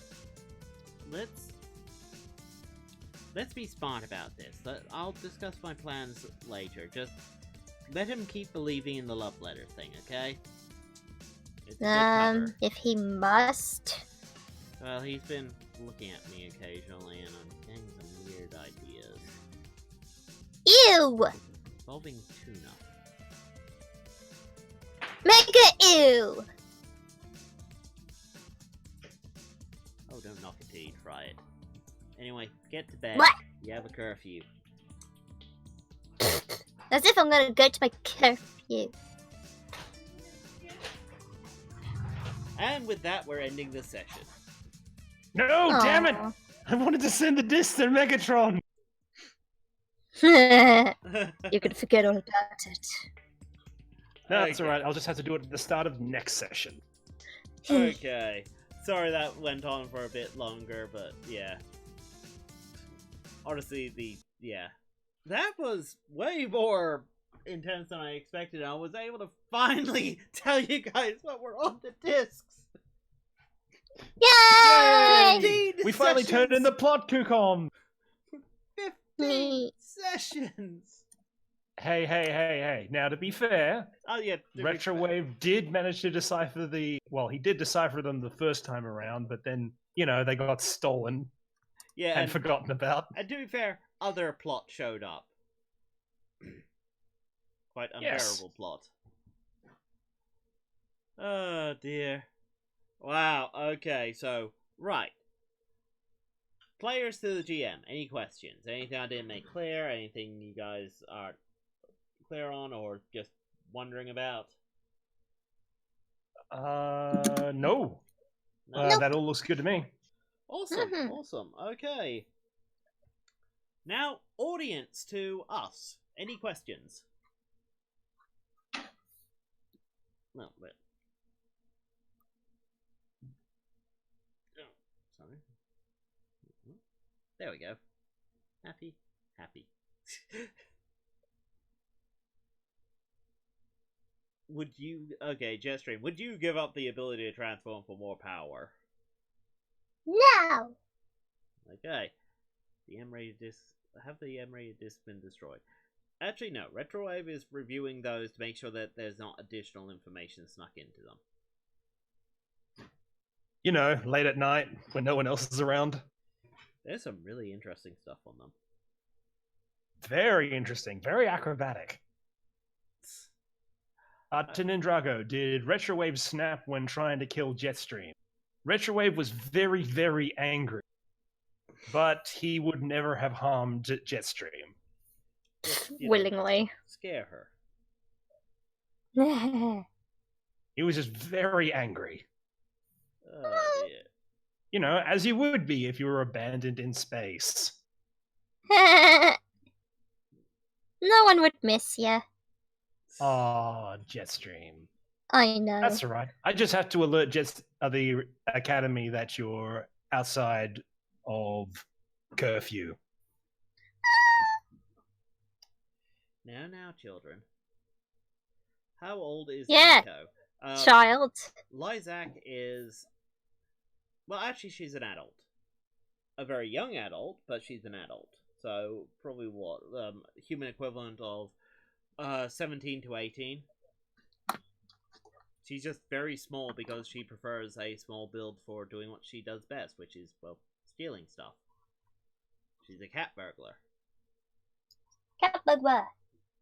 Speaker 2: Let's be smart about this. I'll discuss my plans later. Just let him keep believing in the love letter thing, okay? It's a good cover.
Speaker 3: If he must.
Speaker 2: Well, he's been looking at me occasionally, and I'm getting some weird ideas.
Speaker 3: Ew!
Speaker 2: Involving tuna.
Speaker 3: Mega ew!
Speaker 2: Oh, don't knock it till you try it. Anyway, get to bed.
Speaker 3: What?
Speaker 2: You have a curfew.
Speaker 3: As if I'm gonna go to my curfew.
Speaker 2: And with that, we're ending the session.
Speaker 1: No,
Speaker 3: Aw.
Speaker 1: damn it! I wanted to send the disc to Megatron.
Speaker 3: You can forget all about it.
Speaker 1: No, that's
Speaker 2: Okay.
Speaker 1: alright. I'll just have to do it at the start of next session.
Speaker 2: Okay. Sorry that went on for a bit longer, but yeah. Honestly, that was way more intense than I expected. I was able to finally tell you guys what were on the discs.
Speaker 3: Yay!
Speaker 2: 15
Speaker 1: We finally turned in the plot, Kukom!
Speaker 2: 15 sessions!
Speaker 1: Hey. Now, to be fair,
Speaker 2: Oh yeah,
Speaker 1: Retrowave did manage to decipher he did decipher them the first time around, but then, they got stolen
Speaker 2: yeah,
Speaker 1: and forgotten about.
Speaker 2: and to be fair, other plot showed up. Quite
Speaker 1: Yes.
Speaker 2: unbearable plot. Oh dear. Wow, okay, so, right. Players to the GM, any questions? Anything I didn't make clear? Anything you guys are clear on or just wondering about?
Speaker 1: No.
Speaker 2: No?
Speaker 1: That all looks good to me.
Speaker 2: Awesome,
Speaker 3: Mhm.
Speaker 2: awesome, okay. Now, audience to us. Any questions? No, but... Oh, sorry. There we go. Happy. Would you... Okay, JetStream, would you give up the ability to transform for more power?
Speaker 3: No!
Speaker 2: Okay. The M-rated disc... Have the M-rated discs been destroyed? Actually, no. Retrowave is reviewing those to make sure that there's not additional information snuck into them.
Speaker 1: Late at night when no one else is around.
Speaker 2: There's some really interesting stuff on them.
Speaker 1: Very interesting. Very acrobatic. Ninjago, did Retrowave snap when trying to kill JetStream? Retrowave was very, very angry, but he would never have harmed JetStream.
Speaker 2: Just,
Speaker 3: Willingly.
Speaker 2: Scare her.
Speaker 1: He was just very angry.
Speaker 2: Oh, dear.
Speaker 1: As you would be if you were abandoned in space.
Speaker 3: No one would miss ya.
Speaker 1: Aw, Jetstream.
Speaker 3: I know.
Speaker 1: That's all right. I just have to alert the Academy that you're outside of curfew.
Speaker 2: Now, children. How old is
Speaker 3: Yeah.
Speaker 2: Nico?
Speaker 3: Child.
Speaker 2: Lysak is... Well, actually, she's an adult. A very young adult, but she's an adult. So probably what human equivalent of 17 to 18. She's just very small because she prefers a small build for doing what she does best, which is, well, stealing stuff. She's a cat burglar.
Speaker 3: Cat burglar.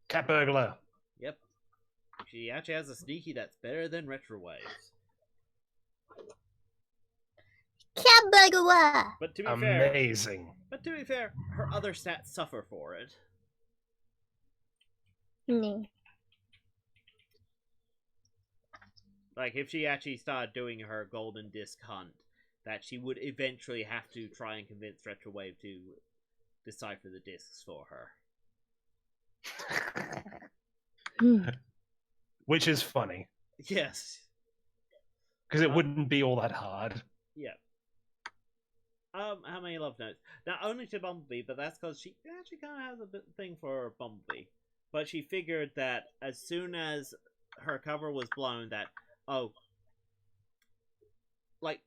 Speaker 1: Cat burglar.
Speaker 2: Yep. She actually has a sneaky that's better than Retrowaves.
Speaker 3: Cat burglar.
Speaker 2: But to be fair,
Speaker 1: Amazing.
Speaker 2: her other stats suffer for it.
Speaker 3: No.
Speaker 2: Like, if she actually started doing her golden disc hunt, that she would eventually have to try and convince Retrowave to decipher the discs for her.
Speaker 1: Which is funny.
Speaker 2: Yes.
Speaker 1: Because it wouldn't be all that hard.
Speaker 2: Yeah. How many love notes? Not only to Bumblebee, but that's because she actually kind of has a thing for Bumblebee. But she figured that as soon as her cover was blown, that, oh, like,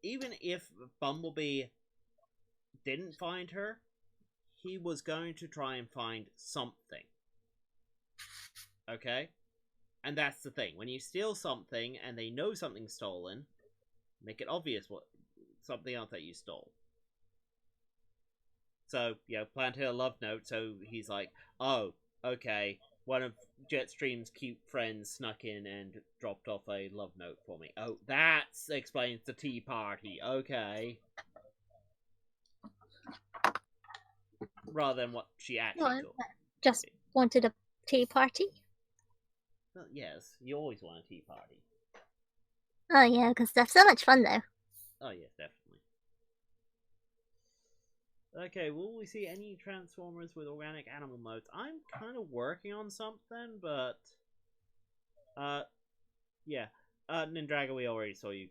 Speaker 2: even if Bumblebee didn't find her, he was going to try and find something. Okay? And that's the thing. When you steal something and they know something's stolen, make it obvious what something else that you stole. So, planted a love note, so he's like, oh, okay, one of JetStream's cute friends snuck in and dropped off a love note for me. Oh, that explains the tea party, okay. Rather than what she actually took.
Speaker 3: Just wanted a tea party?
Speaker 2: Well, yes, you always want a tea party.
Speaker 3: Oh yeah, because that's so much fun though.
Speaker 2: Oh yes, definitely. Okay, will we see any Transformers with organic animal modes? I'm kind of working on something, but... yeah. Nindraga, we already saw you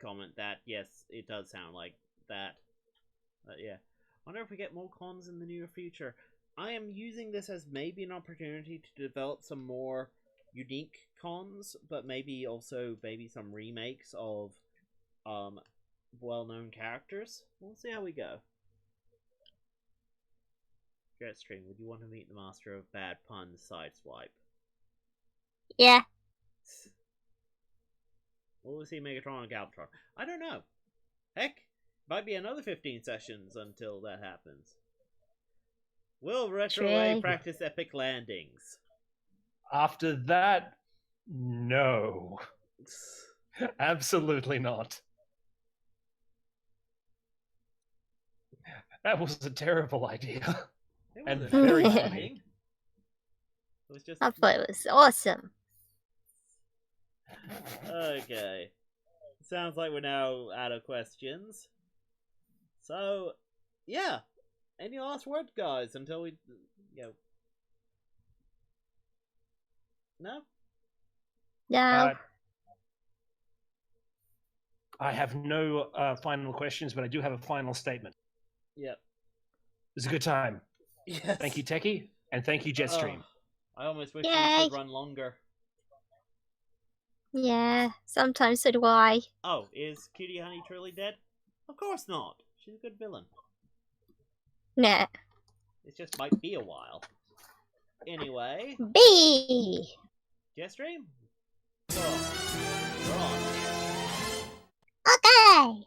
Speaker 2: comment that. Yes, it does sound like that. Yeah. Wonder if we get more cons in the near future. I am using this as maybe an opportunity to develop some more unique cons, but maybe also some remakes of well-known characters. We'll see how we go. JetStream, would you want to meet the master of bad puns, Sideswipe?
Speaker 3: Yeah.
Speaker 2: Will we see Megatron and Galvatron? I don't know. Heck, might be another 15 sessions until that happens. Will Retrowave practice epic landings?
Speaker 1: After that, no. Absolutely not. That was a terrible idea. And very funny.
Speaker 2: It was just...
Speaker 3: I thought it was awesome.
Speaker 2: Okay. Sounds like we're now out of questions. So, yeah. Any last word, guys, until we, No?
Speaker 3: No.
Speaker 1: I have no final questions, but I do have a final statement.
Speaker 2: Yep.
Speaker 1: It was a good time.
Speaker 2: Yes.
Speaker 1: Thank you, Techie, and thank you, JetStream.
Speaker 2: I almost wish
Speaker 3: Yay.
Speaker 2: we could run longer.
Speaker 3: Yeah, sometimes so do I.
Speaker 2: Oh, is Cutie Honey truly dead? Of course not. She's a good villain.
Speaker 3: Nah.
Speaker 2: It just might be a while. Anyway.
Speaker 3: B.
Speaker 2: JetStream? You're on.
Speaker 3: Okay.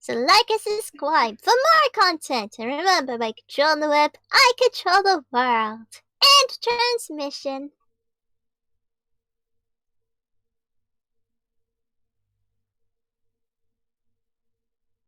Speaker 3: So like and subscribe for more content. And remember, by controlling the web, I control the world. And transmission.